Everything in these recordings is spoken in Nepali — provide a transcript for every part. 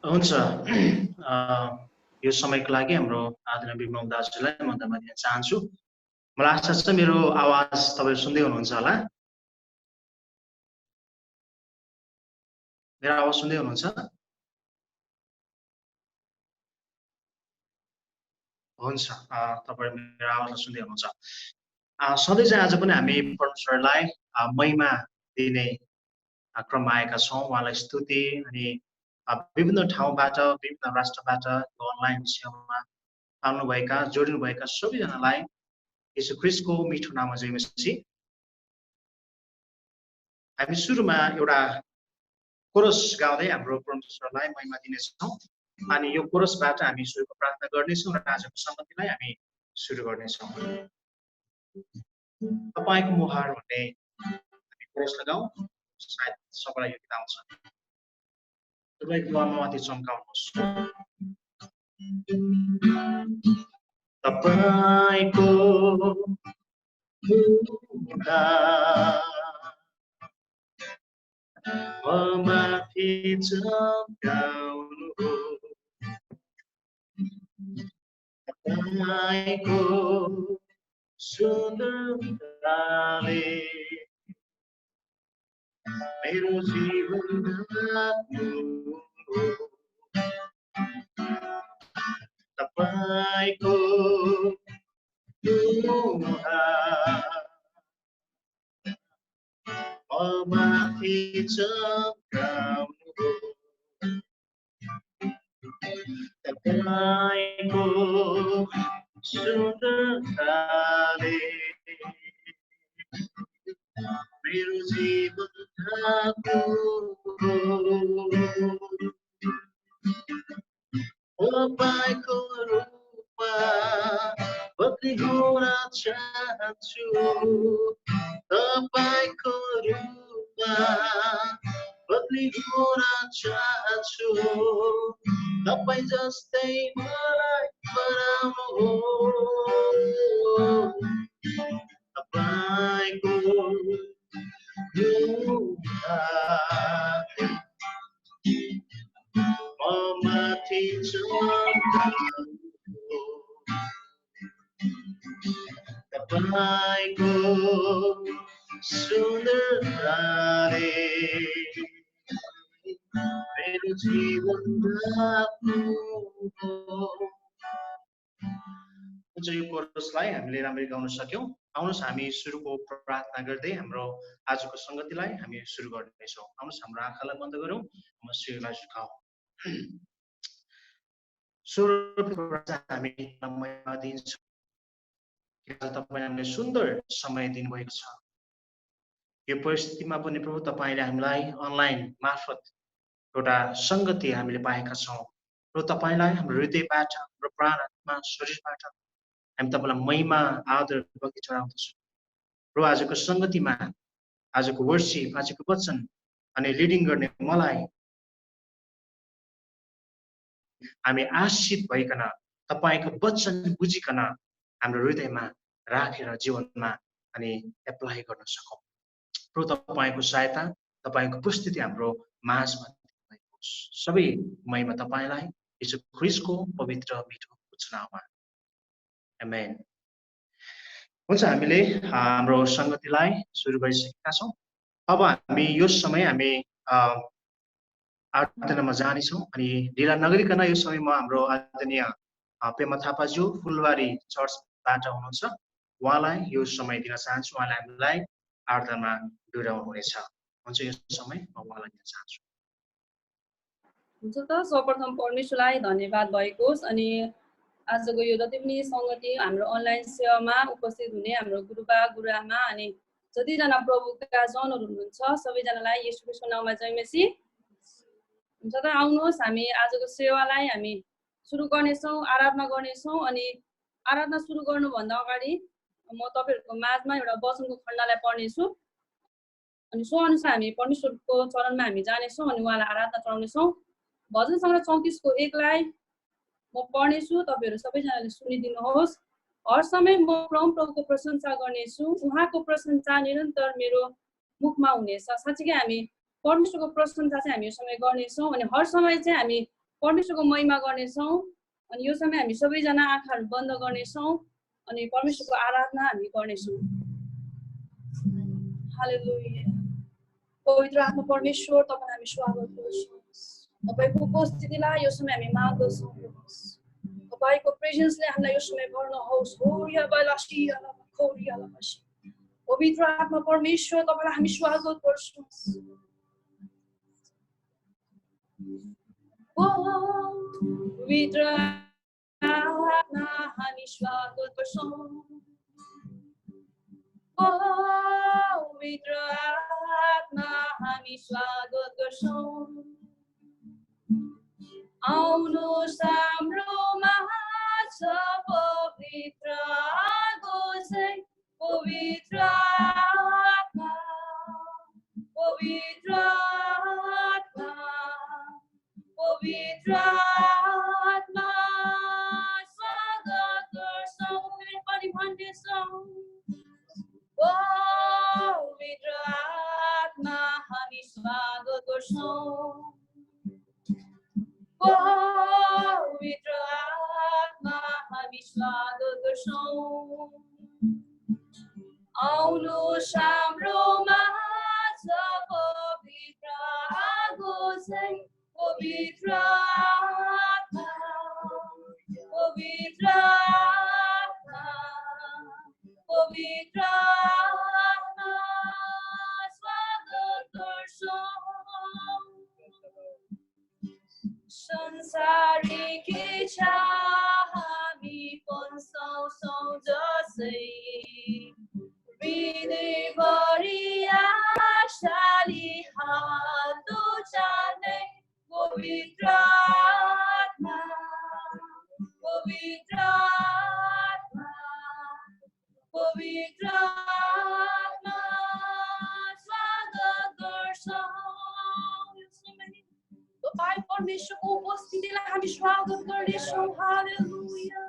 हुन्छ यो समयको लागि हाम्रो आदरणीय विमल दाजुलाई म धन्यवाद दिन चाहन्छु। मलाई आशा छ मेरो आवाज तपाईहरु सुन्दै हुनुहुन्छ होला। मेरो आवाज सुन्दै हुनुहुन्छ? हुन्छ तपाईहरु मेरो आवाज सुन्दै हुनुहुन्छ। सधैँ चाहिँ आज पनि हामी परमेश्वरलाई महिमा दिने क्रममा आएका छौँ। उहाँलाई स्तुति अनि विभिन्न ठाउँबाट विभिन्न राष्ट्रबाट अनलाइन सेवामा आउनुभएका जोडिनुभएका सबैजनालाई येशू ख्रीष्टको मिठो नाममा जय मसीह। हामी सुरुमा एउटा कोरस गाउँदै हाम्रो परमेश्वरलाई महिमा दिनेछौँ अनि यो कोरसबाट हामी सुरुको प्रार्थना गर्नेछौँ र आजको संगतिलाई हामी सुरु गर्नेछौँ। तपाईको मुहार भन्ने हामी कोरस लगाऊ। सायद सबैलाई यो गीत आउँछ। तपाईको मुहारमाथि चम्काउनुहोस्। तपाईको माथि चम्काउनु तपाईँको सुन्दरताले मेरो जीवन ढाक्नु तपाईँको माथि चम्काउनु तपाईँको सुन्दरताले मेरो जीवन ढाक्नु तपाईँको रूपमा बदली हुन चाहन्छु तपाईँको रूपमा बदली हुन चाहन्छु तपाईँ जस्तै मलाई बनाउनु तपाईँको माथि तपाईँको सुन्दरताले मेरो जीवन यो कोरसलाई हामीले राम्ररी गाउन सक्यौं। आउनुहोस् हामी सुरुको प्रार्थना गर्दै हाम्रो आजको संगतिलाई हामी सुरु गर्नेछौँ। आउनुहोस् हाम्रो आँखालाई बन्द गरौँ, म शिरलाई झुकाऊ। हामी महिमा दिन्छौँ। तपाईले हामीलाई सुन्दर समय दिनुभएको छ। यो परिस्थितिमा पनि प्रभु तपाईले हामीलाई अनलाइन मार्फत एउटा संगति हामीले पाएका छौँ र तपाईलाई हाम्रो हृदयबाट, हाम्रो प्राण, आत्मा, शरीरबाट हामी तपाईलाई महिमा आदर भक्ति चढाउँदछौँ। र आजको संगतिमा आजको वर्शिप, आजको वचन अनि लिडिङ गर्ने मलाई हामी आशिष भइकन तपाईको वचन बुझिकन हाम्रो हृदयमा राखेर जीवनमा अनि एप्लाई गर्न सकौं। प्रभु तपाईको सहायता, तपाईको उपस्थिति हाम्रो माझमा दिनुहोस्। सबै महिमा तपाईलाई येशू ख्रीष्टको पवित्र मिठो नाममा। आमेन। हुन्छ हामीले हाम्रो संगतिलाई सुरु गरिसकेका छौं। अब हामी यो समय हामी आराधनामा जानेछौँ अनि ढिला नगरिकन यो समयमा हाम्रो आदरणीय पेमा थापाज्यू फुलबारी चर्चबाट हुनुहुन्छ। उहाँलाई यो समय दिन चाहन्छु। उहाँले हामीलाई आराधनामा डोर्याउनु हुनेछ। हुन्छ यो समय म उहाँलाई दिन चाहन्छु। हुन्छ त सर्वप्रथम परमेश्वरलाई धन्यवाद भएको होस् अनि आजको यो जति पनि संगति हाम्रो अनलाइन सेवामा उपस्थित हुने हाम्रो गुरुबा गुरुआमा अनि जतिजना प्रभुका जनहरू हुनुहुन्छ सबैजनालाई येशू ख्रीष्टको नाममा जय मसीह। हुन्छ त आउनुहोस् हामी आजको सेवालाई हामी सुरु गर्नेछौँ, आराधना गर्नेछौँ अनि आराधना सुरु गर्नुभन्दा अगाडि म तपाईहरुको माझमा एउटा वचनको खण्डलाई पढ्नेछु अनि सो अनुसार हामी परमेश्वरको चरणमा हामी जानेछौँ अनि उहाँलाई आराधना चढाउनेछौँ। भजन सङ्ग्रह 34 को 1 लाई म पढ्नेछु, तपाईहरु सबैजनाले सुनिदिनुहोस्। हर समय म प्रभुको प्रशंसा गर्नेछु, उहाँको प्रशंसा निरन्तर मेरो मुखमा हुनेछ। साँच्चै हामी परमेश्वरको प्रशंसा चाहिँ हामी यो समय गर्नेछौँ अनि हर समय चाहिँ हामी परमेश्वरको महिमा गर्नेछौँ अनि यो समय हामी सबैजना आँखाहरू बन्द गर्नेछौँ अनि परमेश्वरको आराधना हामी गर्नेछौँ। हालेलुया। पवित्र आत्मा परमेश्वर तपाईलाई हामी स्वागत गर्छौँ। तपाईको उपस्थितिलाई यो समय हामी माग्दछौँ। तपाईको प्रेजेन्सले हामीलाई यो समय भर्नुहोस्। होरिया बालासिया खोरिया लासी। पवित्र आत्मा परमेश्वर तपाईलाई हामी स्वागत गर्छौँ। पवित्र आत्मा हामी स्वागत गर्छौँ। पवित्र आत्मा हामी स्वागत गर्छौँ। आउनुहोस् हाम्रोमा छ पवित्र आगोजै पवित्र आत्मा पवित्र आत्मा पवित्र आत्मा स्वागत गर्छौँ पनि भन्नेछौँ। पवित्र आत्मा हामी स्वागत गर्छौँ। पवित्र आत्मा हामी स्वागत गर्छौँ। आउनुहोस् हाम्रोमा छ पवित्र आगोजै पवित्र आत्मा पवित्र आत्मा पवित्र आत्मा स्वागत गर्छौँ। संसारिक इच्छा हामी पन्छौँ जसै हृदयभरि आशाले हात उचाल्दै पवित्र आत्मा पवित्र आत्मा पवित्र आत्मा स्वागत गर्छौँ। तपाईं परमेश्वरको उपस्थितिलाई हामी स्वागत गर्नेछौँ। हालेलुया।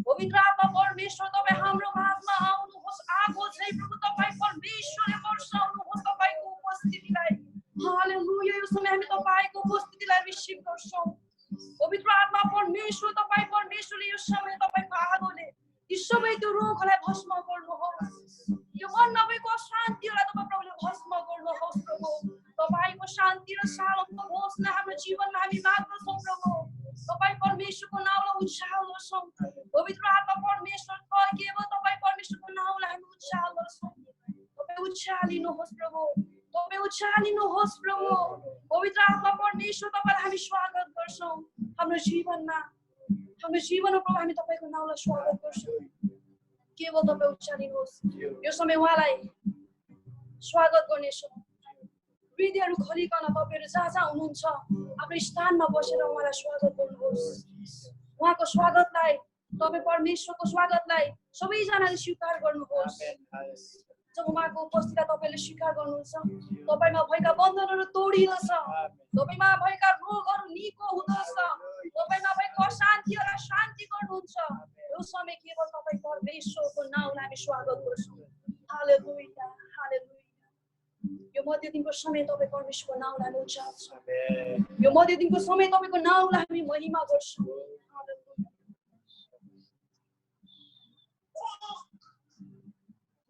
पवित्र आत्मा परमेश्वर तपाईं हाम्रो माझमा आउनुहोस्। आगो चाहिँ प्रभु तपाईं परमेश्वरले वर्षाउनुहोस् तपाईंको उपस्थितिलाई। हालेलुया। यो समय हामी तपाईंको उपस्थितिलाई रिसिभ गर्छौँ। पवित्र आत्मा परमेश्वर तपाईं परमेश्वरले यो समय तपाईंको आगोले यी सबै त्यो रोगहरूलाई भस्म गर्नुहोस्। यो मन नभएको शान्तिलाई तपाईं प्रभुले भस्म गर्नुहोस् प्रभु। तपाईंको शान्ति र शान्तिको घोषणा हाम्रो जीवनमा हामी माग्दछौँ प्रभु। तपाईं परमेश्वरको नामलाई उचाल्दछौँ। पवित्र आत्मा परमेश्वर केवल तपाईं परमेश्वरको नामलाई हामी उचाल्दछौँ। तपाईं उचालिनुहोस् प्रभु। तपाईं उचालिनुहोस् प्रभु। पवित्र आत्मा परमेश्वर तपाईलाई हामी स्वागत गर्छौँ हाम्रो जीवनमा प्रभु। हामी तपाईको नामलाई स्वागत गर्छौँ। केवल तपाईं उचालिनुहोस्। यो समय उहाँलाई स्वागत गर्नेछौँ। हृदयहरू खोलिकन तपाईहरु जहाँ जहाँ हुनुहुन्छ आफ्नो स्थानमा बसेर उहाँलाई स्वागत गर्नुहोस्। उहाँको स्वागतलाई तपाईं परमेश्वरको स्वागतलाई सबैजनाले स्वीकार गर्नुहोस्। जब उहाँको उपस्थितिलाई तपाईले स्वीकार गर्नुहुन्छ तपाईमा भएका बन्धनहरू तोडिन्छ। तपाईमा भएका रोगहरू निको हुँदछ। तपाईमा भएको अशान्तिहरूलाई शान्ति गर्नुहुन्छ। यो समय केवल तपाईँ परमेश्वरको नामलाई हामी स्वागत गर्छौँ। हालेलुया हालेलुया। यो मध्य दिनको समय तपाईँ परमेश्वरको नामलाई हामी उचाल्छौँ। यो मध्य दिनको समय तपाईको नामलाई हामी महिमा गर्छौँ।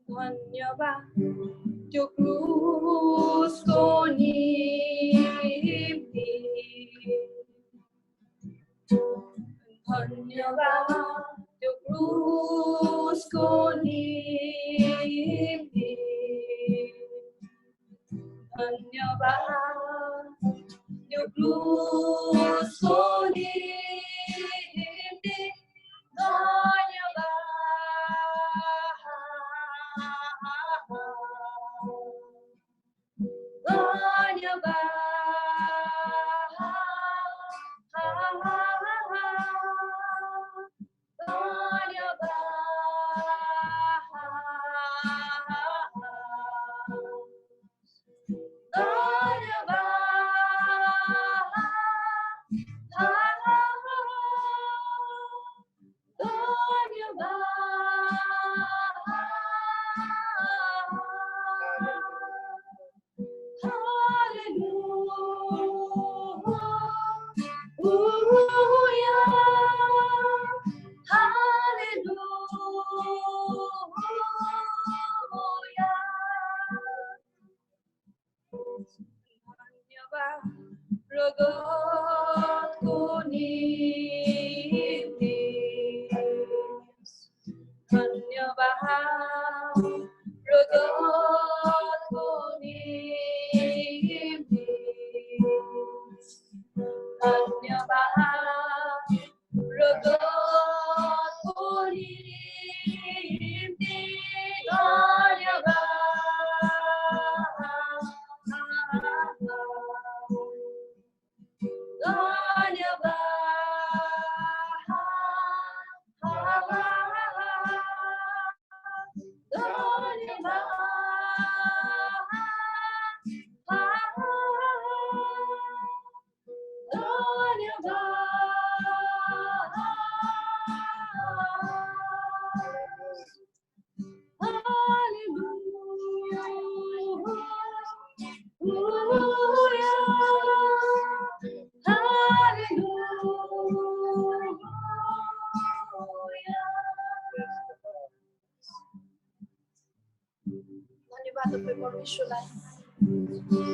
धन्यवाद त्यो क्रुसको निम्ति। धन्यवाद त्यो क्रुसको निम्ति। धन्यवाद त्यो क्रुसको निम्ति। धन्यवाद रगतको निम्ति धन्यवाद रगतको निम्ति धन्यवाद रगतको निम्ति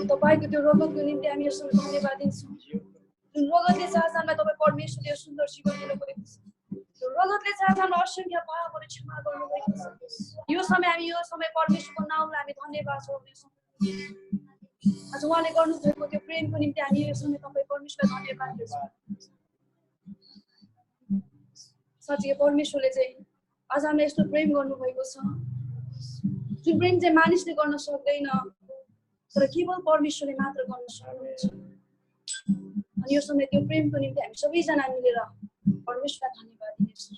तपाईको त्यो रगतको निम्ति हामी यसो धन्यवाद दिन्छौँ जुन रगतले चाहन्छ तपाईँ परमेश्वरले यो सुन्दर जीवन दिनुभएको छ त्यो रगतले चाहन्छ असंख्य पापहरू क्षमा गर्नुभएको छ यो समय परमेश्वरको नामलाई हामी धन्यवाद चढाउँछौँ आज उहाँले गर्नुभएको त्यो प्रेमको निम्ति हामी यो समय तपाईँ परमेश्वरलाई धन्यवाद दिन्छौँ साँच्चै परमेश्वरले चाहिँ आज हामीलाई यस्तो प्रेम गर्नुभएको छ जुन प्रेम चाहिँ मानिसले गर्न सक्दैन तर केवल परमेश्वरले मात्र गर्न सक्नुहुन्छ अनि यो समय त्यो प्रेमको निम्ति हामी सबैजना मिलेर परमेश्वरलाई धन्यवाद दिनेछौँ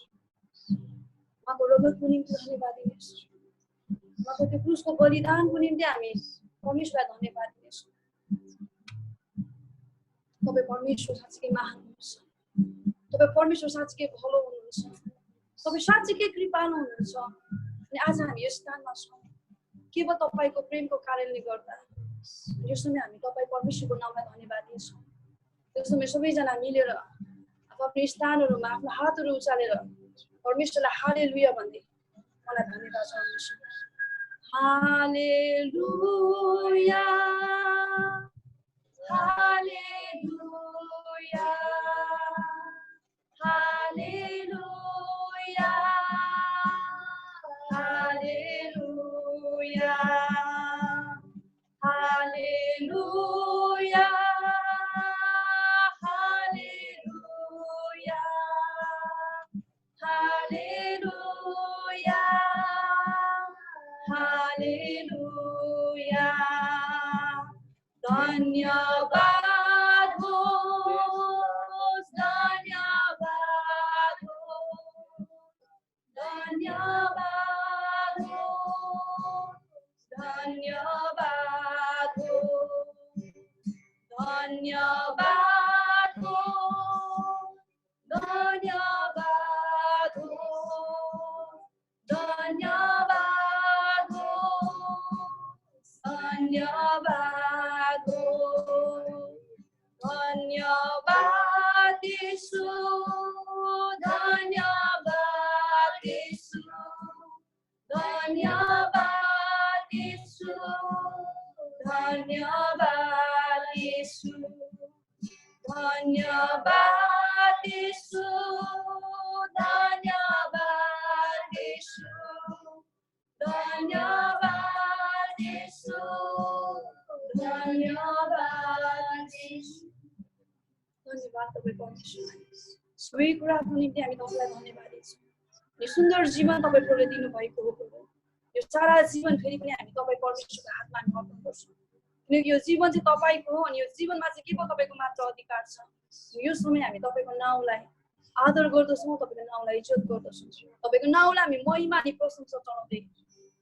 उहाँको रगतको निम्ति धन्यवाद दिनेछौँ उहाँको त्यो क्रुसको बलिदानको निम्ति हामी परमेश्वरलाई धन्यवाद दिनेछौँ तपाईँ परमेश्वर साँच्चै महान हुनुहुन्छ तपाईँ परमेश्वर साँच्चै भलो हुनुहुन्छ तपाईँ साँच्चै कृपालु हुनुहुन्छ अनि आज हामी यो स्थानमा छौँ केवल तपाईँको प्रेमको कारणले गर्दा यो समय हामी तपाईँ परमेश्वरको नामलाई धन्यवाद दिन्छौँ यो समय सबैजना मिलेर आफ्नो स्थानहरूमा आफ्नो हातहरू उचालेर परमेश्वरलाई हालेलुया भन्दै मलाई धन्यवाद चढाउनुहोस् हालेलुया हालेलुया हालेलुया Hallelujah, hallelujah, hallelujah, hallelujah, hallelujah. धन्यवाद होस्, धन्यवाद होस्, धन्यवाद धन्यवाद धन्यवाद धन्यवाद धन्यवाद धन्यवाद धन्यवाद यीशु धन्यवाद यीशु धन्यवाद यीशु धन्यवाद यीशु धन्यवाद यीशु धन्यवाद यीशु धन्यवाद यीशु धन्यवाद यीशु धन्यवाद तपाईँ परमेश्वर सबै कुराको निम्ति हामी तपाईँलाई धन्यवाद दिन्छौँ यो सुन्दर जीवन तपाईँ प्रभुले दिनुभएको हो यो सारा जीवन फेरि पनि हामी तपाईँ परमेश्वरको हातमा हामी अर्पण गर्छौँ किनकि यो जीवन चाहिँ तपाईँको हो अनि यो जीवनमा चाहिँ केवल तपाईँको मात्र अधिकार छ यो समय हामी तपाईँको नाउँलाई आदर गर्दछौँ तपाईँको नाउँलाई इज्जत गर्दछौँ तपाईँको नाउँलाई हामी महिमा अनि प्रशंसा चढाउँदै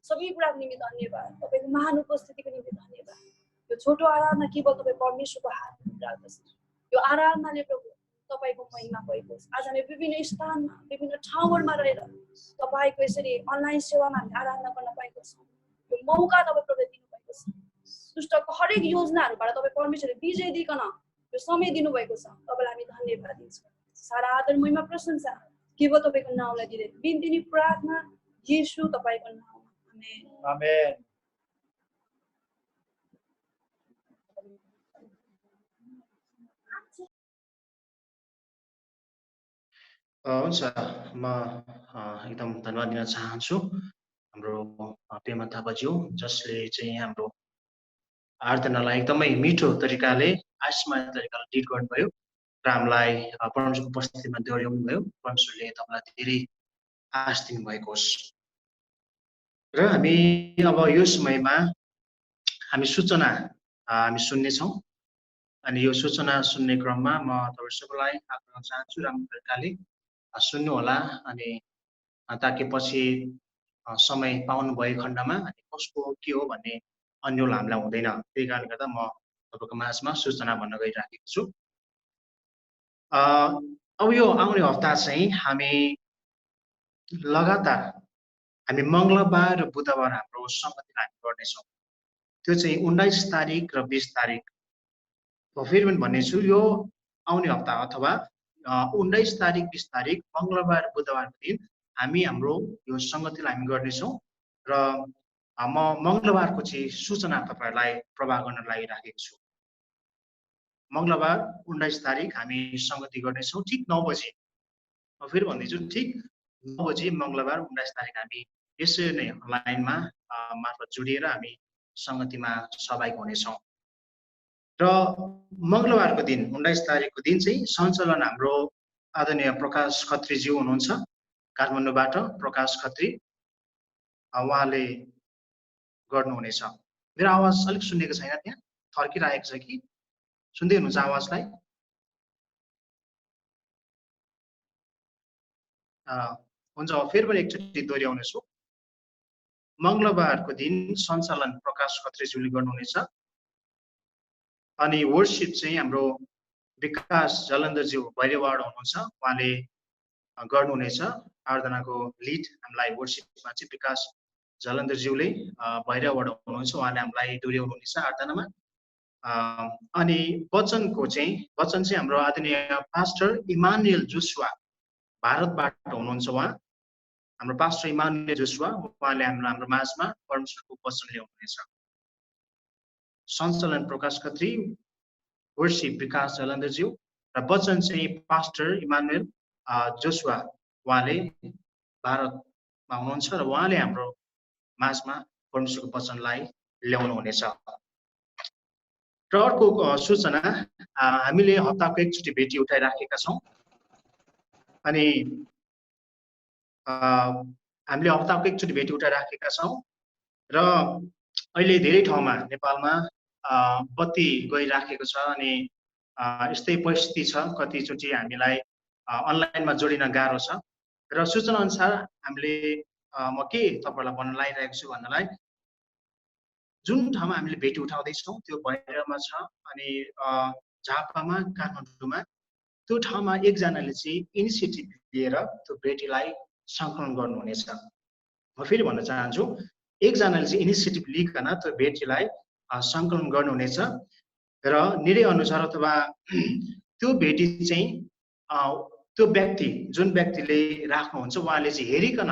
सबै कुराको निम्ति धन्यवाद तपाईँको महान उपस्थितिको निम्ति धन्यवाद यो छोटो आराधना केवल तपाईँ परमेश्वरको हातमा राख्दछ यो आराधनाले प्रभु तपाईँको महिमा भएको आज हामी विभिन्न स्थानमा विभिन्न ठाउँहरूमा रहेर तपाईँको यसरी अनलाइन सेवामा हामी आराधना गर्न पाएको छौँ यो मौका तपाईँ प्रभुले दिनुभएको छ दुष्टको हरेक योजनाहरूबाट तपाईँ परमेश्वरले विजय दिइकन यो समय दिनुभएको छ तपाईँलाई हामी धन्यवाद दिन्छौँ सारा आदर महिमा प्रशंसा केवल तपाईँको नाउँलाई दिँदै बिन्ती नि प्रार्थना येशू तपाईँको नाउँमा आमेन आमेन हुन्छ म एकदम धन्यवाद दिन चाहन्छु हाम्रो पेमा थापाज्यू जसले चाहिँ हाम्रो आराधनालाई एकदमै मिठो तरिकाले आस्मय तरिकाले लिड गर्नुभयो र हामीलाई परमेश्वरको उपस्थितिमा दोहोऱ्याउनु भयो। परमेश्वरले तपाईँलाई धेरै आश दिनुभएको होस्। र हामी अब यो समयमा हामी सूचना हामी सुन्नेछौँ अनि यो सूचना सुन्ने क्रममा म तपाईँ सबैलाई आग्रह चाहन्छु राम्रो तरिकाले सुन्नु होला अनि ताकि पछि समय पाउनु भएको खण्डमा कसको के हो भन्ने अन्यल हामीलाई हुँदैन। त्यही कारणले गर्दा म तपाईँको माझमा सूचना भन्न गइराखेको छु। अब यो आउने हप्ता चाहिँ हामी लगातार हामी मङ्गलबार र बुधबार हाम्रो सङ्गतिलाई हामी गर्नेछौँ। त्यो चाहिँ 19 तारिक र 20 तारिक। फेरि पनि भन्नेछु यो आउने हप्ता अथवा 19 तारिक 20 तारिक मङ्गलबार बुधबारको दिन हामी हाम्रो यो सङ्गतिलाई हामी गर्नेछौँ र म मङ्गलबारको चाहिँ सूचना तपाईँहरूलाई प्रवाह गर्न लागिराखेको छु। मङ्गलबार 19 तारिक हामी सङ्गति गर्नेछौँ ठिक 9 बजे। म फेरि भन्दैछु ठिक 9 बजे मङ्गलबार 19 तारिक हामी यसरी नै अनलाइनमा मार्फत जोडिएर हामी सङ्गतिमा सहभागी हुनेछौँ। र मङ्गलबारको दिन 19 तारिकको दिन चाहिँ सञ्चालन हाम्रो आदरणीय प्रकाश खत्रीज्यू हुनुहुन्छ काठमाडौँबाट। प्रकाश खत्री उहाँले गर्नुहुनेछ। मेरो आवाज अलिक सुन्नेको छैन, त्यहाँ थर्किरहेको छ कि सुन्दै हुनुहुन्छ आवाजलाई? हुन्छ फेरि पनि एकचोटि दोहोऱ्याउनेछु। मङ्गलबारको दिन सञ्चालन प्रकाश खत्रीज्यूले गर्नुहुनेछ अनि वर्शिप चाहिँ हाम्रो विकास जलन्धरज्यू भैरवबाट हुनुहुन्छ, उहाँले गर्नुहुनेछ। आराधनाको लिड हामीलाई वर्शिपमा चाहिँ विकास जलन्धरज्यूले भैरवबाट हुनुहुन्छ, उहाँले हामीलाई दोहोऱ्याउनुहुनेछ आराधनामा। अनि वचन चाहिँ हाम्रो आदरणीय पास्टर इमानुएल जोसुवा भारतबाट हुनुहुन्छ। उहाँ हाम्रो पास्टर इमानुएल जोसुवा उहाँले हाम्रो माझमा परमेश्वरको वचन ल्याउनुहुनेछ। सञ्चालन प्रकाश खत्री, वर्शिप विकास जलन्धरज्यू र वचन चाहिँ पास्टर इमानुएल जोसुवा उहाँले भारतमा हुनुहुन्छ र उहाँले हाम्रो माझमा परमेश्वरको वचनलाई ल्याउनुहुनेछ। र अर्को सूचना हामीले हप्ताको एकचोटि भेटी उठाइराखेका छौँ अनि हामीले हप्ताको एकचोटि भेटी उठाइराखेका छौँ र अहिले धेरै ठाउँमा नेपालमा बत्ती गइराखेको छ अनि यस्तै परिस्थिति छ, कतिचोटि हामीलाई अनलाइनमा जोडिन गाह्रो छ। र सूचना अनुसार हामीले म के तपाईँहरूलाई भन्न लागिरहेको छु भन्नलाई जुन ठाउँमा हामीले भेटी उठाउँदैछौँ त्यो भैरवमा छ अनि झापामा काठमाडौँमा त्यो ठाउँमा एकजनाले चाहिँ इनिसिएटिभ लिएर त्यो भेटीलाई सङ्कलन गर्नुहुनेछ। म फेरि भन्न चाहन्छु एकजनाले चाहिँ इनिसिएटिभ लिइकन त्यो भेटीलाई सङ्कलन गर्नुहुनेछ र निर्णय अनुसार अथवा त्यो भेटी चाहिँ त्यो व्यक्ति जुन व्यक्तिले राख्नुहुन्छ उहाँले चाहिँ हेरिकन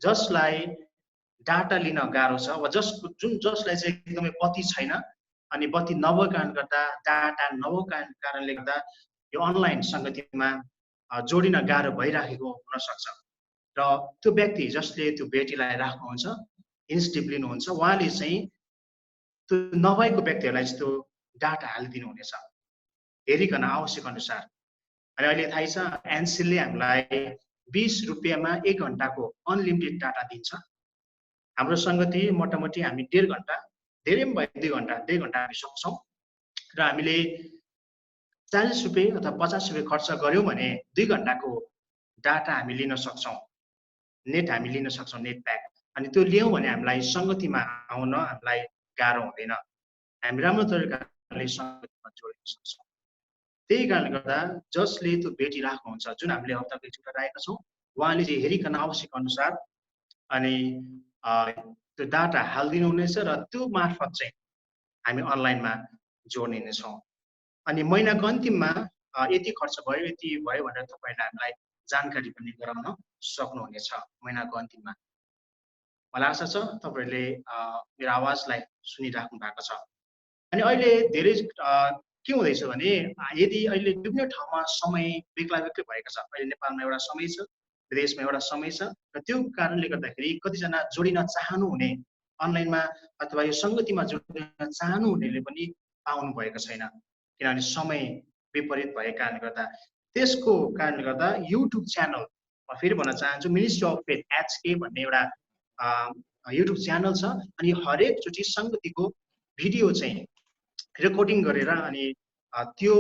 जसलाई डाटा लिन गाह्रो छ वा जसलाई चाहिँ एकदमै बत्ती छैन अनि बत्ती नभएको कारणले गर्दा डाटा नभएको कारणले गर्दा यो अनलाइन सङ्गतिमा जोडिन गाह्रो भइराखेको हुनसक्छ र त्यो व्यक्ति जसले त्यो भेटीलाई राख्नुहुन्छ इनिसिएटिभ लिनुहुन्छ उहाँले चाहिँ त्यो नभएको व्यक्तिहरूलाई चाहिँ त्यो डाटा हालिदिनु हुनेछ हेरिकन आवश्यक अनुसार। अनि अहिले थाहै छ एनसिलले हामीलाई 20 रुपियाँमा 1 घन्टाको अनलिमिटेड डाटा दिन्छ। हाम्रो सङ्गति मोटामोटी हामी 1.5 घन्टा धेरै पनि भयो 2 घन्टा हामी सक्छौँ र हामीले 40 रुपियाँ अथवा 50 रुपियाँ खर्च गऱ्यौँ भने 2 घन्टाको डाटा हामी लिन सक्छौँ, नेट हामी लिन सक्छौँ, नेट प्याक। अनि त्यो लियौँ भने हामीलाई सङ्गतिमा आउन हामीलाई गाह्रो हुँदैन, हामी राम्रो तरिकाले सङ्गतिमा जोडिन सक्छौँ। त्यही कारणले गर्दा जसले त्यो भेटी राख्नुहुन्छ जुन हामीले हप्ताको एकचोटि राखेका छौँ उहाँले चाहिँ हेरिकन आवश्यक अनुसार अनि त्यो डाटा हालिदिनु हुनेछ र त्यो मार्फत चाहिँ हामी अनलाइनमा जोड्ने नै छौँ। अनि महिनाको अन्तिममा यति खर्च भयो यति भयो भनेर तपाईँले हामीलाई जानकारी पनि गराउन सक्नुहुनेछ महिनाको अन्तिममा। मलाई आशा छ तपाईँहरूले मेरो आवाजलाई सुनिराख्नु भएको छ। अनि अहिले धेरै के हुँदैछ भने यदि अहिले विभिन्न ठाउँमा समय बेग्ला बेग्लै भएको छ। अहिले नेपालमा एउटा समय छ, विदेशमा एउटा समय छ र त्यो कारणले गर्दाखेरि कतिजना जोडिन चाहनुहुने अनलाइनमा अथवा यो सङ्गतिमा जोडिन चाहनुहुनेले पनि पाउनु भएको छैन, किनभने समय विपरीत भएको कारणले गर्दा। त्यसको कारणले गर्दा युट्युब च्यानल, म फेरि भन्न चाहन्छु, मिनिस्ट्री अफ फेथ HK भन्ने एउटा युट्युब च्यानल छ। अनि हरेकचोटि सङ्गतिको भिडियो चाहिँ रेकर्डिङ गरेर अनि त्यो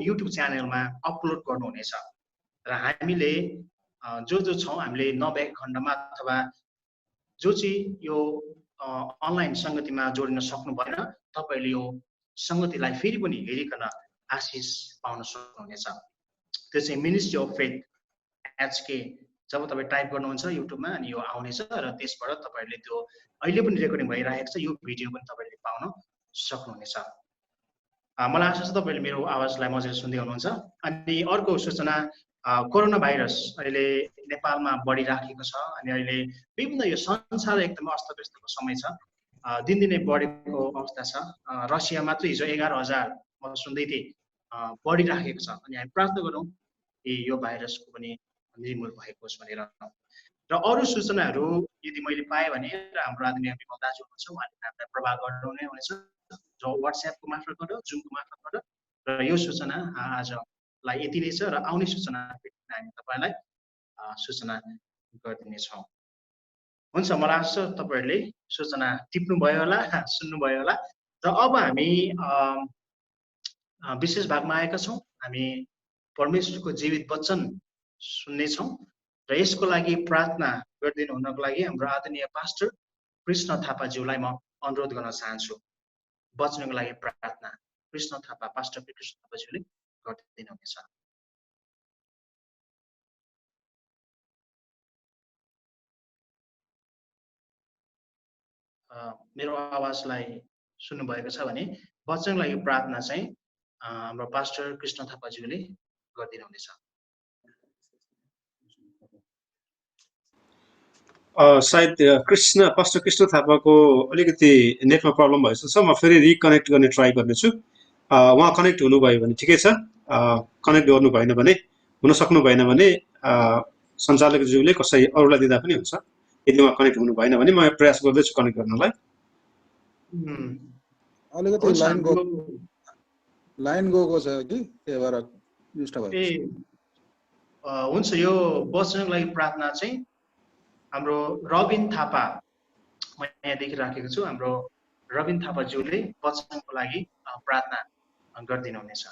युट्युब च्यानलमा अपलोड गर्नुहुनेछ। र हामीले जो छौँ, हामीले नभएको खण्डमा अथवा जो चाहिँ यो अनलाइन सङ्गतिमा जोडिन सक्नु भएन, तपाईँले यो सङ्गतिलाई फेरि पनि हेरिकन आशिष पाउन सक्नुहुनेछ। त्यो चाहिँ मिनिस्ट्री अफ फेथ HK जब तपाईँ टाइप गर्नुहुन्छ युट्युबमा अनि यो आउनेछ र त्यसबाट तपाईँहरूले त्यो अहिले पनि रेकर्डिङ भइरहेको छ, यो भिडियो पनि तपाईँले पाउन सक्नुहुनेछ। मलाई आशा छ तपाईँले मेरो आवाजलाई मजाले सुन्दै हुनुहुन्छ। अनि अर्को सूचना, कोरोना भाइरस अहिले नेपालमा बढिराखेको छ अनि अहिले विभिन्न यो संसार एकदमै अस्तव्यस्तको समय छ, दिनदिनै बढेको अवस्था छ। रसिया मात्र हिजो 11,000 म सुन्दै थिएँ बढिराखेको छ। अनि हामी प्रार्थना गरौँ कि यो भाइरसको पनि निर्मूल भएको होस् भनेर। र अरू सूचनाहरू यदि मैले पाएँ भने र हाम्रो आदरणीय विमल दाजु हुनुहुन्छ, उहाँले हामीलाई प्रभाव गर्नुहुने हुनेछ, जो वाट्सएपको मार्फतबाट, जुमको मार्फतबाट। र यो सूचना आजलाई यति नै छ र आउने सूचना हामी तपाईँलाई सूचना गरिदिनेछौँ। हुन्छ, मलाई आशा छ तपाईँहरूले सूचना टिप्नुभयो होला, सुन्नुभयो होला। र अब हामी विशेष भागमा आएका छौँ। हामी परमेश्वरको जीवित वचन सुन्नेछौँ र यसको लागि प्रार्थना गरिदिनु हुनको लागि हाम्रो आदरणीय पास्टर कृष्ण थापाज्यूलाई म अनुरोध गर्न चाहन्छु। वचनको लागि प्रार्थना कृष्ण थापा, पास्टर कृष्ण थापाज्यूले गरिदिनुहुनेछ। मेरो आवाजलाई सुन्नुभएको छ भने वचनको लागि प्रार्थना चाहिँ हाम्रो पास्टर कृष्ण थापाज्यूले गरिदिनुहुनेछ। सायद पास्टर कृष्ण थापाको अलिकति नेटमा प्रब्लम भएछ, म फेरि रिकनेक्ट गर्ने ट्राई गर्नेछु। उहाँ कनेक्ट हुनुभयो भने ठिकै छ, कनेक्ट गर्नु भएन भने, हुन सक्नु भएन भने सञ्चालकज्यूले कसै अरूलाई दिँदा पनि हुन्छ। यदि उहाँ कनेक्ट हुनु भएन भने म प्रयास गर्दैछु कनेक्ट गर्नलाई। अलिकति लाइन गएको छ कि त्यही भएर डिस्टर्ब भएको छ। हुन्छ, यो वचनको लागि प्रार्थना चाहिँ हाम्रो रबिन थापा, म यहाँ देखिराखेको छु, हाम्रो रबिन थापाज्यूले वचनको लागि प्रार्थना गरिदिनुहुनेछ।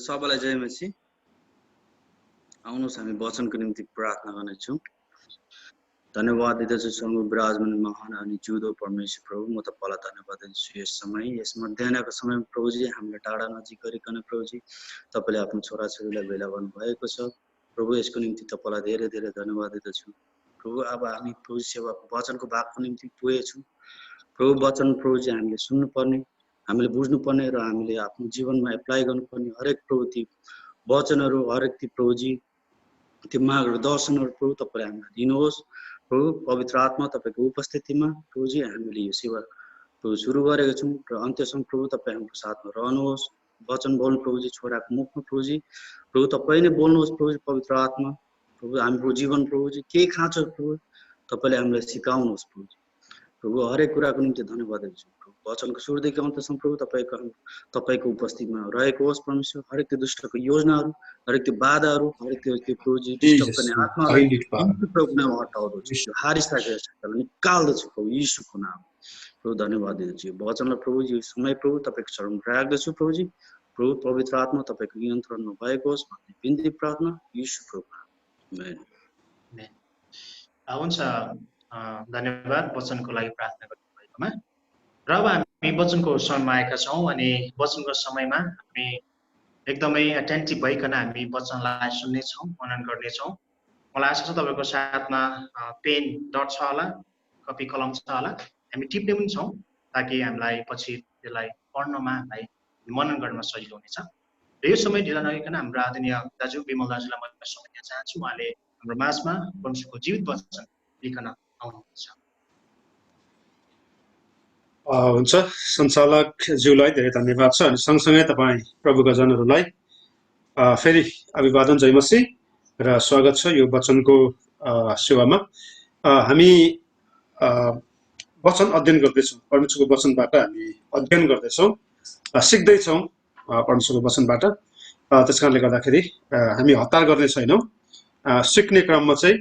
सबैलाई जय मसी। आउनुहोस् हामी वचनको निम्ति प्रार्थना गर्नेछौँ। धन्यवाद दिँदछु सङ्घ विराजमान महान अनि जिउँदो परमेश्वर प्रभु, म तपाईँलाई धन्यवाद दिन्छु यस समय, यस मध्याहको समय प्रभुजी, हामीलाई टाढा नजिक गरिकन प्रभुजी तपाईँले आफ्नो छोराछोरीलाई भेला गर्नुभएको छ प्रभु। यसको निम्ति तपाईँलाई धेरै धेरै धन्यवाद दिँदछु प्रभु। अब हामी प्रभु सेवाको वचनको भागको निम्ति पुगेछौँ प्रभु। वचन प्रभुजी हामीले सुन्नुपर्ने, हामीले बुझ्नुपर्ने र हामीले आफ्नो जीवनमा एप्लाई गर्नुपर्ने हरेक प्रभु ती वचनहरू, हरेक ती प्रभुजी त्यो मागहरू, दर्शनहरू प्रभु तपाईँले हामीलाई दिनुहोस् प्रभु। पवित्र आत्मा तपाईँको उपस्थितिमा प्रभुजी हामीले यो सेवा प्रभु सुरु गरेका छौँ र अन्त्यसम्म प्रभु तपाईँ हाम्रो साथमा रहनुहोस्। वचन बोल्नु प्रभुजी छोराको मुखमा प्रभुजी, प्रभु तपाईँ नै बोल्नुहोस् प्रभुजी। पवित्र आत्मा प्रभु हाम्रो जीवन प्रभुजी के खाँचो प्रभु तपाईँले हामीलाई सिकाउनुहोस् प्रभुजी। प्रभु हरेक कुराको निम्ति धन्यवाद दिन्छु प्रभु। वचनको सुरुदेखि अन्तसम्म प्रभु तपाईँको उपस्थितिमा रहेको होस् परमेश्वर। हरेक त्यो दुष्टको योजनाहरू, हरेक त्यो बाधाहरू, हरेक त्यो प्रभुजी डिस्टर्ब गर्ने आत्मालाई प्रभुको नाम हटाउँदछु, हारिसकेको छ निकाल्दछु प्रभु यीशुको नाम प्रभु। धन्यवाद दिन्छु यो वचनलाई प्रभु, यो समय प्रभु तपाईँको चरणमा राख्दछु प्रभुजी। प्रभु पवित्र आत्मा तपाईँको नियन्त्रणमा भएको होस् भन्ने बिन्ती प्रार्थना यीशु प्रभु। हुन्छ, धन्यवाद वचनको लागि प्रार्थना गर्नुभएकोमा। र अब हामी वचनको समयमा आएका छौँ अनि वचनको समयमा हामी एकदमै एटेन्टिभ भइकन हामी वचनलाई सुन्नेछौँ, मनन गर्नेछौँ। मलाई आशा छ तपाईँको साथमा पेन, डट छ होला, कपी कलम छ होला, हामी टिप्ने पनि छौँ ताकि हामीलाई पछि त्यसलाई पढ्नमा, हामीलाई मनन गर्नमा सजिलो हुनेछ। र यो समय ढिला नगरिकन हाम्रो आदरणीय दाजु विमल दाजुलाई म समय दिन चाहन्छु। उहाँले हाम्रो माझमा परमेश्वरको जीवित वचन लिखन आउनुहुन्छ। हुन्छ सञ्चालकज्यूलाई धेरै धन्यवाद छ अनि सँगसँगै तपाईँ प्रभुका जनहरूलाई फेरि अभिवादन जय मसीह र स्वागत छ यो वचनको सेवामा। हामी वचन अध्ययन गर्दैछौँ, परमेश्वरको वचनबाट हामी अध्ययन गर्दैछौँ, सिक्दैछौँ परमेश्वरको वचनबाट। त्यस कारणले गर्दाखेरि हामी हतार गर्ने छैनौँ। सिक्ने क्रममा चाहिँ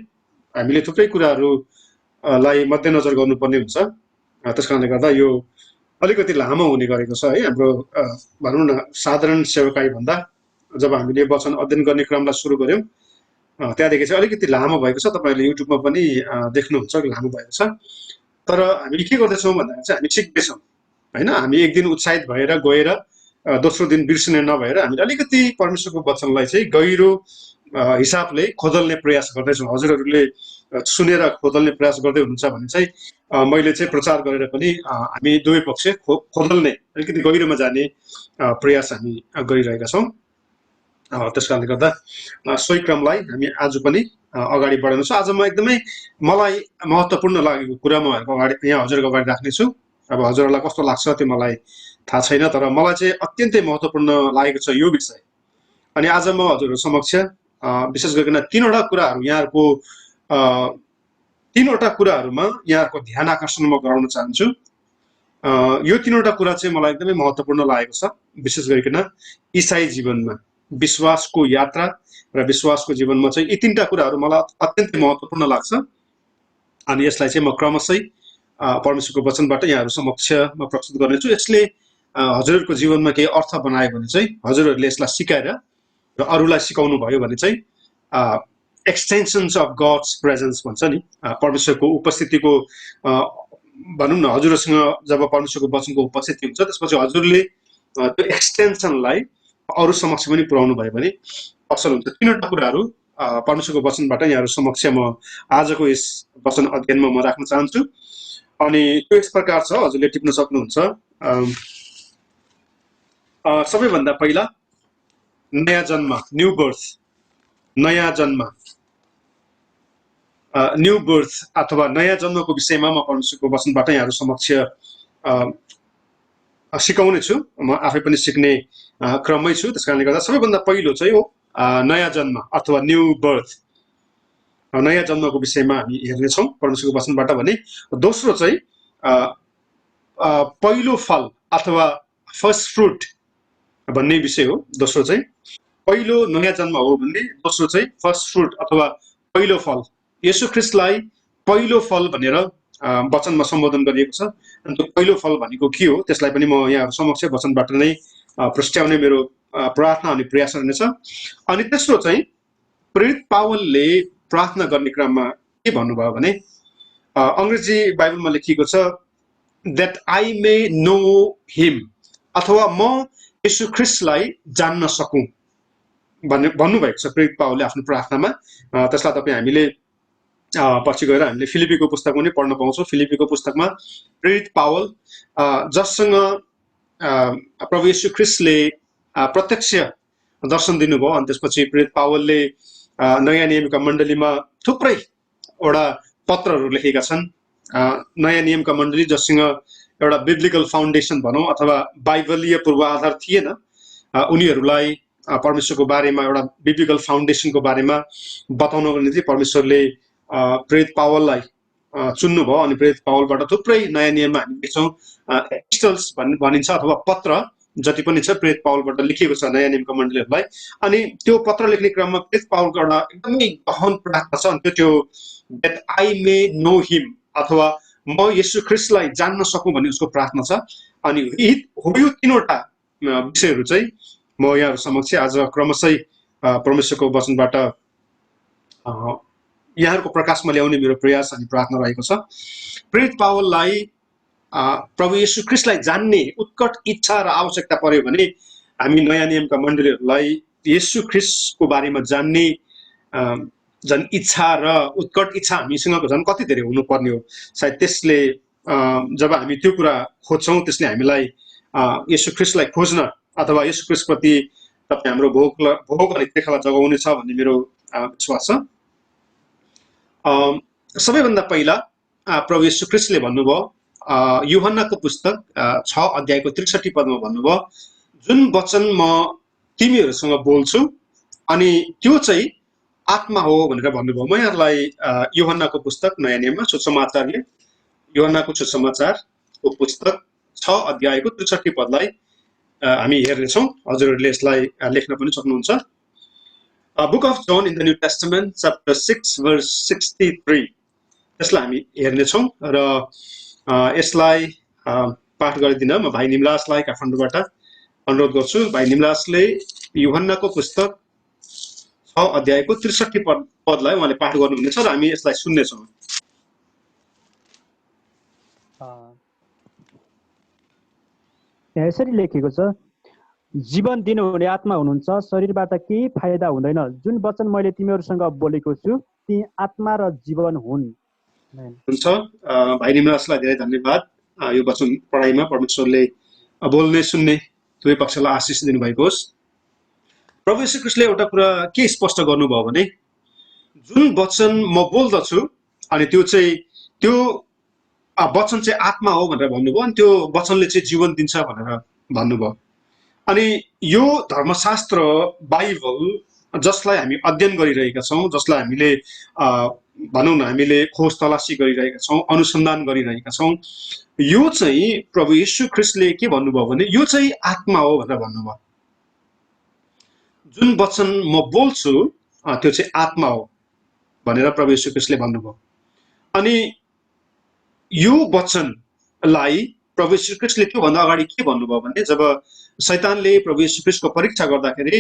हामीले थुप्रै कुराहरूलाई मध्यनजर गर्नुपर्ने हुन्छ। त्यस कारणले गर्दा यो अलिकति लामो हुने गरेको छ है। हाम्रो भनौँ न साधारण सेवकाई भन्दा जब हामीले वचन अध्ययन गर्ने क्रमलाई सुरु गर्यौँ त्यहाँदेखि चाहिँ अलिकति लामो भएको छ। तपाईँहरूले युट्युबमा पनि देख्नुहुन्छ लामो भएको छ। तर हामी के गर्दैछौँ भन्दाखेरि चाहिँ हामी सिक्दैछौँ होइन। हामी एक दिन उत्साहित भएर गएर दोस्रो दिन बिर्सिने नभएर हामीले अलिकति परमेश्वरको वचनलाई चाहिँ गहिरो हिसाबले खोदल्ने प्रयास गर्दैछौँ। हजुरहरूले सुनेर खोदल्ने प्रयास गर्दै हुनुहुन्छ भने चाहिँ मैले चाहिँ प्रचार गरेर पनि हामी दुवै पक्ष खोदल्ने अलिकति गहिरोमा जाने प्रयास हामी गरिरहेका छौँ। त्यस कारणले गर्दा सोही क्रमलाई हामी आज पनि अगाडि बढाउनेछौँ। आज म एकदमै मलाई महत्त्वपूर्ण लागेको कुरा म अगाडि यहाँ हजुरको अगाडि राख्नेछु। अब हजुरहरूलाई कस्तो लाग्छ त्यो मलाई थाहा छैन, तर मलाई चाहिँ अत्यन्तै महत्त्वपूर्ण लागेको छ यो विषय। अनि आज म हजुरहरू समक्ष विशेष गरिकन तीनवटा कुराहरू यहाँहरूको तीनवटा कुराहरूमा यहाँहरूको ध्यान आकर्षण म गराउन चाहन्छु। यो तीनवटा कुरा चाहिँ मलाई एकदमै महत्त्वपूर्ण लागेको छ, विशेष गरिकन इसाई जीवनमा विश्वासको यात्रा र विश्वासको जीवनमा चाहिँ यी तीनटा कुराहरू मलाई अत्यन्तै महत्त्वपूर्ण लाग्छ। अनि यसलाई चाहिँ म क्रमशः परमेश्वरको वचनबाट यहाँहरू समक्ष म प्रस्तुत गर्नेछु। यसले हजुरहरूको जीवनमा केही अर्थ बनायो भने चाहिँ हजुरहरूले यसलाई सिकाएर र अरूलाई सिकाउनु भयो भने चाहिँ एक्सटेन्सन्स अफ गड्स प्रेजेन्स भन्छ नि, परमेश्वरको उपस्थितिको भनौँ न। हजुरसँग जब परमेश्वरको वचनको उपस्थिति हुन्छ त्यसपछि हजुरले त्यो एक्सटेन्सनलाई अरू समक्ष पनि पुर्याउनु भयो भने असल हुन्छ। तीनवटा कुराहरू परमेश्वरको वचनबाट यहाँहरू समक्ष म आजको यस वचन अध्ययनमा म राख्न चाहन्छु। अनि त्यो यस प्रकार छ, हजुरले टिप्न सक्नुहुन्छ। सबैभन्दा पहिला नयाँ जन्म, न्यू बर्थ, नयाँ जन्म, न्यू बर्थ अथवा नयाँ जन्मको विषयमा म परमेश्वरको वचनबाट यहाँहरू समक्ष सिकाउने छु। म आफै पनि सिक्ने क्रममै छु। त्यस कारणले गर्दा सबैभन्दा पहिलो चाहिँ हो नयाँ जन्म अथवा न्यू बर्थ, नयाँ जन्मको विषयमा हामी हेर्नेछौँ परमेश्वरको वचनबाट भने। दोस्रो चाहिँ पहिलो फल अथवा फर्स्ट फ्रुट भन्ने विषय हो। दोस्रो चाहिँ पहिलो नयाँ जन्म हो भन्ने, दोस्रो चाहिँ फर्स्ट फ्रुट अथवा पहिलो फल। येशू ख्रीष्टलाई पहिलो फल भनेर वचनमा सम्बोधन गरिएको छ। अनि त्यो पहिलो फल भनेको के हो त्यसलाई पनि म यहाँहरू समक्ष वचनबाट नै प्रस्ट्याउने मेरो प्रार्थना अनि प्रयास रहनेछ। अनि तेस्रो चाहिँ प्रेरित पावलले प्रार्थना गर्ने क्रममा के भन्नुभयो भने अङ्ग्रेजी बाइबलमा लेखिएको छ that I may know him, अथवा म येशू ख्रीष्टलाई जान्न सकौँ भन्नुभएको छ प्रेरित पावलले आफ्नो प्रार्थनामा। त्यसलाई तपाईँ हामीले पछि गएर हामीले फिलिपीको पुस्तकमा पनि पढ्न पाउँछौँ। फिलिपीको पुस्तकमा प्रेरित पावल जससँग प्रभु येशू ख्रीष्टले प्रत्यक्ष दर्शन दिनुभयो अनि त्यसपछि प्रेरित पावलले नयाँ नियमका मण्डलीमा थुप्रैवटा पत्रहरू लेखेका छन्। नयाँ नियमका मण्डली जससँग एउटा बिब्लिकल फाउन्डेसन भनौँ अथवा बाइबलीय पूर्वाधार थिएन, उनीहरूलाई परमेश्वरको बारेमा एउटा बिब्लिकल फाउन्डेसनको बारेमा बताउनको निम्ति परमेश्वरले प्रेरित पावललाई चुन्नुभयो। अनि प्रेरित पावलबाट थुप्रै नयाँ नियममा हामी देख्छौँ एपिस्टल्स भनिन्छ अथवा पत्र जति पनि छ प्रेरित पावलबाट लेखिएको छ नयाँ नियमका मण्डलीहरूलाई। अनि त्यो पत्र लेख्ने क्रममा प्रेरित पावलको एउटा एकदमै गहन प्रार्थना छ। अनि त्यो that I may know him अथवा म येशू ख्रीष्टलाई जान्न सकौँ भन्ने उसको प्रार्थना छ। अनि यो तीनवटा विषयहरू चाहिँ म यहाँहरू समक्ष आज क्रमशः परमेश्वरको वचनबाट यहाँहरूको प्रकाशमा ल्याउने मेरो प्रयास अनि प्रार्थना रहेको छ। प्रेरित पावललाई प्रभु येशू ख्रीष्टलाई जान्ने उत्कट इच्छा र आवश्यकता पर्यो भने हामी नयाँ नियमका मण्डलीहरूलाई येशू ख्रीष्टको बारेमा जान्ने झन् इच्छा र उत्कट इच्छा हामीसँग झन् कति धेरै हुनुपर्ने हो। सायद त्यसले जब हामी त्यो कुरा खोज्छौँ त्यसले हामीलाई येशू ख्रीष्टलाई खोज्न अथवा येशू ख्रीष्टप्रति तपाईँ हाम्रो भोग अनि देखाला जगाउनेछ भन्ने मेरो विश्वास छ। सबैभन्दा पहिला प्रभु येशू ख्रीष्टले भन्नुभयो यूहन्नाको पुस्तक 6 अध्यायको 63 पदमा भन्नुभयो, जुन वचन म तिमीहरूसँग बोल्छु अनि त्यो चाहिँ आत्मा हो भनेर भन्नुभयो। म यहाँलाई यूहन्नाको पुस्तक नयाँ नियममा सुसमाचारले यूहन्नाको सुसमाचारको पुस्तक 6 अध्यायको 63 पदलाई हामी हेर्नेछौँ। हजुरहरूले यसलाई लेख्न पनि सक्नुहुन्छ। Book of John in the new testament chapter 6 verse 63 यसलाई हामी हेर्नेछौँ र यसलाई पाठ गरिदिन म भाइ निमलासलाई काठमाडौँबाट अनुरोध गर्छु। भाइ निमलासले यूहन्नाको पुस्तक 6 अध्यायको 63 पदलाई उहाँले पाठ गर्नुहुनेछ र हामी यसलाई सुन्नेछौँ। यहाँ यसरी लेखेको छ, जीवन दिनुहुने आत्मा हुनुहुन्छ, शरीरबाट केही फाइदा हुँदैन। जुन वचन मैले तिमीहरूसँग बोलेको छु ती आत्मा र जीवन हुन्। हुन्छ, भाइ निमलासलाई धेरै धन्यवाद। यो वचन पढाइमा परमेश्वरले बोल्ने सुन्ने दुवै पक्षलाई आशिष दिनुभएको होस्। प्रभु येशू ख्रीष्टले एउटा कुरा के स्पष्ट गर्नुभयो भने, जुन वचन म बोल्दछु अनि त्यो वचन चाहिँ आत्मा हो भनेर भन्नुभयो अनि त्यो वचनले चाहिँ जीवन दिन्छ भनेर भन्नुभयो। अनि यो धर्मशास्त्र बाइबल जसलाई हामी अध्ययन गरिरहेका छौँ, जसलाई हामीले भनौँ न हामीले खोज तलासी गरिरहेका छौँ, अनुसन्धान गरिरहेका छौँ, यो चाहिँ प्रभु येशू ख्रीष्टले के भन्नुभयो भने यो चाहिँ आत्मा हो भनेर भन्नुभयो। जुन वचन म बोल्छु त्यो चाहिँ आत्मा हो भनेर प्रभु येशू ख्रीष्टले भन्नुभयो। अनि यो वचनलाई प्रभु येशू ख्रीष्टले त्योभन्दा अगाडि के भन्नुभयो भने, जब शैतानले प्रभु येशू ख्रीष्टको परीक्षा गर्दाखेरि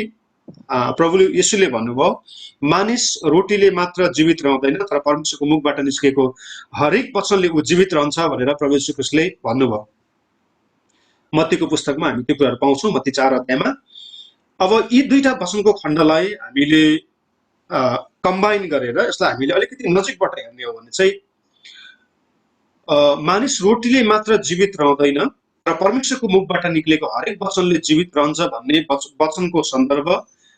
प्रभु येशूले भन्नुभयो, मानिस रोटीले मात्र जीवित रहँदैन तर परमेश्वरको मुखबाट निस्केको हरेक वचनले ऊ जीवित रहन्छ भनेर प्रभु येशू ख्रीष्टले भन्नुभयो। मत्तीको पुस्तकमा हामी त्यो कुराहरू पाउँछौँ, मत्ती 4 अध्यायमा। अब यी दुईटा वचनको खण्डलाई हामीले कम्बाइन गरेर यसलाई हामीले अलिकति नजिकबाट हेर्ने हो भने चाहिँ मानिस रोटीले मात्र जीवित रहँदैन र परमेश्वरको मुखबाट निक्लेको हरेक वचनले जीवित रहन्छ भन्ने वचनको सन्दर्भ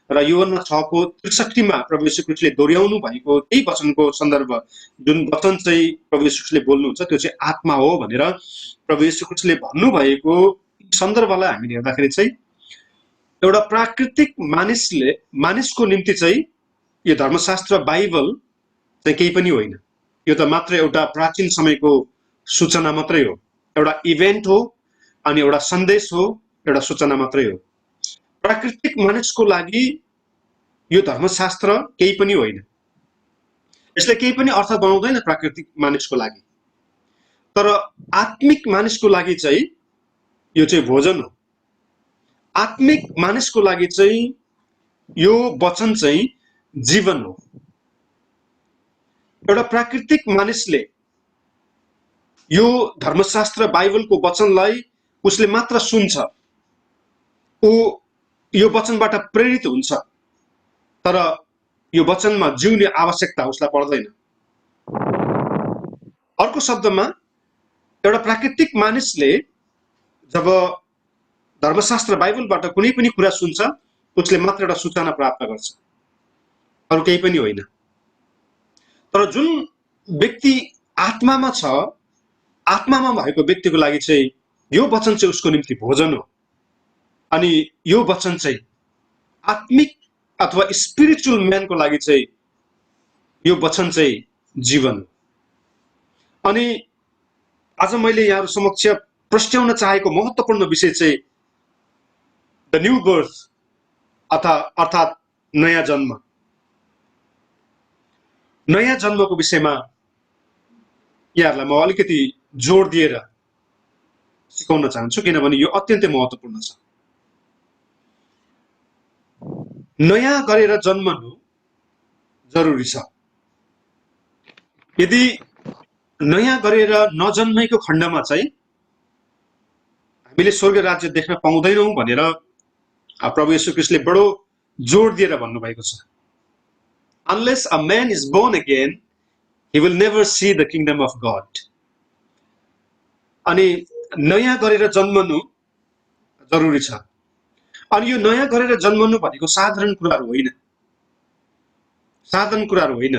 र यूहन्ना 6:63 मा प्रभु येशू ख्रीष्टले दोहोर्याउनु भएको त्यही वचनको सन्दर्भ, जुन वचन चाहिँ प्रभु येशू ख्रीष्टले बोल्नुहुन्छ त्यो चाहिँ आत्मा हो भनेर प्रभु येशू ख्रीष्टले भन्नुभएको सन्दर्भलाई हामीले हेर्दाखेरि चाहिँ एउटा प्राकृतिक मानिसको निम्ति चाहिँ यो धर्मशास्त्र बाइबल चाहिँ केही पनि होइन। यो त मात्र एउटा प्राचीन समयको सूचना मात्रै हो, एउटा इभेन्ट हो अनि एउटा सन्देश हो, एउटा सूचना मात्रै हो। प्राकृतिक मानिसको लागि यो धर्मशास्त्र केही पनि होइन, यसले केही पनि अर्थ बनाउँदैन प्राकृतिक मानिसको लागि। तर आत्मिक मानिसको लागि चाहिँ यो चाहिँ भोजन हो। आत्मिक मानिसको लागि चाहिँ यो वचन चाहिँ जीवन हो। एउटा प्राकृतिक मानिसले यो धर्मशास्त्र बाइबलको वचनलाई उसले मात्र सुन्छ, ऊ यो वचनबाट प्रेरित हुन्छ, तर यो वचनमा जिउने आवश्यकता उसलाई पर्दैन। अर्को शब्दमा एउटा प्राकृतिक मानिसले जब धर्मशास्त्र बाइबलबाट कुनै पनि कुरा सुन्छ उसले मात्र एउटा सूचना प्राप्त गर्छ, अरू केही पनि होइन। तर जुन व्यक्ति आत्मामा छ, आत्मामा भएको व्यक्तिको लागि चाहिँ यो वचन चाहिँ उसको निम्ति भोजन हो। अनि यो वचन चाहिँ आत्मिक अथवा स्पिरिचुअल म्यानको लागि चाहिँ यो वचन चाहिँ जीवन हो। अनि आज मैले यहाँहरु समक्ष प्रस्ट्याउन चाहेको महत्त्वपूर्ण विषय चाहिँ द न्यू बर्थ अर्थात नयाँ जन्म। नयाँ जन्मको विषयमा यहाँहरुलाई म अलिकति जोड दिएर सिकाउन चाहन्छु, किनभने यो अत्यन्तै महत्त्वपूर्ण छ। नयाँ गरेर जन्मनु जरुरी छ। यदि नयाँ गरेर नजन्मेको खण्डमा चाहिँ हामीले स्वर्ग राज्य देख्न पाउँदैनौं भनेर प्रभु येशू ख्रीष्टले बडो जोड दिएर भन्नुभएको छ। Unless a man is born again, he will never see the kingdom of God. अनि नयाँ गरेर जन्मनु जरुरी छ। अनि यो नयाँ गरेर जन्मनु भनेको साधारण कुराहरु होइन, साधारण कुराहरु होइन।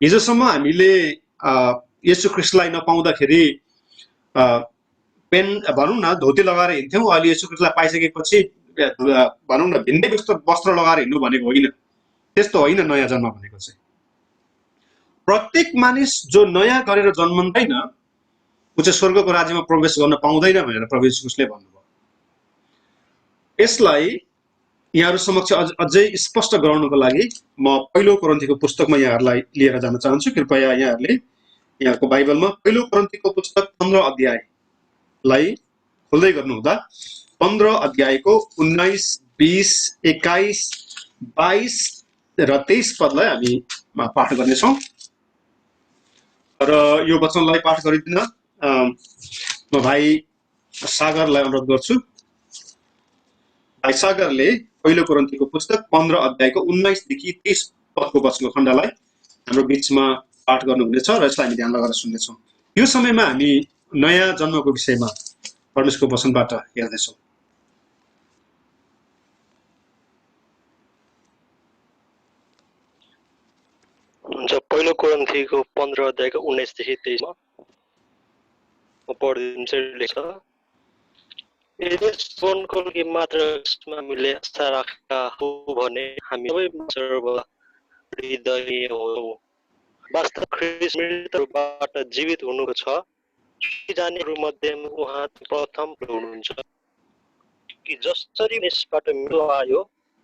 हिजोसम्म हामीले येशू ख्रीष्टलाई नपाउँदाखेरि पेन भनौँ न धोती लगाएर हिँड्थ्यौँ, अहिले येशू ख्रीष्टलाई पाइसकेपछि भनौँ न भिन्दै वस्त्र लगाएर हिँड्नु भनेको होइन। त्यस्तो होइन नयाँ जन्म भनेको चाहिँ। प्रत्येक मानिस जो नयाँ गरेर जन्मँदैन ऊ चाहिँ स्वर्गको राज्यमा प्रवेश गर्न पाउँदैन भनेर प्रभु येशू ख्रीष्टले भन्नुभयो। यसलाई यहाँहरू समक्ष अझै स्पष्ट गराउनको लागि म पहिलो कोरिन्थीको पुस्तकमा यहाँहरूलाई लिएर जान चाहन्छु। कृपया यहाँहरूले यहाँको बाइबलमा पहिलो कोरिन्थीको पुस्तक 15 अध्यायलाई खोल्दै गर्नुहुँदा 15 अध्यायको 19, 20, 21, 22 र 23 पदलाई हामी पाठ गर्नेछौँ। र यो वचनलाई पाठ गरिदिन म भाइ सागरलाई अनुरोध गर्छु। भाइ सागरले पहिलो कोरिन्थीको पुस्तक 15 अध्यायको 19 देखि 23 पदको वचनको खण्डलाई हाम्रो बीचमा पाठ गर्नुहुनेछ र यसलाई हामी ध्यान लगाएर सुन्नेछौँ। यो समयमा हामी नयाँ जन्मको विषयमा परमेश्वरको वचनबाट हेर्दैछौँ। हुन्छ, पहिलो कोरिन्थीको 15 अध्यायको 19 देखि 23 मा म पढिदिन्छु। लेख्छ, यदि जीवनको लागि मात्र हामीले आशा राखेका हो भने हामी सबै सर्वहृदयीय हौँ। वास्तव ख्रीष्ट मृतकबाट जीवित हुनुको छ, जानेहरू मध्येमा उहाँ प्रथम हुनुहुन्छ कि जसरी मानिसबाट मृत्यु आयो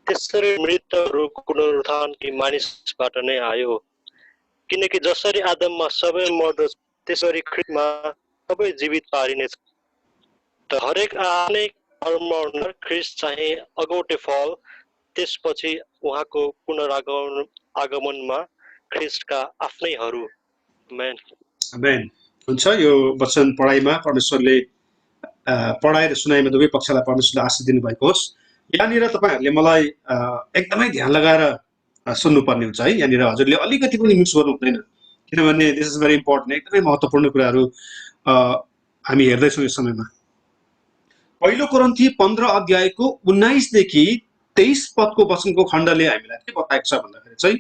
त्यसरी मृतकहरूको पुनरुत्थान कि मानिसबाट नै आयो। किनकि जसरी आदममा सबै मर्दछ त्यसरी ख्रीष्टमा सबै जीवित पारिनेछ। हरेक आफ्नै कर्म ख्रीष्ट चाहिँ अगौटे फल, त्यसपछि उहाँको पुनरागमनमा ख्रीष्टका आफ्नैहरू। आमेन। आमेन। हुन्छ, यो वचन पढाइमा परमेश्वरले पढाइ र सुनाइमा दुवै पक्षलाई परमेश्वरले आशीष दिनुभएको होस्। यहाँनिर तपाईँहरूले मलाई एकदमै ध्यान लगाएर सुन्नुपर्ने हुन्छ है। यहाँनिर हजुरले अलिकति पनि मिस गर्नु हुँदैन, किनभने दिस इज भेरी इम्पोर्टेन्ट। एकदमै महत्त्वपूर्ण कुराहरू हामी हेर्दैछौँ यस समयमा। पहिलो कोरिन्थी 15 अध्यायको 19 देखि 23 पदको वचनको खण्डले हामीलाई के बताएको छ भन्दाखेरि चाहिँ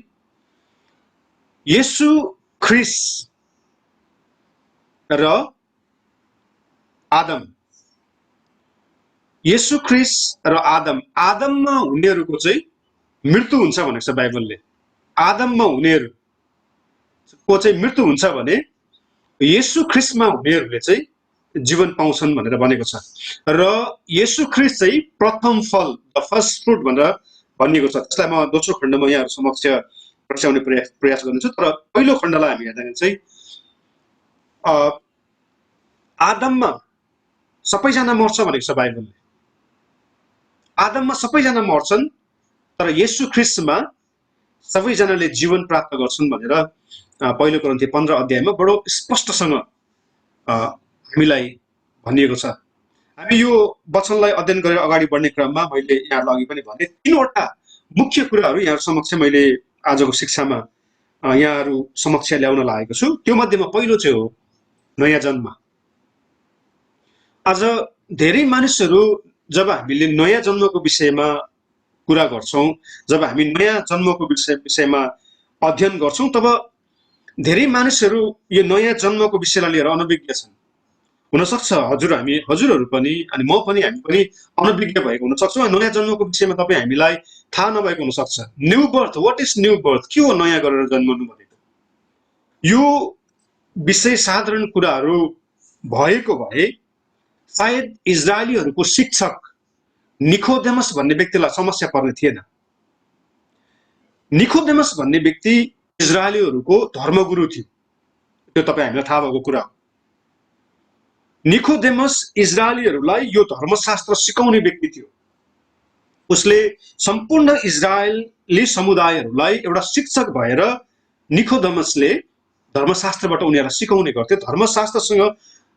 येशू ख्रीष्ट र आदम, येशू ख्रीष्ट र आदममा हुनेहरूको चाहिँ मृत्यु हुन्छ भनेको छ बाइबलले। आदममा हुनेहरूको चाहिँ मृत्यु हुन्छ भने येशू ख्रीष्टमा हुनेहरूले चाहिँ जीवन पाउँछन् भनेर भनेको छ। र येशू ख्रीष्ट चाहिँ प्रथम फल, द फर्स्ट फ्रुट भनेर भनिएको छ। त्यसलाई म दोस्रो खण्डमा यहाँहरू समक्ष प्रस्ताउने प्रयास गर्नेछु। तर पहिलो खण्डलाई हामी हेर्दाखेरि चाहिँ आदममा सबैजना मर्छ भनेको छ बाइबलले। आदममा सबैजना मर्छन्, तर येशू ख्रीष्टमा सबैजनाले जीवन प्राप्त गर्छन् भनेर पहिलो कोरिन्थी 15 अध्यायमा बडो स्पष्टसँग हामीलाई भनिएको छ। हामी यो वचनलाई अध्ययन गरेर अगाडि बढ्ने क्रममा मैले यहाँहरूलाई अघि पनि भने 3वटा मुख्य कुराहरू यहाँहरू समक्ष मैले आजको शिक्षामा यहाँहरू समक्ष ल्याउन लागेको छु। त्यो मध्येमा पहिलो चाहिँ हो नयाँ जन्म। आज धेरै मानिसहरू जब हामीले नयाँ जन्मको विषयमा कुरा गर्छौँ, जब हामी नयाँ जन्मको विषयमा अध्ययन गर्छौँ, तब धेरै मानिसहरू यो नयाँ जन्मको विषयलाई लिएर अनभिज्ञ छन्। हुनसक्छ हजुरहरू पनि अनि म पनि, हामी पनि अनभिज्ञ भएको हुनसक्छ। नयाँ जन्मको विषयमा तपाईँ हामीलाई थाहा नभएको हुनसक्छ। New birth, what is new birth? के हो नयाँ गरेर जन्मनु भनेको? यो विषय साधारण कुराहरू भएको भए सायद इजरायलीहरूको शिक्षक निकोदेमस भन्ने व्यक्तिलाई समस्या पर्ने थिएन। निकोदेमस भन्ने व्यक्ति इजरायलीहरूको धर्मगुरु थियो, त्यो तपाईँ हामीलाई थाहा भएको कुरा हो। निकोदेमस इजरायलीहरूलाई यो धर्मशास्त्र सिकाउने व्यक्ति थियो। उसले सम्पूर्ण इजरायली समुदायहरूलाई एउटा शिक्षक भएर निकोदेमसले धर्मशास्त्रबाट उनीहरूलाई सिकाउने गर्थे। धर्मशास्त्रसँग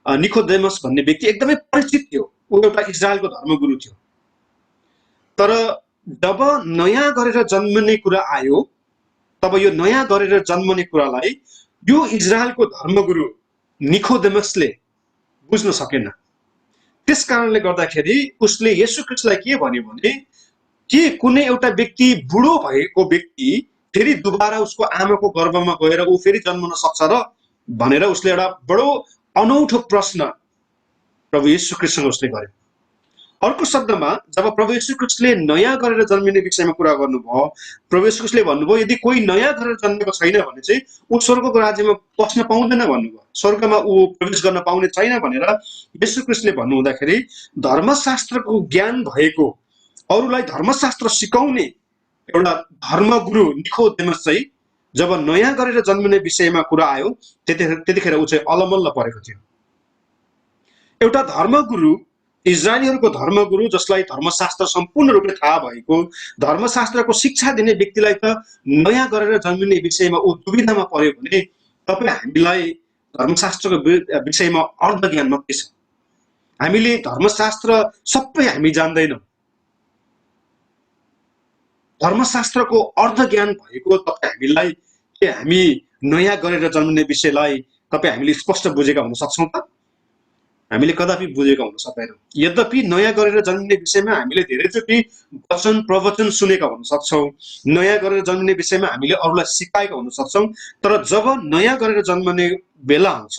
निकोदेमस भन्ने व्यक्ति एकदमै परिचित थियो। ऊ एउटा इजरायलको धर्मगुरु थियो। तर जब नयाँ गरेर जन्मने कुरा आयो, तब यो नयाँ गरेर जन्मने कुरालाई यो इजरायलको धर्मगुरु निकोदेमसले बुझ्न सकेन। त्यस कारणले गर्दाखेरि उसले येशू ख्रीष्टलाई के भन्यो भने के कुनै एउटा व्यक्ति बुढो भएको व्यक्ति फेरि दुबारा उसको आमाको गर्भमा गएर ऊ फेरि जन्मन सक्छ र भनेर उसले एउटा बडो अनौठो प्रश्न प्रभु येशू ख्रीष्टसँग उसले गर्यो। अर्को शब्दमा जब प्रभु येशू ख्रीष्टले नयाँ गरेर जन्मिने विषयमा कुरा गर्नुभयो, प्रभु येशू ख्रीष्टले भन्नुभयो यदि कोही नयाँ गरेर जन्मेको छैन भने चाहिँ ऊ स्वर्गको राज्यमा पस्न पाउँदैन भन्नुभयो, स्वर्गमा ऊ प्रवेश गर्न पाउने छैन भनेर येशू ख्रीष्टले भन्नुहुँदाखेरि धर्मशास्त्रको ज्ञान भएको, अरूलाई धर्मशास्त्र सिकाउने एउटा धर्मगुरु निकोदेमस चाहिँ जब नयाँ गरेर जन्मिने विषयमा कुरा आयो त्यतिखेर ऊ चाहिँ अलमल्ल परेको थियो। एउटा धर्मगुरु, इजरायलीहरूको धर्मगुरु जसलाई धर्मशास्त्र सम्पूर्ण रूपले थाहा भएको, धर्मशास्त्रको शिक्षा दिने व्यक्तिलाई त नयाँ गरेर जन्मिने विषयमा ऊ दुविधामा पर्यो भने तपाईँ हामीलाई धर्मशास्त्रको विषयमा अर्ध ज्ञान मात्रै छ। हामीले धर्मशास्त्र सबै हामी जान्दैनौँ। धर्मशास्त्रको अर्ध ज्ञान भएको तपाईँ हामीलाई के हामी नयाँ गरेर जन्मिने विषयलाई तपाईँ हामीले स्पष्ट बुझेका हुन सक्छौँ त? हामीले कदापि बुझेका हुन सक्दैनौँ। यद्यपि नयाँ गरेर जन्मिने विषयमा हामीले धेरैचोटि वचन प्रवचन सुनेका हुन सक्छौँ, नयाँ गरेर जन्मिने विषयमा हामीले अरूलाई सिकाएका हुन सक्छौँ, तर जब नयाँ गरेर जन्मने बेला आउँछ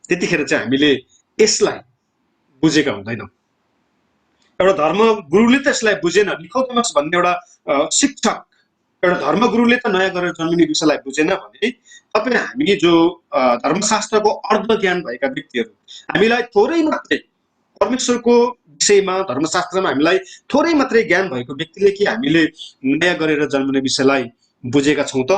त्यतिखेर चाहिँ हामीले यसलाई बुझेका हुँदैनौँ। एउटा धर्मगुरुले त यसलाई बुझेन, निकोदेमस भन्ने एउटा शिक्षक, एउटा धर्मगुरुले त नयाँ गरेर जन्मिने विषयलाई बुझेन भने तपाईँ हामी जो धर्मशास्त्रको अर्ध ज्ञान भएका व्यक्तिहरू, हामीलाई थोरै मात्रै परमेश्वरको विषयमा धर्मशास्त्रमा हामीलाई थोरै मात्रै ज्ञान भएको व्यक्तिले कि हामीले नयाँ गरेर जन्मिने विषयलाई बुझेका छौँ त?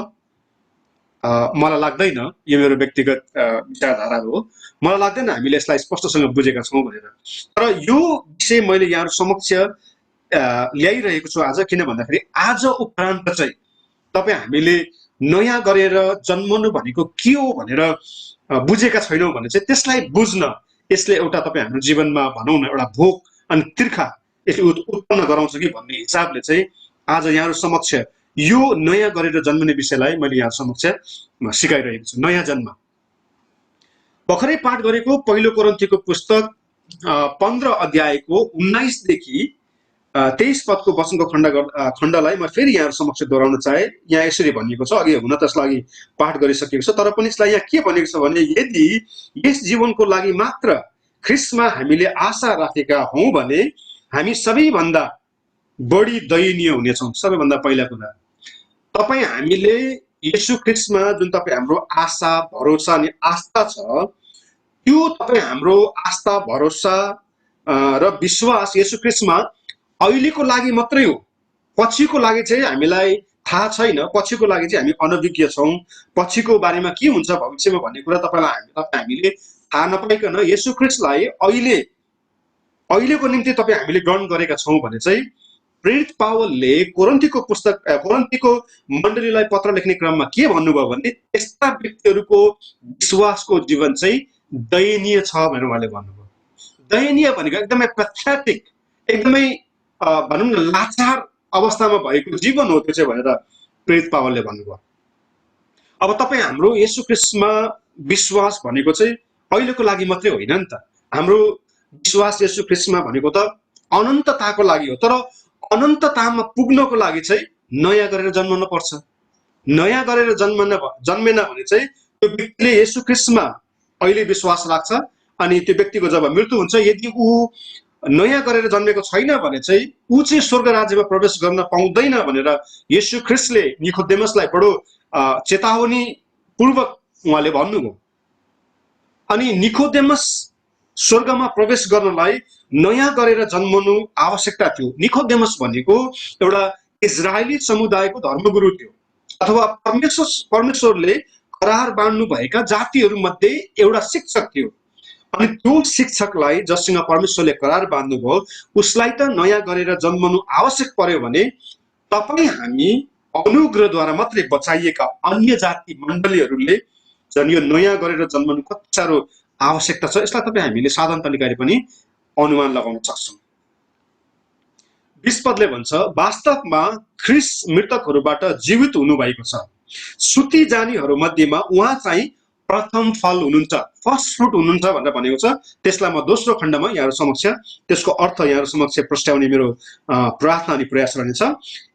मलाई लाग्दैन, यो मेरो व्यक्तिगत विचारधारा हो, मलाई लाग्दैन हामीले यसलाई स्पष्टसँग बुझेका छौँ भनेर। तर यो विषय मैले यहाँहरू समक्ष ल्याइरहेको छु आज, किन भन्दाखेरि आज उपरान्त चाहिँ तपाईँ हामीले नयाँ गरेर जन्मनु भनेको के हो भनेर बुझेका छैनौँ भने चाहिँ त्यसलाई बुझ्न यसले एउटा तपाईँ हाम्रो जीवनमा भनौँ न एउटा भोक अनि तिर्खा यसले उत्पन्न गराउँछ कि भन्ने हिसाबले चाहिँ आज यहाँहरू समक्ष यो नयाँ गरेर जन्मिने विषयलाई मैले यहाँ समक्ष सिकाइरहेको छु। नयाँ जन्म भर्खरै पाठ गरेको पहिलो कोरिन्थीको पुस्तक 15 अध्यायको 19 देखि 23 पदको वचनको खण्डलाई म फेरि यहाँ समक्ष दोहोऱ्याउन चाहे। यहाँ यसरी भनिएको छ, अघि हुन त यसलाई अघि पाठ गरिसकेको छ, तर पनि यसलाई यहाँ के भनेको छ भने यदि यस जीवनको लागि मात्र ख्रीष्टमा हामीले आशा राखेका हौँ भने हामी सबैभन्दा बढी दयनीय हुनेछौँ। सबैभन्दा पहिला कुरा तपाईँ हामीले येशू ख्रीष्टमा जुन तपाईँ हाम्रो आशा भरोसा अनि आस्था छ, त्यो तपाईँ हाम्रो आस्था भरोसा र विश्वास येशू ख्रीष्टमा अहिलेको लागि मात्रै हो। पछिको लागि चाहिँ हामीलाई थाहा छैन, पछिको लागि चाहिँ हामी अनभिज्ञ छौँ, पछिको बारेमा के हुन्छ भविष्यमा भन्ने कुरा हामीले थाहा नपाइकन येशू ख्रीष्टलाई अहिलेको निम्ति तपाईँ हामीले ग्रहण गरेका छौँ भने चाहिँ प्रेरित पावलले कोरिन्थीको मण्डलीलाई पत्र लेख्ने क्रममा के भन्नुभयो भने यस्ता व्यक्तिहरूको विश्वासको जीवन चाहिँ दयनीय छ भनेर उहाँले भन्नुभयो। दयनीय भनेको एकदमै पैथेटिक, एकदमै भनौँ न लाचार अवस्थामा भएको जीवन हो त्यो चाहिँ भनेर प्रेरित पावलले भन्नुभयो। अब तपाईँ हाम्रो येशू ख्रीष्टमा विश्वास भनेको चाहिँ अहिलेको लागि मात्रै होइन नि त। हाम्रो विश्वास येशू ख्रीष्टमा भनेको त अनन्तताको लागि हो, तर अनन्ततामा पुग्नको लागि चाहिँ नयाँ गरेर जन्मनु पर्छ। नयाँ गरेर जन्मेन भने चाहिँ त्यो व्यक्तिले येशू ख्रीष्टमा अहिले विश्वास राख्छ अनि त्यो व्यक्तिको जब मृत्यु हुन्छ, यदि ऊ नयाँ गरेर जन्मेको छैन भने चाहिँ ऊ चाहिँ स्वर्ग राज्यमा प्रवेश गर्न पाउँदैन भनेर येशू ख्रीष्टले निकोदेमसलाई बडो चेतावनी पूर्वक उहाँले भन्नुभयो। अनि निकोदेमस स्वर्गमा प्रवेश गर्नलाई नयाँ गरेर जन्मनु आवश्यकता थियो। निकोदेमस भनेको एउटा इजरायली समुदायको धर्मगुरु थियो, अथवा परमेश्वरले करार बाँड्नु भएका जातिहरू मध्ये एउटा शिक्षक थियो। अनि त्यो शिक्षकलाई जससँग परमेश्वरले करार बाँध्नुभयो उसलाई त नयाँ गरेर जन्मनु आवश्यक पर्यो भने तपाईँ हामी अनुग्रहद्वारा मात्रै बचाइएका अन्य जाति मण्डलीहरूले झन् यो नयाँ गरेर जन्मनु कति साह्रो आवश्यकता छ यसलाई तपाईँ हामीले साधारण तरिकाले पनि अनुमान लगाउन सक्छौँ। 20 पदले भन्छ वास्तवमा ख्रीष्ट मृतकहरूबाट जीवित हुनुभएको छ, सुती जानेहरू मध्येमा उहाँ चाहिँ प्रथम फल हुनुहुन्छ, फर्स्ट फ्रुट हुनुहुन्छ भनेर भनेको छ। त्यसलाई म दोस्रो खण्डमा यहाँहरू समक्ष त्यसको अर्थ यहाँहरू समक्ष प्रस्ट्याउने मेरो प्रार्थना अनि प्रयास रहनेछ।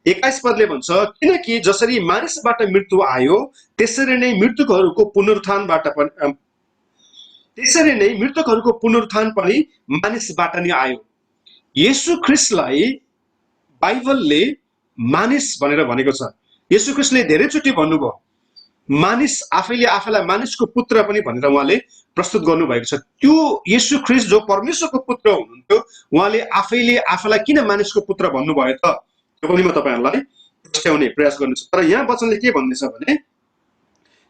21 पदले भन्छ किनकि जसरी मानिसबाट मृत्यु आयो त्यसरी नै मृतकहरूको पुनरुत्थानबाट पनि त्यसरी नै मृतकहरूको पुनरुत्थान पनि मानिसबाट नै आयो। येशू ख्रीष्टलाई बाइबलले मानिस भनेर भनेको छ। येशू ख्रीष्टले धेरैचोटि भन्नुभयो, मानिस आफैले आफैलाई मानिसको पुत्र पनि भनेर उहाँले प्रस्तुत गर्नुभएको छ। त्यो येशू ख्रीष्ट जो परमेश्वरको पुत्र हुनुहुन्थ्यो, उहाँले आफैले आफैलाई किन मानिसको पुत्र भन्नुभयो त? त्यो पनि म तपाईहरुलाई पछ्याउने प्रयास गर्नेछु। तर यहाँ वचनले के भन्दैछ भने,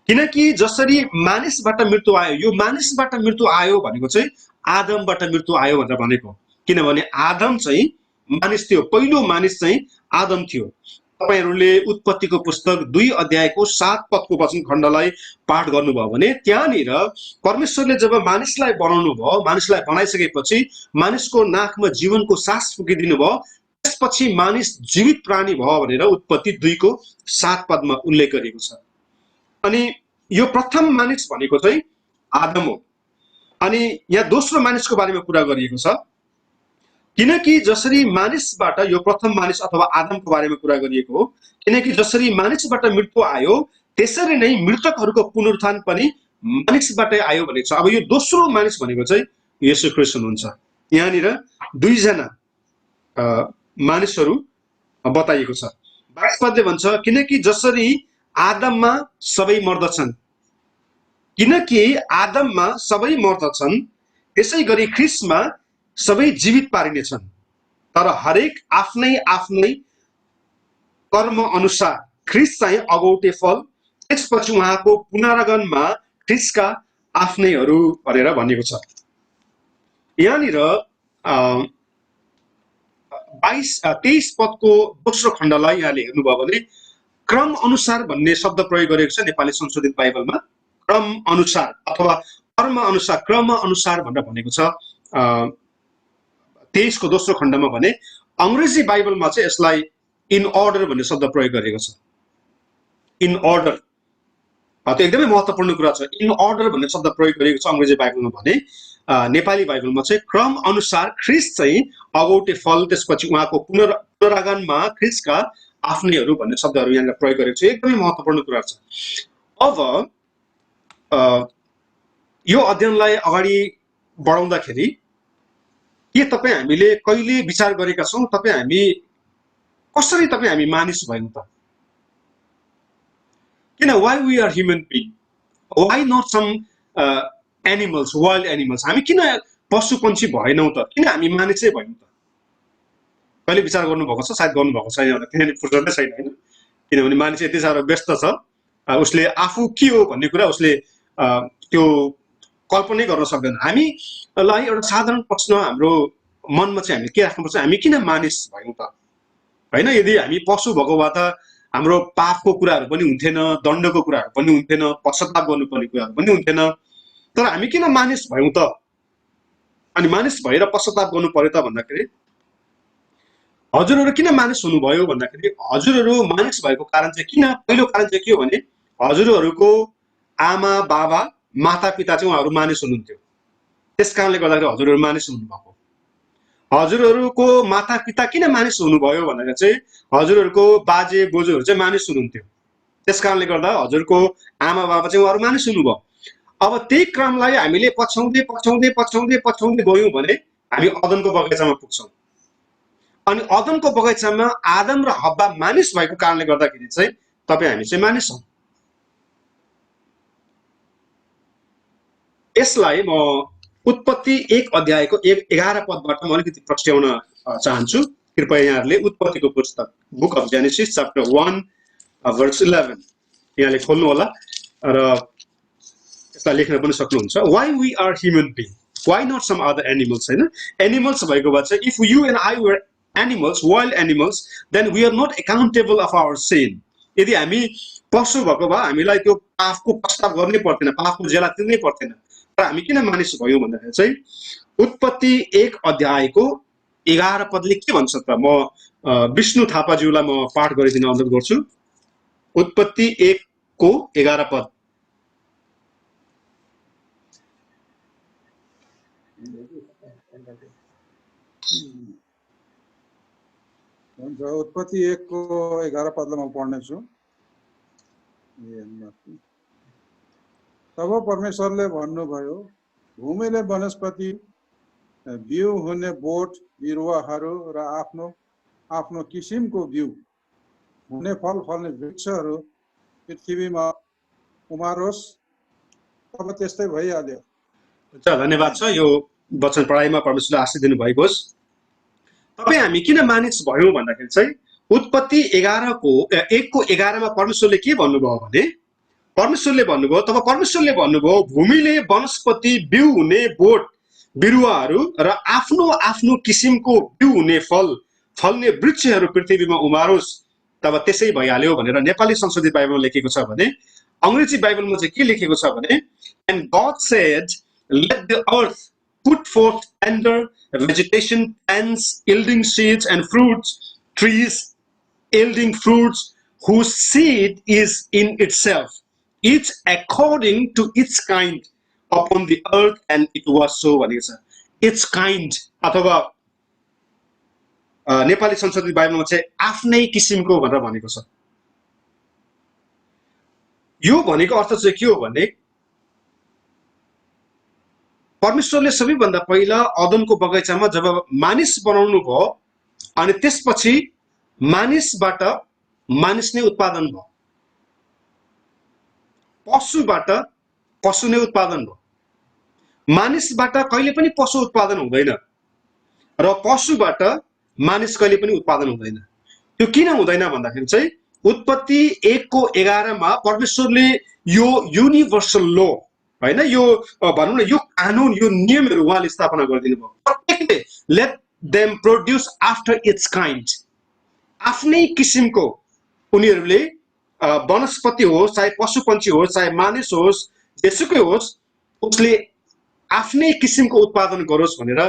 किनकि जसरी मानिसबाट मृत्यु आयो, यो मानिसबाट मृत्यु आयो भनेको चाहिँ आदमबाट मृत्यु आयो भनेर भनेको। किनभने आदम चाहिँ मानिस थियो, पहिलो मानिस चाहिँ आदम थियो। तपाईहरुले उत्पत्तिको पुस्तक 2 अध्यायको 7 पदको वचन खण्डलाई पाठ गर्नुभयो भने त्यहाँनिर परमेश्वरले जब मानिसलाई बनाउनु भयो, मानिसलाई बनाइसकेपछि मानिसको नाकमा जीवनको सास फुकिदिनु भयो, त्यसपछि मानिस जीवित प्राणी भयो भनेर उत्पत्ति 2 को 7 पदमा उल्लेख गरिएको छ। अनि यो प्रथम मानिस भनेको चाहिँ आदम हो। अनि यहाँ दोस्रो मानिसको बारेमा कुरा गरिएको छ, किनकि जसरी मानिसबाट, यो प्रथम मानिस अथवा आदमको बारेमा कुरा गरिएको हो, किनकि जसरी मानिसबाट मृत्यु आयो त्यसरी नै मृतकहरूको पुनरुत्थान पनि मानिसबाटै आयो भनेको छ। अब यो दोस्रो मानिस भनेको चाहिँ येशू ख्रीष्ट हुनुहुन्छ। यहाँनिर दुईजना मानिसहरू बताइएको छ। 22 पदले भन्छ, किनकि जसरी आदममा सबै मर्दछन्, किनकि आदममा सबै मर्दछन्, त्यसै गरी ख्रीष्टमा सबै जीवित पारिनेछन्। तर हरेक आफ्नै आफ्नै कर्म अनुसार ख्रीष्ट चाहिँ अगौटे फल, त्यसपछि उहाँको पुनरागमनमा ख्रीष्टका आफ्नैहरू भनेर भनिएको छ। यहाँनिर 23 पदको दोस्रो खण्डलाई यहाँले हेर्नुभयो भने क्रम अनुसार भन्ने शब्द प्रयोग गरेको छ नेपाली संशोधित बाइबलमा। क्रम अनुसार अथवा कर्म अनुसार, क्रम अनुसार भनेर भनेको छ 23 को दोस्रो खण्डमा भने। अंग्रेजी बाइबलमा चाहिँ यसलाई इन अर्डर भन्ने शब्द प्रयोग गरेको छ। इन अर्डर त्यो एकदमै महत्त्वपूर्ण कुरा छ। इन अर्डर भन्ने शब्द प्रयोग गरेको छ अंग्रेजी बाइबलमा भने, नेपाली बाइबलमा चाहिँ क्रम अनुसार ख्रीष्ट चाहिँ अगौटे फल, त्यसपछि उहाँको पुनरागमनमा ख्रीष्टका आफ्नैहरू भन्ने शब्दहरू यहाँ प्रयोग गरेको छ। एकदमै महत्त्वपूर्ण कुरा छ। अब यो अध्ययनलाई अगाडि बढाउँदाखेरि के तपाईँ हामीले कहिले विचार गरेका छौँ, कसरी हामी मानिस भयौँ त? किन why we are human being, why not some animals, wild animals? हामी किन पशु पन्छी भएनौँ त? किन हामी मानिसै भयौँ त? कहिले विचार गर्नुभएको छ? सायद गर्नुभएको छैन होला, किनभने फुर्सदै छैन होइन। किनभने मानिस यति साह्रो व्यस्त छ, उसले आफू के हो भन्ने कुरा उसले त्यो कल्पनै गर्न सक्दैन। हामीलाई एउटा साधारण प्रश्न हाम्रो मनमा चाहिँ हामीले के राख्नुपर्छ, हामी किन मानिस भयौँ त? होइन, यदि हामी पशु भएको भए त हाम्रो पापको कुराहरू पनि हुन्थेन, दण्डको कुराहरू पनि हुन्थेन, पश्चाताप गर्नुपर्ने कुराहरू पनि हुन्थेन। तर हामी किन मानिस भयौँ त? अनि मानिस भएर पश्चाताप गर्नु पर्यो त भन्दाखेरि, हजुरहरू किन मानिस हुनुभयो भन्दाखेरि, हजुरहरू मानिस भएको कारण चाहिँ किन, पहिलो कारण चाहिँ के हो भने हजुरहरूको आमा बाबा माता पिता चाहिँ उहाँहरू मानिस हुनुहुन्थ्यो। त्यस कारणले गर्दाखेरि हजुरहरू मानिस हुनुभएको। हजुरहरूको माता पिता किन मानिस हुनुभयो भन्दाखेरि चाहिँ हजुरहरूको बाजे बोजूहरू चाहिँ मानिस हुनुहुन्थ्यो। त्यस कारणले गर्दा हजुरको आमा बाबा चाहिँ उहाँहरू मानिस हुनुभयो। अब त्यही क्रमलाई हामीले पछ्याउँदै पछ्याउँदै पछ्याउँदै पछ्याउँदै गयौँ भने हामी अदनको बगैँचामा पुग्छौँ। अनि अदनको बगैँचामा आदम र हव्वा मानिस भएको कारणले गर्दाखेरि चाहिँ तपाईँ हामी चाहिँ मानिस हौँ। यसलाई म उत्पत्ति 1 अध्यायको 11 पदबाट म अलिकति प्रश्ट्याउन चाहन्छु। कृपया यहाँहरूले उत्पत्तिको पुस्तक book of Genesis chapter 1 verse 11 यहाँले खोल्नु होला र यसलाई लेख्न पनि सक्नुहुन्छ। Why we are human being, why not some other animals? होइन, एनिमल्स भएको भए चाहिँ if you and I were animals, wild animals, then we are not accountable of our sin. यदि हामी पशु भएको भए हामीलाई त्यो पापको पश्चाताप गर्नै पर्थेन, पापको जेला तिर्नै पर्थेन। तर हामी किन मानिस भयौँ भन्दाखेरि चाहिँ उत्पत्ति 1 अध्यायको 11 पदले के भन्छ त? म विष्णु थापाज्यूलाई म पाठ गरिदिन अनुरोध गर्छु। उत्पत्ति 1 को 11 पद। उत्पत्ति 1 को 11 पदलाई म पढ्नेछु। तब परमेश्वरले भन्नुभयो, भूमिले वनस्पति, बिउ हुने बोट बिरुवाहरू र आफ्नो आफ्नो किसिमको बिउ हुने फल फल्ने वृक्षहरू पृथ्वीमा उमारोस्, तब त्यस्तै भइहाल्यो। धन्यवाद छ यो वचन पढाइमा परमेश्वरले आशीष दिनु भएको होस्। तपाईँ हामी किन मानिस भयौँ भन्दाखेरि चाहिँ उत्पत्ति 1:11 मा परमेश्वरले के भन्नुभयो भने परमेश्वरले भन्नुभयो तब परमेश्वरले भन्नुभयो भूमिले वनस्पति बिउ हुने बोट बिरुवाहरू र आफ्नो आफ्नो किसिमको बिउ हुने फल फल्ने वृक्षहरू पृथ्वीमा उमारोस्, तब त्यसै भइहाल्यो भनेर नेपाली संशोधित बाइबलमा लेखेको छ भने अंग्रेजी बाइबलमा चाहिँ के लेखेको छ भने and God said let the earth put forth tender vegetation, plants yielding seeds and fruits, trees yielding fruits whose seed is in itself, each according to its kind upon the earth, and it was so भनेको छ। its kind अथवा नेपाली संशोधित बाइबलमा चाहिँ आफ्नै किसिमको भनेर भनेको छ। यो भनेको अर्थ चाहिँ के हो भने परमेश्वरले सबैभन्दा पहिला अदनको बगैँचामा जब मानिस बनाउनु भयो अनि त्यसपछि मानिसबाट मानिस नै उत्पादन भयो, पशुबाट पशु नै उत्पादन भयो। मानिसबाट कहिले पनि पशु उत्पादन हुँदैन र पशुबाट मानिस कहिले पनि उत्पादन हुँदैन। त्यो किन हुँदैन भन्दाखेरि चाहिँ उत्पत्ति 1:11 मा परमेश्वरले यो युनिभर्सल लॉ हैन, यो भनौँ न यो कानुन यो नियमहरू उहाँले स्थापना गरिदिनु भयो। प्रत्येकले let them produce after its kind, आफ्नै किसिमको उनीहरूले वनस्पति होस् चाहे पशु पन्छी होस् चाहे मानिस होस् जेसुकै होस् उसले आफ्नै किसिमको उत्पादन गरोस् भनेर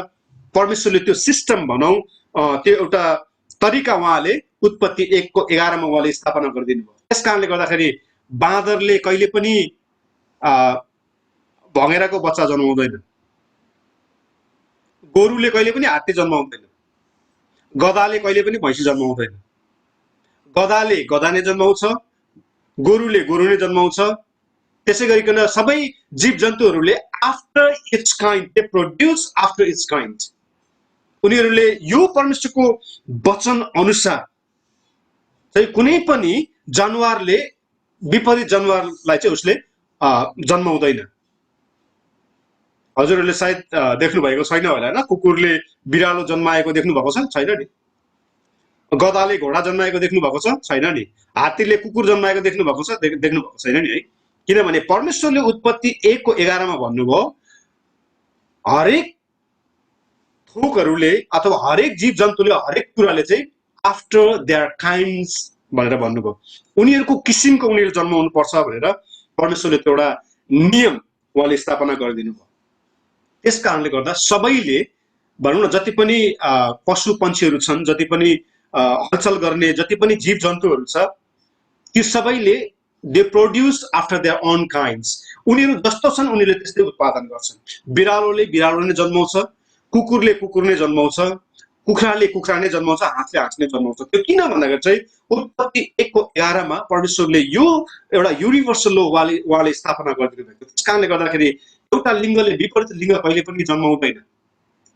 परमेश्वरले त्यो सिस्टम भनौँ त्यो एउटा तरिका उहाँले उत्पत्ति 1:11 मा उहाँले स्थापना गरिदिनु भयो। त्यस कारणले गर्दाखेरि बाँदरले कहिले पनि भँगेराको बच्चा जन्माउँदैन, गोरुले कहिले पनि हात्ती जन्माउँदैन, गधाले कहिले पनि भैँसी जन्माउँदैन। गधाले गधा नै जन्माउँछ, गोरुले गोरु नै जन्माउँछ। त्यसै गरिकन सबै जीव जन्तुहरूले after its kind they produce after its kind. उनीहरूले यो परमेश्वरको वचन अनुसार चाहिँ कुनै पनि जनावरले विपरीत जनावरलाई चाहिँ उसले जन्माउँदैन। हजुरहरूले सायद देख्नु भएको छैन होला हैन, कुकुरले बिरालो जन्माएको देख्नु भएको छ छैन नि, गधाले घोडा जन्माएको देख्नु भएको छ छैन नि, हात्तीले कुकुर जन्माएको देख्नु भएको छ देख्नु भएको छैन नि है। किनभने परमेश्वरले उत्पत्ति 1:11 मा भन्नुभयो हरेक थोकहरूले अथवा हरेक जीव जन्तुले हरेक कुराले चाहिँ आफ्टर देयर काइन्ड्स भनेर भन्नुभयो, उनीहरूको किसिमको उनीहरू जन्माउनु पर्छ भनेर परमेश्वरले त्यो एउटा नियम उहाँले स्थापना गरिदिनु भयो। त्यस कारणले गर्दा सबैले भनौँ न जति पनि पशु पन्छीहरू छन्, जति पनि हलचल गर्ने जति पनि जीव जन्तुहरू छ ती सबैले they produce after their own kinds. उनीहरू जस्तो छन् उनीहरूले त्यस्तै उत्पादन गर्छन्। बिरालोले बिरालो नै जन्माउँछ, कुकुरले कुकुर नै जन्माउँछ, कुखुराले कुखुरा नै जन्माउँछ, हाँसले हाँस नै जन्माउँछ। त्यो किन भन्दाखेरि चाहिँ उत्पत्ति 1:11 मा परमेश्वरले यो एउटा युनिभर्सल लॉ उहाँले स्थापना गरिदिनु भएको। त्यस कारणले गर्दाखेरि एउटा लिङ्गले विपरीत लिङ्ग कहिले पनि जन्माउँदैन।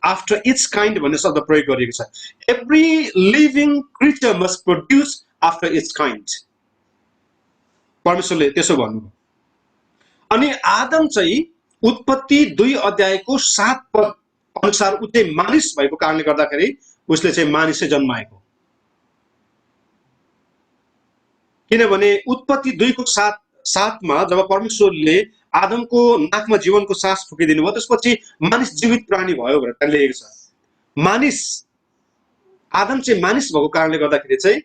आफ्टर इट्स काइन्ड भन्ने शब्द प्रयोग गरिएको छ। Every living क्रिचर must produce after its kind, परमेश्वरले त्यसो भन्नुभयो। अनि आदम चाहिँ उत्पत्ति 2:7 अनुसार ऊ चाहिँ मानिस भएको कारणले गर्दाखेरि उसले चाहिँ मानिसै जन्माएको। किनभने उत्पत्ति 2:7 मा जब परमेश्वरले आदमको नाकमा जीवनको सास फुकिदिनु भयो त्यसपछि मानिस जीवित प्राणी भयो भनेर लेखेको छ। मानिस आदम चाहिँ मानिस भएको कारणले गर्दाखेरि चाहिँ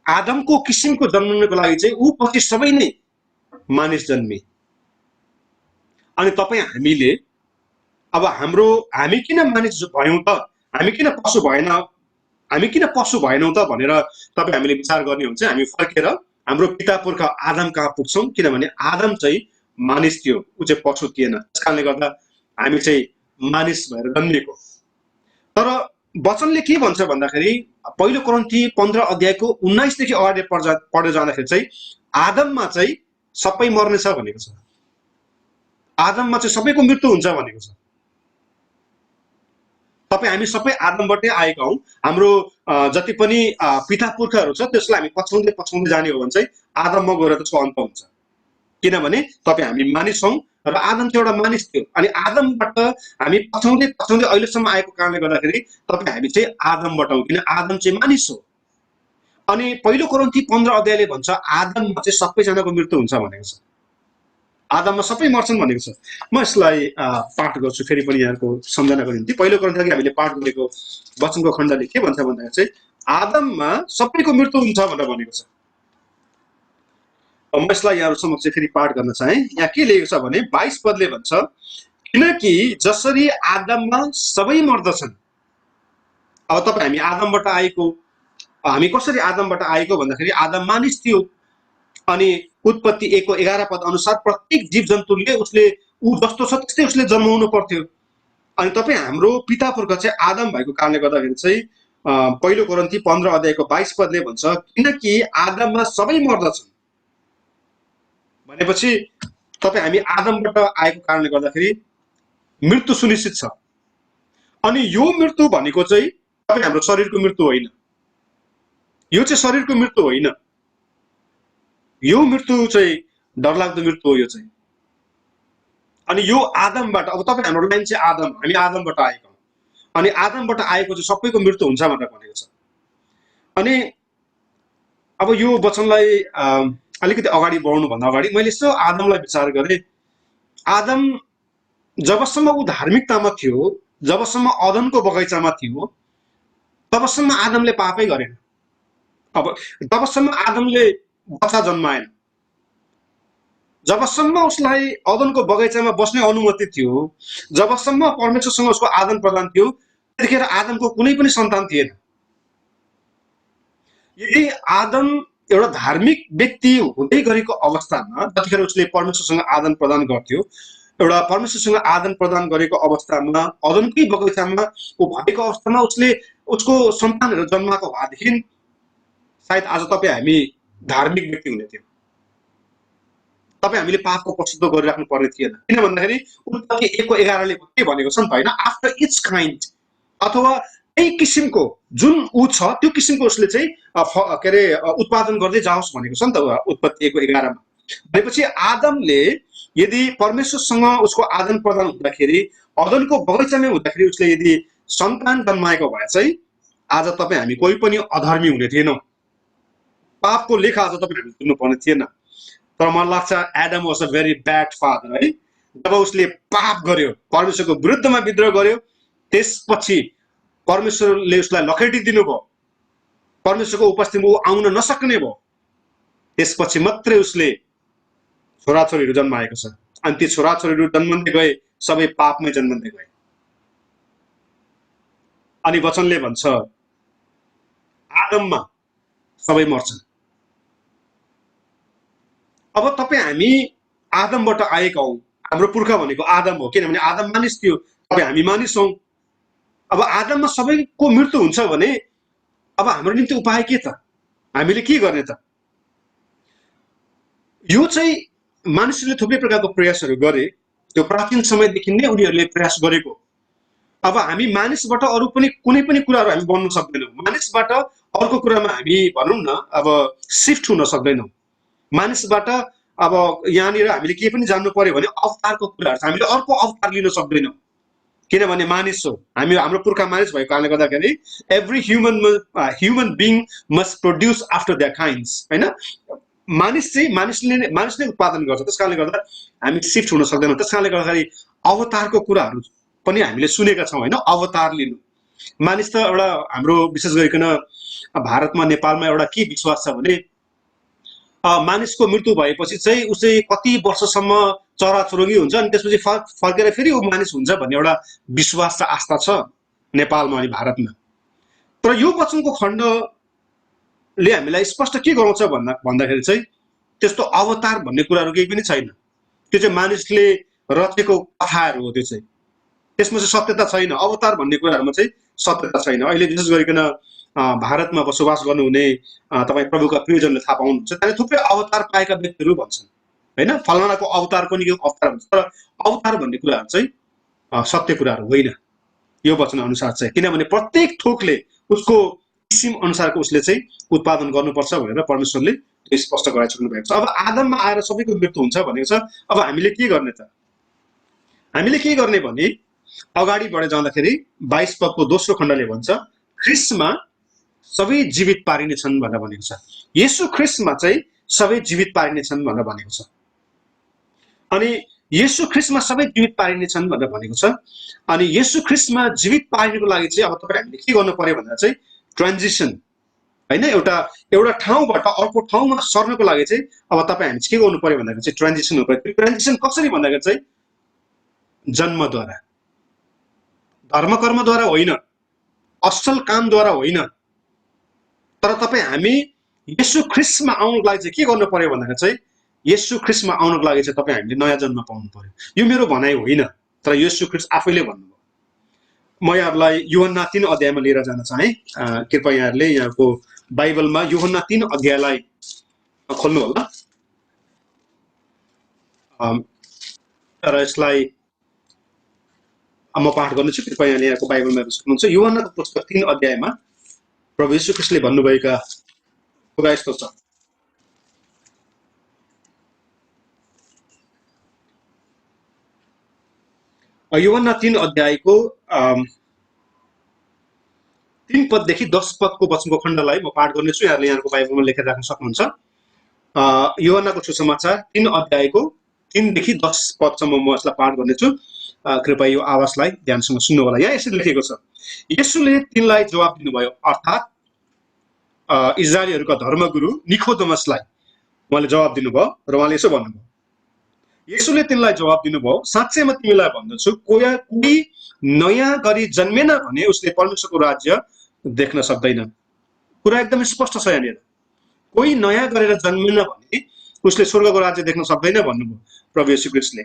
आदमको किसिमको जन्मनको लागि चाहिँ ऊ पछि सबै नै मानिस जन्मे। अनि तपाईँ हामीले अब हामी किन मानिस भयौँ त, हामी किन पशु भएनौँ त भनेर तपाईँ हामीले विचार गर्ने हुन्छ। हामी फर्केर हाम्रो पिता पुर्खा आदम कहाँ पुग्छौँ, किनभने आदम चाहिँ मानिस थियो, ऊ चाहिँ पशु थिएन। त्यस कारणले गर्दा हामी चाहिँ मानिस भएर जन्मिएको। तर वचनले के भन्छ भन्दाखेरि पहिलो कोरिन्थी 15:19 देखि अगाडि पढ्दै जाँदाखेरि चाहिँ आदममा चाहिँ सबै मर्नेछ भनेको छ। आदममा चाहिँ सबैको मृत्यु हुन्छ भनेको छ। तपाईँ हामी सबै आदमबाटै आएका हौँ। हाम्रो जति पनि पिता पुर्खाहरू छ त्यसलाई हामी पछ्याउँदै पछ्याउँदै जाने हो भने चाहिँ आदममा गएर त्यसको अन्त हुन्छ। किनभने तपाईँ हामी मानिस हौँ र आदम चाहिँ एउटा मानिस थियो, अनि आदमबाट हामी पछ्याउँदै पछ्याउँदै अहिलेसम्म आएको कारणले गर्दाखेरि तपाईँ हामी चाहिँ आदमबाट हौँ, किन आदम चाहिँ मानिस हो। अनि पहिलो कोरिन्थी 15 अध्यायले भन्छ आदममा चाहिँ सबैजनाको मृत्यु हुन्छ भनेको छ, आदममा सबै मर्छन् भनेको छ। म यसलाई पाठ गर्छु फेरि पनि यहाँको सम्झनाको निम्ति। पहिलो कोरिन्थीमा हामीले पाठ गरेको वचनको खण्डले के भन्छ भन्दाखेरि चाहिँ आदममा सबैको मृत्यु हुन्छ भनेर भनेको छ। म यसलाई यहाँहरू समक्ष फेरि पाठ गर्न चाहे। यहाँ के लेखेको छ भने 22 पदले भन्छ किनकि जसरी आदममा सबै मर्दछन्। अब तपाईँ हामी आदमबाट आएको, हामी कसरी आदमबाट आएको भन्दाखेरि आदम मानिस थियो, अनि उत्पत्ति 1:11 पद अनुसार प्रत्येक जीव जन्तुले उसले ऊ जस्तो छ त्यस्तै उसले जन्माउनु पर्थ्यो। अनि तपाईँ हाम्रो पिता पुर्खा चाहिँ आदम भएको कारणले गर्दाखेरि चाहिँ पहिलो कोरिन्थी 15 अध्यायको 22 पदले भन्छ किनकि आदममा सबै मर्दछन् भनेपछि तपाईँ हामी आदमबाट आएको कारणले गर्दाखेरि मृत्यु सुनिश्चित छ। अनि यो मृत्यु भनेको चाहिँ तपाईँ हाम्रो शरीरको मृत्यु होइन, यो चाहिँ शरीरको मृत्यु होइन, यो मृत्यु चाहिँ डरलाग्दो मृत्यु हो यो चाहिँ। अनि यो आदमबाट, अब तपाईँ हाम्रो लाइन चाहिँ आदम, हामी आदमबाट आएको हौँ, अनि आदमबाट आएको चाहिँ सबैको मृत्यु हुन्छ भनेर भनेको छ। अनि अब यो वचनलाई अलिकति अगाडि बढाउनुभन्दा अगाडि मैले यसो आदमलाई विचार गरेँ। आदम जबसम्म ऊ धार्मिकतामा थियो, जबसम्म अदनको बगैँचामा थियो, तबसम्म आदमले पापै गरेन। अब तबसम्म आदमले बच्चा जन्माएन, जबसम्म उसलाई अदनको बगैँचामा बस्ने अनुमति थियो, जबसम्म परमेश्वरसँग उसको आदान प्रदान थियो, त्यतिखेर आदमको कुनै पनि सन्तान थिएन। यदि आदम एउटा धार्मिक व्यक्ति हुँदै गरेको अवस्थामा जतिखेर उसले परमेश्वरसँग आदान प्रदान गर्थ्यो, एउटा परमेश्वरसँग आदान प्रदान गरेको अवस्थामा अदनकै बगैँचामा ऊ भएको अवस्थामा उसले उसको सन्तानहरू जन्माएको भएदेखि सायद आज तपाईँ हामी धार्मिक व्यक्ति हुने थियो, तपाईँ हामीले पापको पछुतो गरिराख्नु पर्ने थिएन। किन भन्दाखेरि उत्पत्ति 1:11ले के भनेको छ नि त होइन, आफ्टर इट्स काइन्ड अथवा त्यही किसिमको जुन ऊ छ त्यो किसिमको उसले चाहिँ के अरे उत्पादन गर्दै जाओस् भनेको छ नि त उत्पत्ति 1:11मा। भनेपछि आदमले यदि परमेश्वरसँग उसको आदान प्रदान हुँदाखेरि अदनको बगैँचामै हुँदाखेरि उसले यदि सन्तान जन्माएको भए चाहिँ आज तपाईँ हामी कोही पनि अधर्मी हुने थिएनौँ, पापको लेखा आज तपाईँ हामी तिर्नु पर्ने थिएन। तर मलाई लाग्छ Adam was a very bad father है। जब उसले पाप गर्यो, परमेश्वरको विरुद्धमा विद्रोह गर्यो, त्यसपछि परमेश्वरले उसलाई लखेटिदिनु भयो, परमेश्वरको उपस्थितिमा ऊ आउन नसक्ने भयो, त्यसपछि मात्रै उसले छोराछोरीहरू जन्माएको छ। अनि ती छोराछोरीहरू जन्मँदै गए, सबै पापमै जन्मँदै गए। अनि वचनले भन्छ आदममा सबै मर्छन्। अब तपाईँ हामी आदमबाट आएका हौँ, हाम्रो पुर्खा भनेको आदम हो, किनभने आदम मानिस थियो, तपाईँ हामी मानिस हौँ। अब आदममा सबैको मृत्यु हुन्छ भने अब हाम्रो निम्ति उपाय के त, हामीले के गर्ने त? यो चाहिँ मानिसहरूले थुप्रै प्रकारको प्रयासहरू गरे, त्यो प्राचीन समयदेखि नै उनीहरूले प्रयास गरेको। अब हामी मानिसबाट अरू पनि कुनै पनि कुराहरू हामी बन्न सक्दैनौँ, मानिसबाट अर्को कुरामा हामी भनौँ न अब सिफ्ट हुन सक्दैनौँ। मानिसबाट अब यहाँनिर हामीले के पनि जान्नु पर्यो भने अवतारको कुराहरू छ, हामीले अर्को अवतार लिन सक्दैनौँ, किनभने मानिस हो हामी, हाम्रो पुर्खा मानिस भएको कारणले गर्दाखेरि every human being must produce after their kinds होइन। मानिस चाहिँ मानिसले उत्पादन गर्छ, त्यस कारणले गर्दा हामी सिफ्ट हुन सक्दैनौँ। त्यस कारणले गर्दाखेरि अवतारको कुराहरू पनि हामीले सुनेका छौँ होइन, अवतार लिनु। मानिस त एउटा हाम्रो विशेष गरिकन भारतमा नेपालमा एउटा के विश्वास छ भने मानिसको मृत्यु भएपछि चाहिँ उसै कति वर्षसम्म चराचुरुङ्गी हुन्छ अनि त्यसपछि फर्केर फेरि ऊ मानिस हुन्छ भन्ने एउटा विश्वास र आस्था छ नेपालमा अनि भारतमा। तर यो वचनको खण्डले हामीलाई स्पष्ट के गराउँछ भन्दाखेरि चाहिँ त्यस्तो अवतार भन्ने कुराहरू केही पनि छैन, त्यो चाहिँ मानिसले रचेको कथाहरू हो, त्यो चाहिँ त्यसमा चाहिँ सत्यता छैन। अवतार भन्ने कुराहरूमा चाहिँ सत्यता छैन। अहिले विशेष गरिकन भारतमा बसोबास गर्नुहुने तपाईँ प्रभुका प्रियजनले थाहा पाउनुहुन्छ, त्यहाँ थुप्रै अवतार पाएका व्यक्तिहरू भन्छन् होइन, फलानाको अवतार पनि यो अवतार हुन्छ, तर अवतार भन्ने कुराहरू चाहिँ सत्य कुराहरू होइन यो वचन अनुसार चाहिँ, किनभने प्रत्येक थोकले उसको किसिम अनुसारको उसले चाहिँ उत्पादन गर्नुपर्छ भनेर परमेश्वरले त्यो स्पष्ट गराइसक्नु भएको छ। अब आदममा आएर सबैको मृत्यु हुन्छ भनेको छ। अब हामीले के गर्ने त? हामीले के गर्ने भने अगाडि बढे जाँदाखेरि 22 पदको दोस्रो खण्डले भन्छ ख्रिस्टमा सबै जीवित पारिनेछन् भनेर भनेको छ। येशू ख्रिस्टमा चाहिँ सबै जीवित पारिनेछन् भनेर भनेको छ। अनि येशू ख्रिस्टमा सबै जीवित पारिनेछन् भनेर भनेको छ। अनि येशू ख्रिस्टमा जीवित पारिनको लागि चाहिँ अब तपाईँ हामीले के गर्नु पर्यो भन्दा चाहिँ ट्रान्जिसन, होइन, एउटा ठाउँबाट अर्को ठाउँमा सर्नको लागि चाहिँ अब तपाईँ हामी के गर्नु पर्यो भन्दाखेरि चाहिँ ट्रान्जिसन हुनु पर्यो। ट्रान्जिसन कसरी भन्दाखेरि चाहिँ जन्मद्वारा, धर्मकर्मद्वारा होइन, असल कामद्वारा होइन, तर तपाईँ हामी येशू ख्रिस्टमा आउनुको लागि चाहिँ के गर्नु पर्यो भन्दाखेरि चाहिँ येशू ख्रिस्टमा आउनुको लागि चाहिँ तपाईँ हामीले नयाँ जन्म पाउनु पर्यो। यो मेरो भनाइ होइन, तर येशू ख्रिस्ट आफैले भन्नुभयो। म यहाँहरूलाई यूहन्ना 3 अध्यायमा लिएर जान चाहे। कृपया यहाँहरूले यहाँको बाइबलमा यूहन्ना 3 अध्यायलाई खोल्नु होला र यसलाई म पाठ गर्नेछु। कृपया यहाँले यहाँको बाइबलमा हेर्न सक्नुहुन्छ। यूहन्नाको पुस्तक 3 अध्यायमा प्रभु येशू ख्रिस्टले भन्नुभएका कुरा यस्तो छ। यूहन्ना 3 अध्यायको 3 पददेखि 10 पदको वचनको खण्डलाई म पाठ गर्नेछु। यहाँले यहाँको बाइबलमा लेखेर राख्न सक्नुहुन्छ। यूहन्नाको सुसमाचार 3 अध्यायको 3 देखि 10 पदसम्म म यसलाई पाठ गर्नेछु। कृपया यो आवाजलाई ध्यानसँग सुन्नु होला। यहाँ यसरी लेखेको छ, येशूले तिनलाई जवाब दिनुभयो, अर्थात् इजरायलीहरूका धर्मगुरु निकोदेमसलाई उहाँले जवाब दिनुभयो र उहाँले यसो भन्नुभयो, येशूले तिनलाई जवाब दिनुभयो, साँच्चै म तिमीलाई भन्दछु, कोही नयाँ गरी जन्मेन भने उसले परमेश्वरको राज्य देख्न सक्दैन। कुरा एकदमै स्पष्ट छ यहाँनिर। कोही नयाँ गरेर जन्मेन भने उसले स्वर्गको राज्य देख्न सक्दैन भन्नुभयो प्रभु येशू ख्रिस्टले।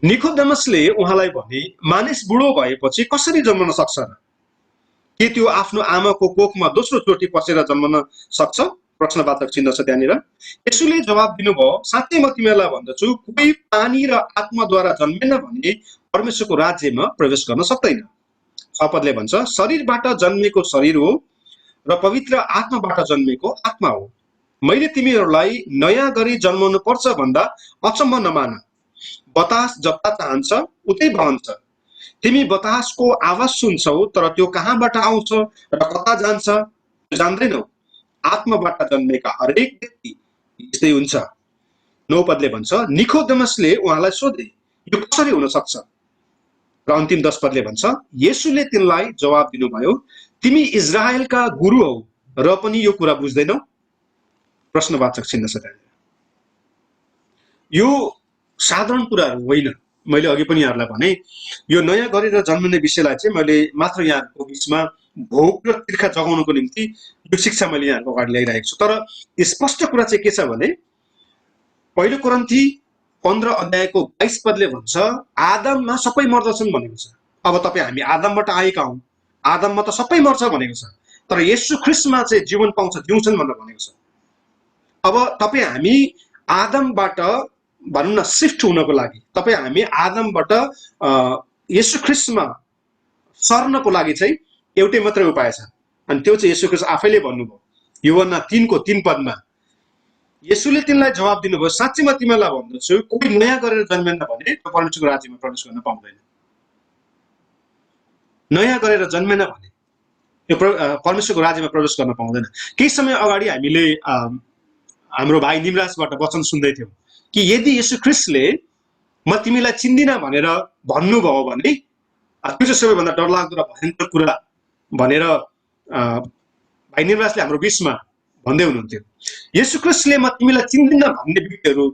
निकोदेमसले उहाँलाई भने, मानिस बुढो भएपछि कसरी जन्मन सक्छ र? के त्यो आफ्नो आमाको कोखमा दोस्रो चोटि पसेर जन्मन सक्छ? प्रश्नवाचक चिन्ह छ त्यहाँनिर। येशूले जवाब दिनुभयो, साँच्चै म तिमीहरूलाई भन्दछु, कोही पानी र आत्माद्वारा जन्मेन भने परमेश्वरको राज्यमा प्रवेश गर्न सक्दैन। 6 पदले भन्छ, शरीरबाट जन्मेको शरीर हो र पवित्र आत्माबाट जन्मेको आत्मा हो। मैले तिमीहरूलाई नयाँ गरी जन्माउनु पर्छ भन्दा अचम्म नमान। बतास जता चाहन्छ उतै बहन्छ। तिमी बतासको आवाज सुन्छौ, तर त्यो कहाँबाट आउँछ र कता जान्छ जान्दैनौ। आत्माबाट जन्मेका हरेक व्यक्ति यस्तै हुन्छ। 9 पदले भन्छ, निकोदेमसले उहाँलाई सोधे, यो कसरी हुन सक्छ? र अन्तिम 10 पदले भन्छ, येशूले तिनलाई जवाब दिनुभयो, तिमी इजरायलका गुरु हौ र पनि यो कुरा बुझ्दैनौ? प्रश्नवाचक चिन्ह छ त्यहाँ। यो साधारण कुराहरू होइन। मैले अघि पनि यहाँहरूलाई भने यो नयाँ गरेर जन्मिने विषयलाई चाहिँ मैले मात्र यहाँहरूको बिचमा भोग र तिर्खा जगाउनको निम्ति यो शिक्षा मैले यहाँहरूको अगाडि ल्याइरहेको छु। तर स्पष्ट कुरा चाहिँ के छ भने पहिलो कोरिन्थी 15 अध्यायको 22 पदले भन्छ, आदममा सबै मर्दछन् भनेको छ। अब तपाईँ हामी आदमबाट आएका हौँ, आदममा त सबै मर्छ भनेको छ, तर येशू ख्रिस्टमा चाहिँ जीवन पाउँछ, जिउँछन् भनेर भनेको छ। अब तपाईँ हामी आदमबाट भनौँ न सिफ्ट हुनको लागि, तपाईँ हामी आदमबाट येशू ख्रिस्टमा सर्नको लागि चाहिँ एउटै मात्रै उपाय छ, अनि त्यो चाहिँ येशू ख्रिस्ट आफैले भन्नुभयो। यूहन्ना 3 को 3 पदमा येशूले तिनलाई जवाब दिनुभयो, साँच्चै म तिमीलाई भन्दछु, कोही नयाँ गरेर जन्मेन भने परमेश्वरको राज्यमा प्रवेश गर्न पाउँदैन। नयाँ गरेर जन्मेन भने यो परमेश्वरको राज्यमा प्रवेश गर्न पाउँदैन। केही समय अगाडि हामीले हाम्रो भाइ निमराजबाट वचन सुन्दै थियौँ कि यदि येशू ख्रिस्टले म तिमीलाई चिन्दिनँ भनेर भन्नुभयो भने त्यो चाहिँ सबैभन्दा डरलाग्दो र भयङ्कर कुरा भनेर भाइ निमराजले हाम्रो बिचमा भन्दै हुनुहुन्थ्यो। येशू ख्रिस्टले म तिमीलाई चिन्दिनँ भन्ने व्यक्तिहरू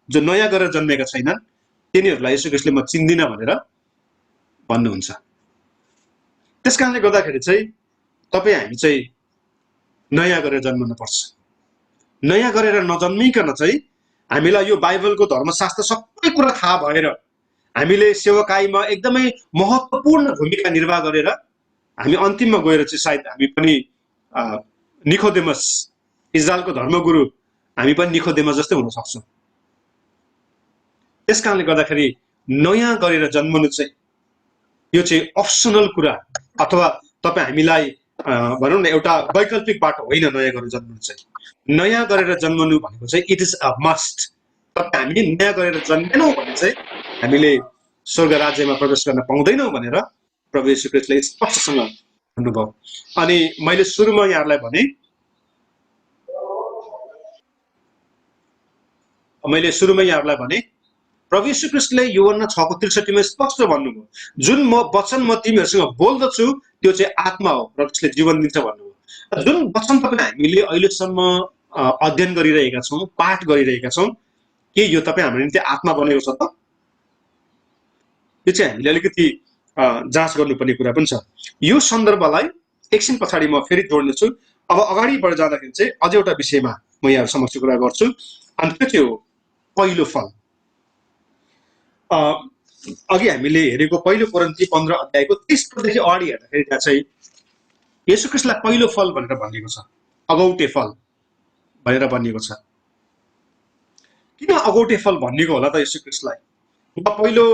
जो नयाँ गरेर जन्मेका छैनन् तिनीहरूलाई येशू ख्रिस्टले म चिन्दिनँ भनेर भन्नुहुन्छ। त्यस कारणले गर्दाखेरि चाहिँ तपाईँ हामी चाहिँ नयाँ गरेर जन्मन पर्छ। नयाँ गरेर नजन्मिकन चाहिँ हामीलाई यो बाइबलको धर्मशास्त्र सबै कुरा थाहा भएर हामीले सेवकाईमा एकदमै महत्त्वपूर्ण भूमिका निर्वाह गरेर हामी अन्तिममा गएर चाहिँ सायद हामी पनि निकोदेमस, इजरायलको धर्मगुरु, हामी पनि निकोदेमस जस्तै हुन सक्छौँ। त्यस कारणले गर्दाखेरि नयाँ गरेर जन्मनु चाहिँ यो चाहिँ अप्सनल कुरा अथवा तपाईँ हामीलाई भनौँ न एउटा वैकल्पिक बाटो होइन। नयाँ गरेर जन्मनु चाहिँ नयाँ गरेर जन्मनु भनेको चाहिँ इट इज अ मस्ट। तपाईँ हामी नयाँ गरेर जन्मेनौँ भने चाहिँ हामीले स्वर्ग राज्यमा प्रवेश गर्न पाउँदैनौँ भनेर प्रभु येशू ख्रीष्टले स्पष्टसँग भन्नुभयो। अनि मैले सुरुमा यहाँहरूलाई भने प्रभु येशू ख्रीष्टले यूहन्ना 6:63 मा स्पष्ट भन्नुभयो, जुन वचन म तिमीहरूसँग बोल्दछु त्यो चाहिँ आत्मा हो र त्यसले जीवन दिन्छ भन्नुभयो। जुन वचन तपाईँ हामीले अहिलेसम्म अध्ययन गरिरहेका छौँ, पाठ गरिरहेका छौँ, के यो तपाईँ हाम्रो निम्ति आत्मा बनेको छ त? यो चाहिँ हामीले अलिकति जाँच गर्नुपर्ने कुरा पनि छ। यो सन्दर्भलाई एकछिन पछाडि म फेरि जोड्नेछु। अब अगाडि बढेर जाँदाखेरि चाहिँ अझ एउटा विषयमा म यहाँहरू समक्ष कुरा गर्छु, अनि त्यो चाहिँ हो पहिलो फल। अघि हामीले हेरेको पहिलो कोरिन्थी 15 अध्यायको 30 पददेखि अगाडि हेर्दाखेरि त्यहाँ चाहिँ येशू ख्रीष्टलाई पहिलो फल भनेर भनिएको छ, अगौटे फल भनेर भनिएको छ। किन अगौटे फल भनिएको होला त येशू ख्रीष्टलाई? पहिलो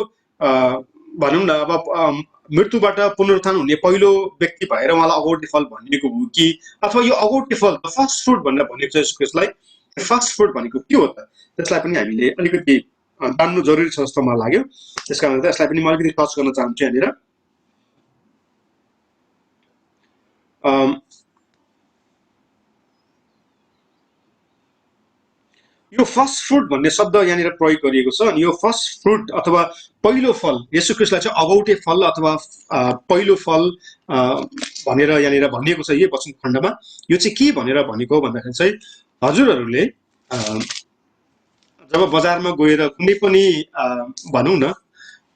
भनौँ न अब मृत्युबाट पुनरुत्थान हुने पहिलो व्यक्ति भएर उहाँलाई अगौटे फल भनिएको हो कि, अथवा यो अगौटे फल द फर्स्ट फ्रुट भनेर भनिएको छ येशू ख्रीष्टलाई? फर्स्ट फ्रुट भनेको के हो त? त्यसलाई पनि हामीले अलिकति जान्नु जरुरी छ जस्तो मलाई लाग्यो। त्यस कारणले त यसलाई पनि म अलिकति टच गर्न चाहन्छु यहाँनिर। यो फर्स्ट फ्रुट भन्ने शब्द यहाँनिर प्रयोग गरिएको छ। अनि यो फर्स्ट फ्रुट अथवा पहिलो फल, येशू ख्रीष्टलाई चाहिँ अगौटे फल अथवा पहिलो फल भनेर यहाँनिर भनिएको छ यो वचन खण्डमा। यो चाहिँ के भनेर भनेको भन्दाखेरि चाहिँ हजुरहरूले जब बजारमा गएर कुनै पनि भनौँ न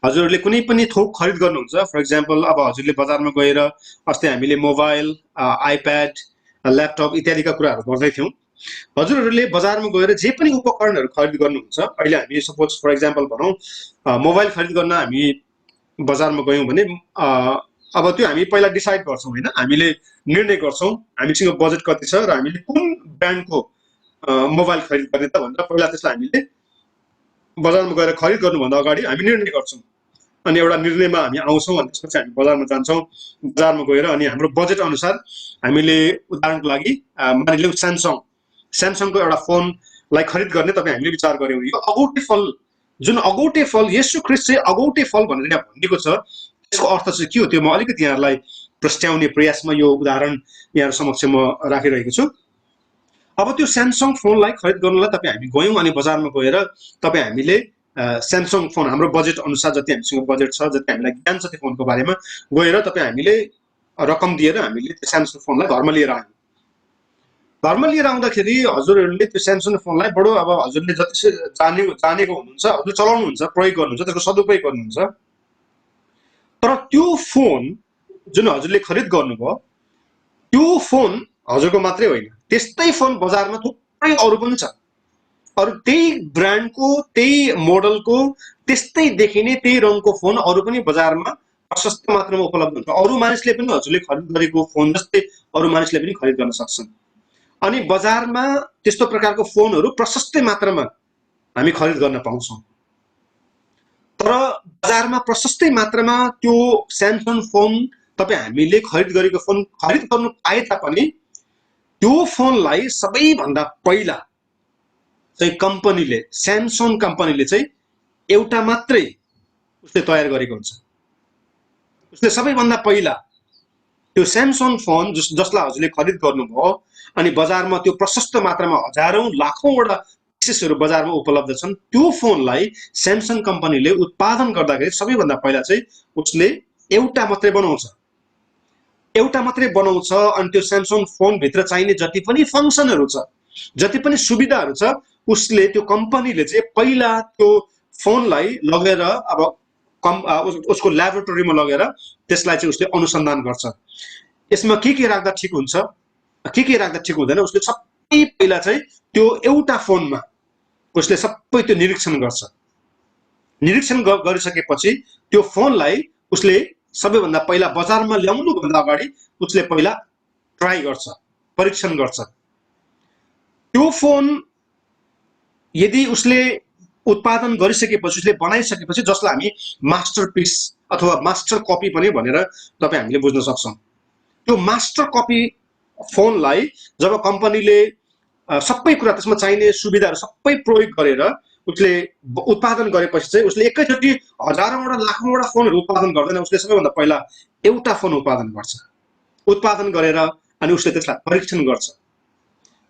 हजुरहरूले कुनै पनि थोक खरिद गर्नुहुन्छ, फर इक्जाम्पल अब हजुरले बजारमा गएर अस्ति हामीले मोबाइल, आइप्याड, ल्यापटप इत्यादिका कुराहरू गर्दै थियौँ। हजुरहरूले बजारमा गएर जे पनि उपकरणहरू खरिद गर्नुहुन्छ, अहिले हामी सपोज फर इक्जाम्पल भनौँ मोबाइल खरिद गर्न हामी बजारमा गयौँ भने अब त्यो हामी पहिला डिसाइड गर्छौँ होइन, हामीले निर्णय गर्छौँ हामीसँग बजेट कति छ र हामीले कुन ब्रान्डको मोबाइल खरिद गर्ने त भनेर पहिला त्यसलाई हामीले बजारमा गएर खरिद गर्नुभन्दा अगाडि हामी निर्णय गर्छौँ। अनि एउटा निर्णयमा हामी आउँछौँ अनि त्यसपछि हामी बजारमा जान्छौँ। बजारमा गएर अनि हाम्रो बजेट अनुसार हामीले उदाहरणको लागि मानिलिउँ स्यामसङको एउटा फोनलाई खरिद गर्ने तपाईँ हामीले विचार गऱ्यौँ। यो अगौटे फल, जुन अगौटे फल येशू ख्रीष्ट चाहिँ अगौटे फल भनेर यहाँ भनिएको छ, त्यसको अर्थ चाहिँ के हो त्यो म अलिकति यहाँहरूलाई प्रस्ट्याउने प्रयासमा यो उदाहरण यहाँहरू समक्ष म राखिरहेको छु। अब त्यो स्यामसङ फोनलाई खरिद गर्नलाई तपाईँ हामी गयौँ अनि बजारमा गएर तपाईँ हामीले स्यामसङ फोन हाम्रो बजेट अनुसार जति हामीसँग बजेट छ, जति हामीलाई ज्ञान छ त्यो फोनको बारेमा गएर तपाईँ हामीले रकम दिएर हामीले त्यो स्यामसङ फोनलाई घरमा लिएर आयौँ। घरमा लिएर आउँदाखेरि हजुरहरूले त्यो स्यामसङ फोनलाई बडो अब हजुरले जति जानेको हुनुहुन्छ, हजुर चलाउनुहुन्छ, प्रयोग गर्नुहुन्छ, त्यसको सदुपयोग गर्नुहुन्छ। तर त्यो फोन जुन हजुरले खरिद गर्नुभयो त्यो फोन हजुरको मात्रै होइन, त्यस्तै फोन बजारमा थुप्रै अरू पनि छ। अरू त्यही ब्रान्डको, त्यही मोडलको, त्यस्तै देखिने त्यही रङको फोन अरू पनि बजारमा प्रशस्त मात्रामा उपलब्ध हुन्छ। अरू मानिसले पनि हजुरले खरिद गरेको फोन जस्तै अरू मानिसले पनि खरिद गर्न सक्छन्। अनि बजारमा त्यस्तो प्रकारको फोनहरू प्रशस्तै मात्रामा हामी खरिद गर्न पाउँछौँ। तर बजारमा प्रशस्तै मात्रामा त्यो स्यामसङ फोन तपाईँ हामीले खरिद गरेको फोन खरिद गर्नु पाए तापनि त्यो फोनलाई सबैभन्दा पहिला चाहिँ कम्पनीले, स्यामसङ कम्पनीले चाहिँ एउटा मात्रै उसले तयार गरेको हुन्छ। उसले सबैभन्दा पहिला त्यो स्यामसङ फोन जसलाई हजुरले खरिद गर्नुभयो अनि बजारमा त्यो प्रशस्त मात्रामा हजारौं लाखौंवटा पिसेसहरू बजारमा उपलब्ध छन्, त्यो फोनलाई स्यामसङ कम्पनीले उत्पादन गर्दाखेरि सबैभन्दा पहिला चाहिँ उसले एउटा मात्रै बनाउँछ अनि त्यो स्यामसङ फोन भित्र चाहिने जति पनि फङ्सनहरू छ, जति पनि सुविधाहरू छ, उसले त्यो कम्पनीले चाहिँ पहिला त्यो फोनलाई लगेर अब उसको ल्याबोरेटरीमा लगेर त्यसलाई चाहिँ उसले अनुसन्धान गर्छ। यसमा के राख्दा ठिक हुन्छ, के राख्दा ठिक हुँदैन, उसले सबै पहिला चाहिँ त्यो एउटा फोनमा उसले सबै त्यो निरीक्षण गर्छ। निरीक्षण गरिसकेपछि त्यो फोनलाई उसले सबैभन्दा पहिला बजारमा ल्याउनु भन्दा अगाडि उसले पहिला ट्राई गर्छ, परीक्षण गर्छ। त्यो फोन यदि उसले उत्पादन गरिसकेपछि उसले बनाइसकेपछि जसलाई हामी मास्टरपिस अथवा मास्टर कपी पनि भनेर तपाईँ हामीले बुझ्न सक्छौँ। त्यो मास्टर कपी फोनलाई जब कम्पनीले सबै कुरा त्यसमा चाहिने सुविधाहरू सबै प्रयोग गरेर उसले उत्पादन गरेपछि चाहिँ उसले एकैचोटि हजारौँवटा लाखौँवटा फोनहरू उत्पादन गर्दैन। उसले सबैभन्दा पहिला एउटा फोन उत्पादन गर्छ। उत्पादन गरेर अनि उसले त्यसलाई परीक्षण गर्छ।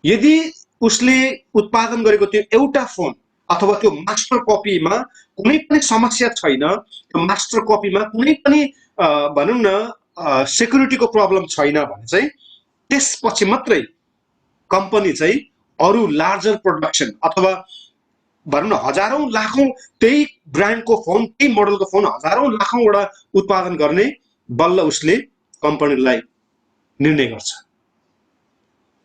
यदि उसले उत्पादन गरेको त्यो एउटा फोन अथवा त्यो मास्टर कपीमा कुनै पनि समस्या छैन, त्यो मास्टर कपीमा कुनै पनि भनौँ न सेक्युरिटीको प्रब्लम छैन भने चाहिँ त्यसपछि मात्रै कम्पनी चाहिँ अरू लार्जर प्रोडक्सन अथवा भनौँ न हजारौँ लाखौँ त्यही ब्रान्डको फोन, त्यही मोडलको फोन हजारौँ लाखौँवटा उत्पादन गर्ने बल्ल उसले कम्पनीलाई निर्णय गर्छ।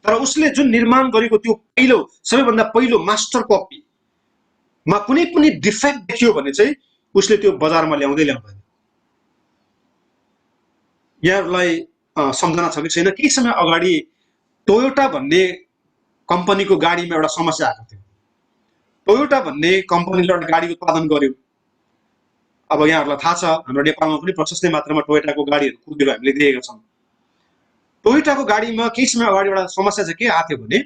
तर उसले जुन निर्माण गरेको त्यो पहिलो सबैभन्दा पहिलो मास्टर कपीमा कुनै पनि डिफेक्ट देखियो भने चाहिँ उसले त्यो बजारमा ल्याउँदैन। यहाँहरूलाई सम्झना छ कि छैन, केही समय अगाडि टोयोटा भन्ने कम्पनीको गाडीमा एउटा समस्या आएको थियो। टोयोटा भन्ने कम्पनीले एउटा गाडी उत्पादन गर्यो। अब यहाँहरूलाई थाहा छ, हाम्रो नेपालमा पनि प्रशस्तै मात्रामा टोयोटाको गाडीहरू कुदेर हामीले देखेका छौँ। टोयोटाको गाडीमा केही समय अगाडि एउटा समस्या चाहिँ के आएको थियो भने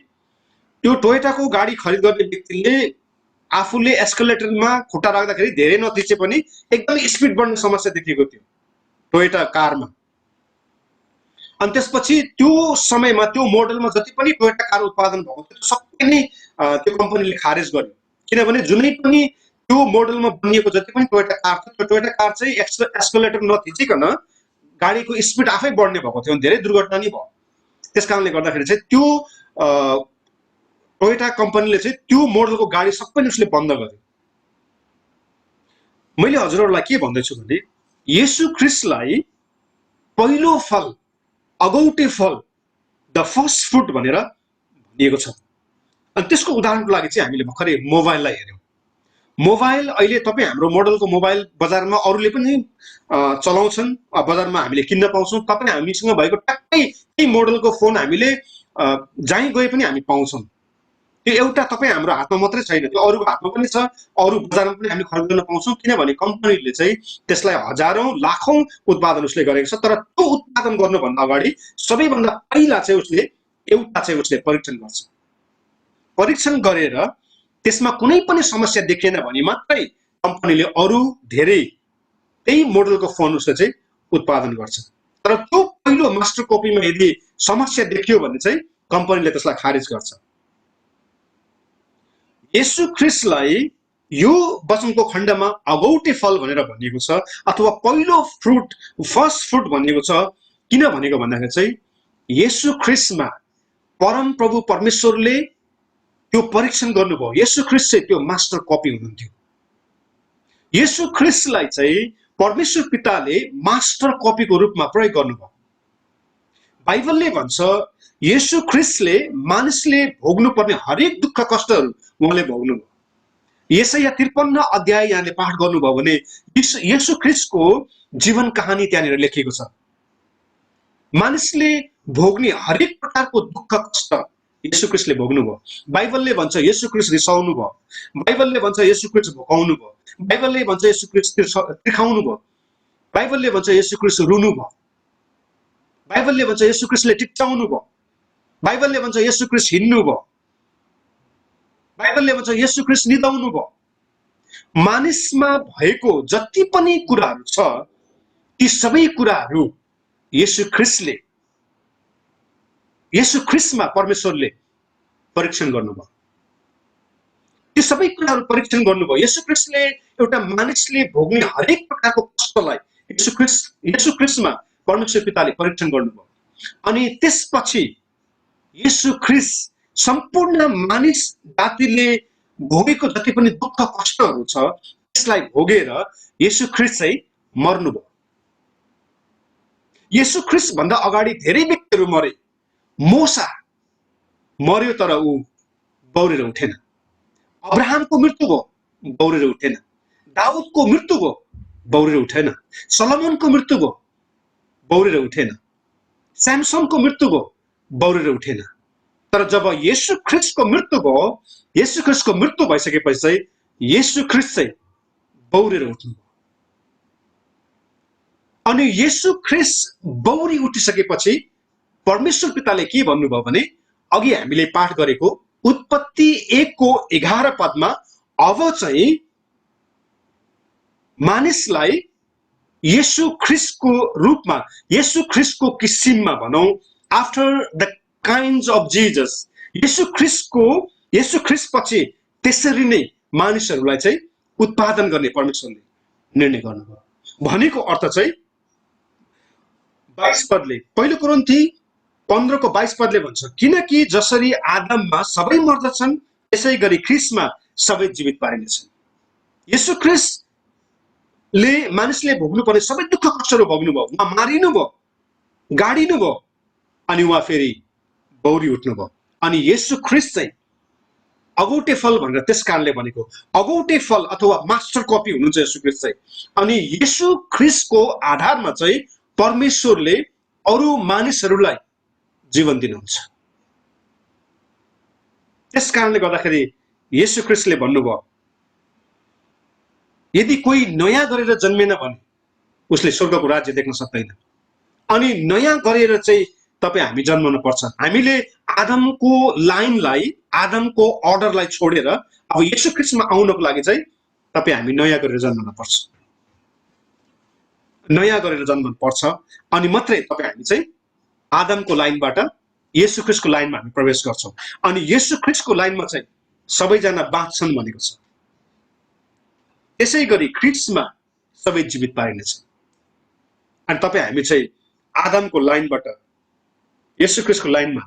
त्यो टोयोटाको गाडी खरिद गर्ने व्यक्तिले आफूले एस्केलेटरमा खुट्टा राख्दाखेरि धेरै नथिचे पनि एकदमै स्पिड बढ्ने समस्या देखिएको थियो टोयोटा कारमा। अनि त्यसपछि त्यो समयमा त्यो मोडलमा जति पनि टोयोटा कार उत्पादन भएको थियो सबै नै त्यो कम्पनीले खारेज गर्यो। किनभने जुनै पनि त्यो मोडलमा बनिएको जति पनि टोयोटा कार थियो त्यो टोयोटा कार चाहिँ एस्केलेटर नथिचिकन गाडीको स्पिड आफै बढ्ने भएको थियो, धेरै दुर्घटना नि भयो। त्यस कारणले गर्दाखेरि चाहिँ त्यो टोयोटा कम्पनीले चाहिँ त्यो मोडलको गाडी सबै उसले बन्द गर्यो। मैले हजुरहरूलाई के भन्दैछु भने येशू ख्रीष्टलाई पहिलो फल, अगौटे फल, द फर्स्ट फ्रुट भनेर भनिएको छ। अनि त्यसको उदाहरणको लागि चाहिँ हामीले भर्खरै मोबाइललाई हेर्यौँ। मोबाइल अहिले तपाईँ हाम्रो मोडलको मोबाइल बजारमा अरूले पनि चलाउँछन्, बजारमा हामीले किन्न पाउँछौँ। तपाईँ हामीसँग भएको ट्याक्कै त्यही मोडलको फोन हामीले जहीँ गए पनि हामी पाउँछौँ। त्यो एउटा तपाईँ हाम्रो हातमा मात्रै छैन, त्यो अरूको हातमा पनि छ, अरू बजारमा पनि हामीले खरिद गर्न पाउँछौँ। किनभने कम्पनीले चाहिँ त्यसलाई हजारौँ लाखौँ उत्पादन उसले गरेको छ। तर त्यो उत्पादन गर्नुभन्दा अगाडि सबैभन्दा पहिला चाहिँ उसले परीक्षण गर्छ। परीक्षण गरेर त्यसमा कुनै पनि समस्या देखिएन भने मात्रै कम्पनीले अरू धेरै त्यही मोडलको फोन उसले चाहिँ उत्पादन गर्छ। तर त्यो पहिलो मास्टर कपीमा यदि समस्या देखियो भने चाहिँ कम्पनीले त्यसलाई खारिज गर्छ। येशू ख्रीष्टलाई यो वचनको खण्डमा अगौटे फल भनेर भनिएको छ अथवा पहिलो फ्रुट, फर्स्ट फ्रुट भनिएको छ। किन भनेको भन्दाखेरि चाहिँ येशू ख्रीष्टमा परम प्रभु परमेश्वरले त्यो परीक्षण गर्नुभयो। येशू ख्रीष्ट चाहिँ त्यो मास्टर कपी हुनुहुन्थ्यो। येशू ख्रीष्टलाई चाहिँ परमेश्वर पिताले मास्टर कपीको रूपमा प्रयोग गर्नुभयो। बाइबलले भन्छ येशू ख्रीष्टले मानिसले भोग्नुपर्ने हरेक दुःख कष्टहरू उहाँले भोग्नुभयो। यशाया 53 अध्याय यहाँले पाठ गर्नुभयो भने येशू ख्रीष्टको जीवन कहानी त्यहाँनिर लेखिएको छ। मानिसले भोग्ने हरेक प्रकारको दुःख कष्ट येशू ख्रीष्टले भोग्नुभयो। बाइबलले भन्छ येशू ख्रीष्ट रिसाउनु भयो, बाइबलले भन्छ येशू ख्रीष्ट भोकाउनु भयो, बाइबलले भन्छ येशू ख्रीष्ट तिर्खाउनु भयो, बाइबलले भन्छ येशू ख्रीष्ट रुनु भयो, बाइबलले भन्छ येशू ख्रीष्टले टिच्चाउनु भयो, बाइबलले भन्छ येशू ख्रीष्ट हिँड्नु भयो, बाइबलले भन्छ येशू ख्रीष्ट निदाउनु भयो। मानिसमा भएको जति पनि कुराहरू छ ती सबै कुराहरू येशू ख्रीष्टमा परमेश्वरले परीक्षण गर्नुभयो। त्यो सबै कुराहरू परीक्षण गर्नुभयो। येशू ख्रीष्टले एउटा मानिसले भोग्ने हरेक प्रकारको कष्टलाई येशू ख्रीष्टमा परमेश्वर पिताले परीक्षण गर्नुभयो। अनि त्यसपछि येशू ख्रीष्ट सम्पूर्ण मानिस जातिले भोगेको जति पनि दुःख कष्टहरू छ त्यसलाई भोगेर येशू ख्रीष्ट चाहिँ मर्नुभयो। येशू ख्रीष्ट भन्दा अगाडि धेरै व्यक्तिहरू मरे। मोसा मर्यो तर ऊ बौरेर उठेन। अब्राहमको मृत्यु भयो, बौरेर उठेन। दाउदको मृत्यु भयो, बौरेर उठेन। सलोमनको मृत्यु भयो, बौरेर उठेन। स्यामसनको मृत्यु भयो, बौरेर उठेन। तर जब येशू ख्रीष्टको मृत्यु भयो, येशू ख्रीष्टको मृत्यु भइसकेपछि चाहिँ येशू ख्रिस्ट चाहिँ बौरेर उठ्नु। अनि येशू ख्रिस्ट बौरी उठिसकेपछि परमेश्वर पिताले के भन्नुभयो भने अघि हामीले पाठ गरेको उत्पत्ति 1:11 पदमा अब चाहिँ मानिसलाई येशू ख्रिस्टको रूपमा, येशू ख्रिस्टको किसिममा भनौं, after the kinds of Jesus, येशू ख्रिस्ट पछि त्यसरी नै मानिसहरूलाई चाहिँ उत्पादन गर्ने परमेश्वरले निर्णय गर्नुभयो। भनेको अर्थ चाहिँ 22 पदले, पहिलो कोरिन्थी 15:22 पदले भन्छ, किनकि जसरी आदममा सबै मर्दछन् त्यसै गरी ख्रिस्टमा सबै जीवित पारिनेछन्। येशू ख्रिस्टले मानिसले भोग्नुपर्ने सबै दुःख कष्टहरू भोग्नुभयो, उहाँ मारिनुभयो, गाडिनुभयो, अनि उहाँ फेरि बौरी उठ्नुभयो। अनि येशू ख्रिस्ट चाहिँ अगौटे फल भनेर त्यस कारणले भनेको, अगौटे फल अथवा मास्टर कपी हुनुहुन्छ येशू ख्रिस्ट चाहिँ। अनि येशू ख्रिस्टको आधारमा चाहिँ परमेश्वरले अरू मानिसहरूलाई जीवन दिनुहुन्छ। त्यस कारणले गर्दाखेरि येशू ख्रिस्टले भन्नुभयो, यदि कोही नयाँ गरेर जन्मेन भने उसले स्वर्गको राज्य देख्न सक्दैन। अनि नयाँ गरेर चाहिँ तपाईँ हामी जन्मनु पर्छ। हामीले आदमको लाइनलाई, आदमको अर्डरलाई छोडेर अब येशू ख्रिस्टमा आउनको लागि चाहिँ तपाईँ हामी नयाँ गरेर जन्मनु पर्छ, नयाँ गरेर जन्मनु पर्छ। अनि मात्रै तपाईँ हामी चाहिँ आदमको लाइनबाट येशू ख्रिस्टको लाइनमा हामी प्रवेश गर्छौँ। अनि येशू ख्रिस्टको लाइनमा चाहिँ सबैजना बाँच्छन् भनेको छ। त्यसै गरी ख्रिस्टमा सबै जीवित पारिनेछ। अनि तपाईँ हामी चाहिँ आदमको लाइनबाट येशू ख्रिस्टको लाइनमा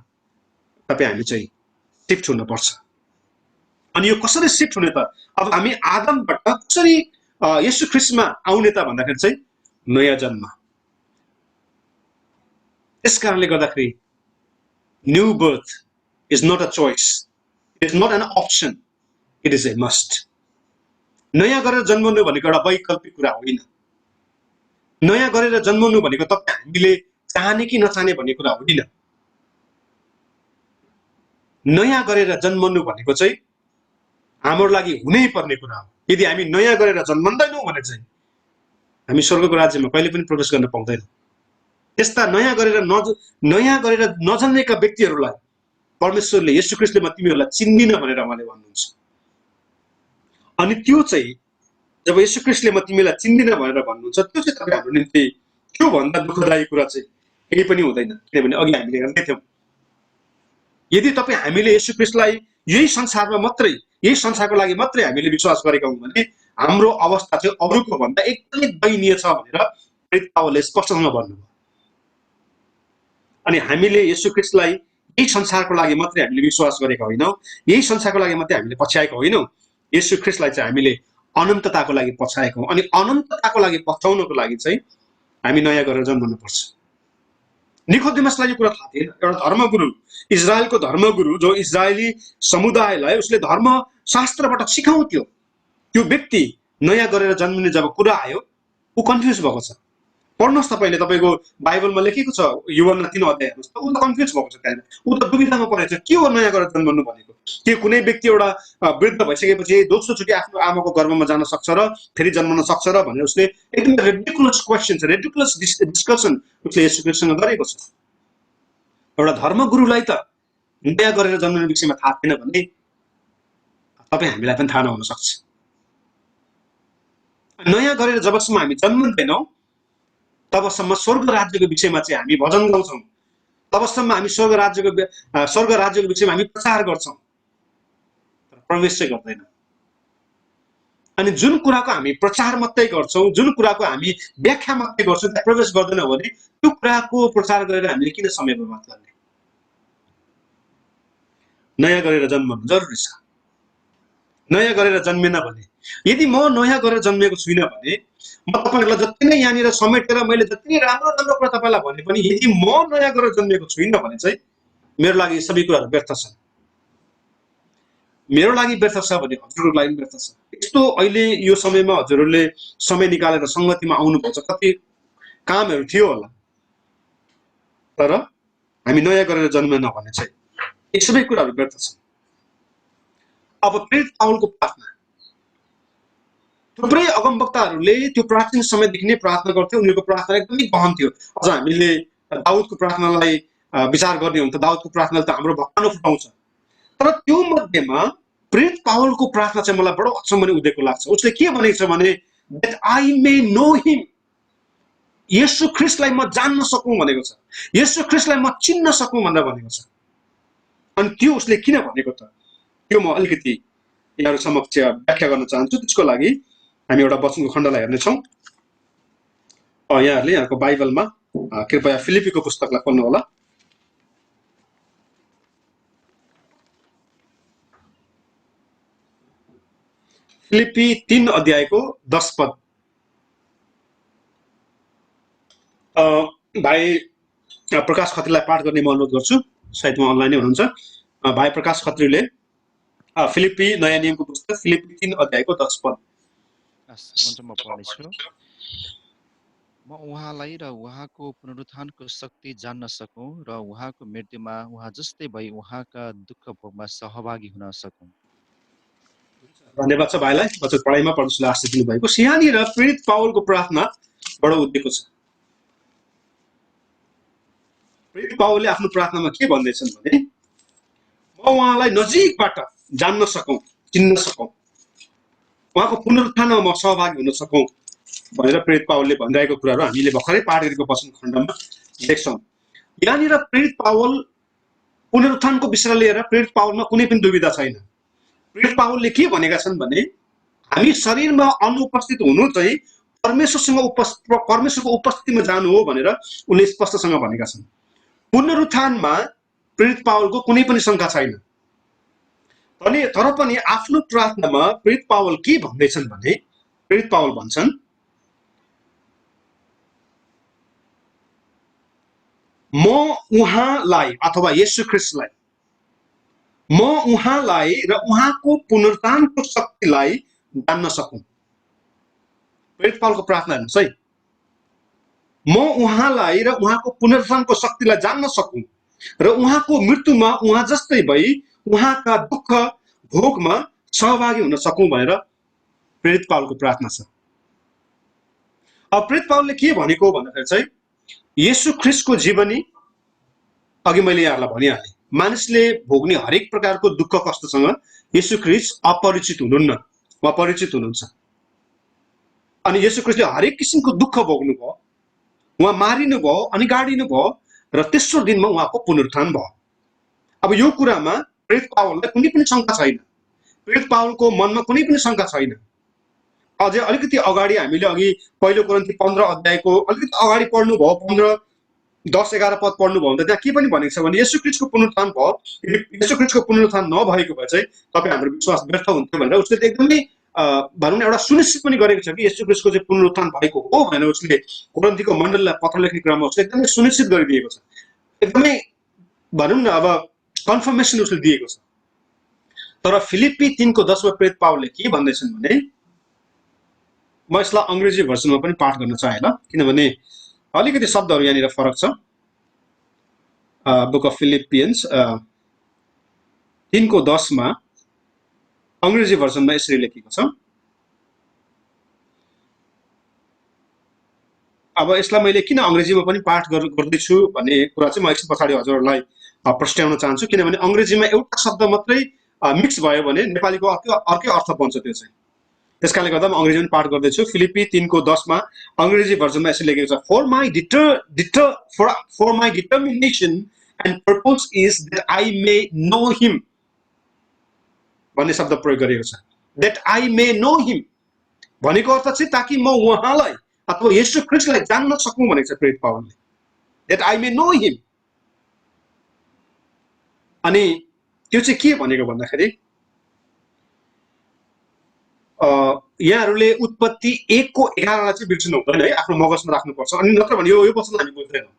तपाईँ हामी चाहिँ शिफ्ट हुनुपर्छ। अनि यो कसरी शिफ्ट हुने त? अब हामी आदमबाट कसरी येशू ख्रिस्टमा आउने त भन्दाखेरि चाहिँ नयाँ जन्म। त्यस कारणले गर्दाखेरि new birth is not a choice, it is not an option, it is a must. नयाँ गरेर जन्मनु भनेको एउटा वैकल्पिक कुरा होइन। नयाँ गरेर जन्मनु भनेको तपाईँ हामीले चाहने कि नचाहने भन्ने कुरा होइन। नयाँ गरेर जन्मनु भनेको चाहिँ हाम्रो लागि हुनै पर्ने कुरा हो। यदि हामी नयाँ गरेर जन्मदैनौँ भने चाहिँ हामी स्वर्गको राज्यमा कहिले पनि प्रवेश गर्न पाउँदैनौँ। त्यस्ता नयाँ गरेर नजन्मेका व्यक्तिहरूलाई परमेश्वरले येशू ख्रिस्टले म तिमीहरूलाई चिन्दिन भनेर उहाँले भन्नुहुन्छ। अनि त्यो चाहिँ जब येशू ख्रिस्टले म तिमीलाई चिन्दिन भनेर भन्नुहुन्छ, त्यो चाहिँ तपाईँ हाम्रो निम्ति त्यो भन्दा दुःखदायी कुरा चाहिँ केही पनि हुँदैन। किनभने अघि हामीले हेर्दै थियौँ, यदि तपाईँ हामीले येशू ख्रिस्टलाई यही संसारमा मात्रै, यही संसारको लागि मात्रै हामीले विश्वास गरेका हौँ भने हाम्रो अवस्था चाहिँ अरूको भन्दा एकदमै दयनीय छ भनेर प्रेरित पावलले स्पष्टसँग भन्नुभयो। अनि हामीले येशू ख्रिस्टलाई यही संसारको लागि मात्रै हामीले विश्वास गरेका होइनौँ, यही संसारको लागि मात्रै हामीले पछ्याएका होइनौँ। येशू ख्रिस्टलाई चाहिँ हामीले अनन्तताको लागि पछ्याएका हौँ। अनि अनन्तताको लागि पछ्याउनको लागि चाहिँ हामी नयाँ गरेर जन्मनु पर्छ। निकोदेमसलाई यो कुरा थाहा थिएन। एउटा धर्मगुरु, इजरायलको धर्मगुरु, जो इजरायली समुदायलाई उसले धर्मशास्त्रबाट सिकाउँथ्यो, त्यो व्यक्ति नयाँ गरेर जन्मिने जब कुरा आयो ऊ कन्फ्युज भएको छ। पढ्नुहोस् तपाईँले, तपाईँको बाइबलमा लेखेको छ युहन्ना 3 अध्याय हेर्नुहोस् त। ऊ त कन्फ्युज भएको छ, त्यहाँ ऊ त दुविधामा परेको छ, के हो नयाँ गरेर जन्मनु भनेको। के कुनै व्यक्ति एउटा वृद्ध भइसकेपछि दोस्रो चोटि आफ्नो आमाको गर्भमा जान सक्छ र फेरि जन्मन सक्छ र भनेर उसले एकदम रेडिकुलस क्वेसन छ, रेडिकुलस डिस्कसन उसले येशू ख्रिस्टसँग गरेको छ। एउटा धर्मगुरुलाई त नयाँ गरेर जन्मने विषयमा थाहा थिएन भने तपाईँ हामीलाई पनि थाहा नहुन सक्छ। नयाँ गरेर जबसम्म हामी जन्मदैनौँ तबसम्म स्वर्ग राज्यको विषयमा चाहिँ हामी भजन गाउँछौँ, तबसम्म हामी स्वर्ग राज्यको विषयमा हामी प्रचार गर्छौँ, प्रवेश चाहिँ गर्दैनौँ। अनि जुन कुराको हामी प्रचार मात्रै गर्छौँ, जुन कुराको हामी व्याख्या मात्रै गर्छौँ, त्यहाँ प्रवेश गर्दैनौँ भने त्यो कुराको प्रचार गरेर हामीले किन समय बर्बाद गर्ने? नयाँ गरेर जन्मनु जरुरी छ। नयाँ गरेर जन्मेन भने, यदि म नयाँ गरेर जन्मेको छुइनँ भने म तपाईँहरूलाई जति नै यहाँनिर समेटेर मैले जति नै राम्रो राम्रो कुरा तपाईँलाई भने पनि यदि म नयाँ गरेर जन्मेको छुइनँ भने चाहिँ मेरो लागि सबै कुराहरू व्यर्थ छन्। मेरो लागि व्यर्थ छ भने हजुरहरूको लागि व्यर्थ छ। यस्तो अहिले यो समयमा हजुरहरूले समय निकालेर सङ्गतिमा आउनुभएको छ, कति कामहरू थियो होला, तर हामी नयाँ गरेर जन्मेन भने चाहिँ यी सबै कुराहरू व्यर्थ छन्। अब प्रेरित पावलको पाठमा थुप्रै अगमवक्ताहरूले त्यो प्राचीन समयदेखि नै प्रार्थना गर्थे, उनीहरूको प्रार्थना एकदमै गहन थियो। अझ हामीले दाउदको प्रार्थनालाई विचार गर्ने हो भने त दाउदको प्रार्थनाले त हाम्रो भक्कानो फुटाउँछ। तर त्यो मध्येमा प्रेरित पावलको प्रार्थना चाहिँ मलाई बडो अचम्मले उदेको लाग्छ। उसले के भनेको छ भने that I may know him, येशू ख्रीष्टलाई म जान्न सकौं भनेको छ, येशू ख्रीष्टलाई म चिन्न सकौं भनेर भनेको छ। अनि त्यो उसले किन भनेको त, त्यो म अलिकति यहाँहरु समक्ष व्याख्या गर्न चाहन्छु। त्यसको लागि हामी एउटा वचनको खण्डलाई हेर्नेछौँ। यहाँहरूले यहाँको बाइबलमा कृपया फिलिपीको पुस्तकलाई पढ्नु होला। फिलिपी 3 अध्यायको 10 पद। भाइ प्रकाश खत्रीलाई पाठ गर्ने म अनुरोध गर्छु, सायद उहाँ अनलाइनै हुनुहुन्छ। भाइ प्रकाश खत्रीले फिलिपी नयाँ नियमको पुस्तक फिलिपी 3 अध्यायको 10 पद। हुन्छ, म पढ्नेछु। म उहाँलाई र उहाँको पुनरुत्थानको शक्ति जान्न सकौं र उहाँको मृत्युमा उहाँ जस्तै भई उहाँका दुःख भोगमा सहभागी हुन सकौं। धन्यवाद छ भाइलाई, बच्चा पढाइमा परमेश्वरले आशीष दिनुभएको। यहाँनिर प्रेरित पावलको प्रार्थना बडो उद्देश्य छ। प्रेरित पावलले आफ्नो प्रार्थनामा के भन्दैछन् भने म उहाँलाई नजिकबाट जान्न सकौं, चिन्न सकौं, उहाँको पुनरुत्थानमा म सहभागी हुन सकौं भनेर प्रेरित पावलले भनिरहेको कुराहरू हामीले भर्खरै पाठ गरेको वचन खण्डमा देख्छौं। यहाँनिर प्रेरित पावल पुनरुत्थानको विषय लिएर प्रेरित पावलमा कुनै पनि दुविधा छैन। प्रेरित पावलले के भनेका छन् भने हामी शरीरमा अनुपस्थित हुनु चाहिँ परमेश्वरको उपस्थितिमा जानु हो भनेर उनले स्पष्टसँग भनेका छन्। पुनरुत्थानमा प्रेरित पावलको कुनै पनि शंका छैन। तर पनि आफ्नो प्रार्थनामा प्रेरित पावल के भन्दैछन् भने प्रेरित पावल भन्छन् म उहाँलाई अथवा येशू ख्रीष्टलाई, म उहाँलाई र उहाँको पुनरुत्थानको शक्तिलाई जान्न सकौं। प्रेरित पावलको प्रार्थना हेर्नुहोस् है, म उहाँलाई र उहाँको पुनरुत्थानको शक्तिलाई जान्न सकौं र उहाँको मृत्युमा उहाँ जस्तै भई उहाँका दुःख भोगमा सहभागी हुन सकौं भनेर प्रेरित पावलको प्रार्थना छ। अब प्रेरित पावलले के भनेको भन्दाखेरि चाहिँ येशू ख्रीष्टको जीवनी अघि मैले यहाँहरूलाई भनिहालेँ, मानिसले भोग्ने हरेक प्रकारको दुःख कष्टसँग येशू ख्रीष्ट अपरिचित हुनुहुन्न, उहाँ परिचित हुनुहुन्छ। अनि येशू ख्रीष्टले हरेक किसिमको दुःख भोग्नु भयो, उहाँ मारिनु भयो अनि गाडिनु भयो र तेस्रो दिनमा उहाँको पुनरुत्थान भयो। अब यो कुरामा प्रेरित पावललाई कुनै पनि शंका छैन, प्रेरित पावलको मनमा कुनै पनि शंका छैन। अझै अलिकति अगाडि हामीले अघि पहिलो कोरिन्थी 15 अध्यायको अलिकति अगाडि पढ्नु भयो, 15, 10, 11 पद पढ्नु भयो भने त्यहाँ के पनि भनेको छ भने येशू ख्रीष्टको पुनरुत्थान भयो, येशू ख्रीष्टको पुनरुत्थान नभएको भए चाहिँ तपाईँ हाम्रो विश्वास व्यर्थ हुन्थ्यो भनेर उसले एकदमै भनौँ न एउटा सुनिश्चित पनि गरेको छ कि येशू ख्रीष्टको चाहिँ पुनरुत्थान भएको हो भनेर उसले कोरिन्थीको मण्डलीलाई पत्र लेख्ने क्रममा उसले एकदमै सुनिश्चित गरिदिएको छ। एकदमै भनौँ न अब कन्फर्मेसन उसले दिएको छ। तर फिलिपी 3 को 10 मा प्रेरित पावलले के भन्दैछन् भने म यसलाई अंग्रेजी भर्सनमा पनि पाठ गर्न चाहे ल, किनभने अलिकति शब्दहरू यहाँनिर फरक छ। बुक अफ फिलिपियन्स 3 को 10 मा अंग्रेजी भर्सनमा यसरी लेखेको छ। अब यसलाई मैले किन अंग्रेजीमा पनि पाठ गर्दैछु भन्ने कुरा चाहिँ म एकछिन पछाडि हजुरहरूलाई प्रश्नाउन चाहन्छु, किनभने अंग्रेजीमा एउटा शब्द मात्रै मिक्स भयो भने नेपालीको अर्कै अर्थ बन्छ त्यो चाहिँ। त्यसकारणले गर्दा म अंग्रेजीमा पाठ गर्दैछु। फिलिपी 3 को 10 मा अंग्रेजी भर्जनमा यसरी लेखेको छ, for my determination and purpose is that I may know him भन्ने शब्द प्रयोग गरिएको छ। that I may know him भनेको अर्थ चाहिँ ताकि म उहाँलाई अथवा येशू ख्रीष्टलाई जान्न सकौं भनेको छ प्रेरित पावलले, that I may know him। अनि त्यो चाहिँ के भनेको भन्दाखेरि यहाँहरूले उत्पत्ति 1 को 11 लाई चाहिँ बिर्सिनु हुँदैन है, आफ्नो मगजमा राख्नुपर्छ। अनि नत्र भने यो वचन हामी बुझ्दैनौँ।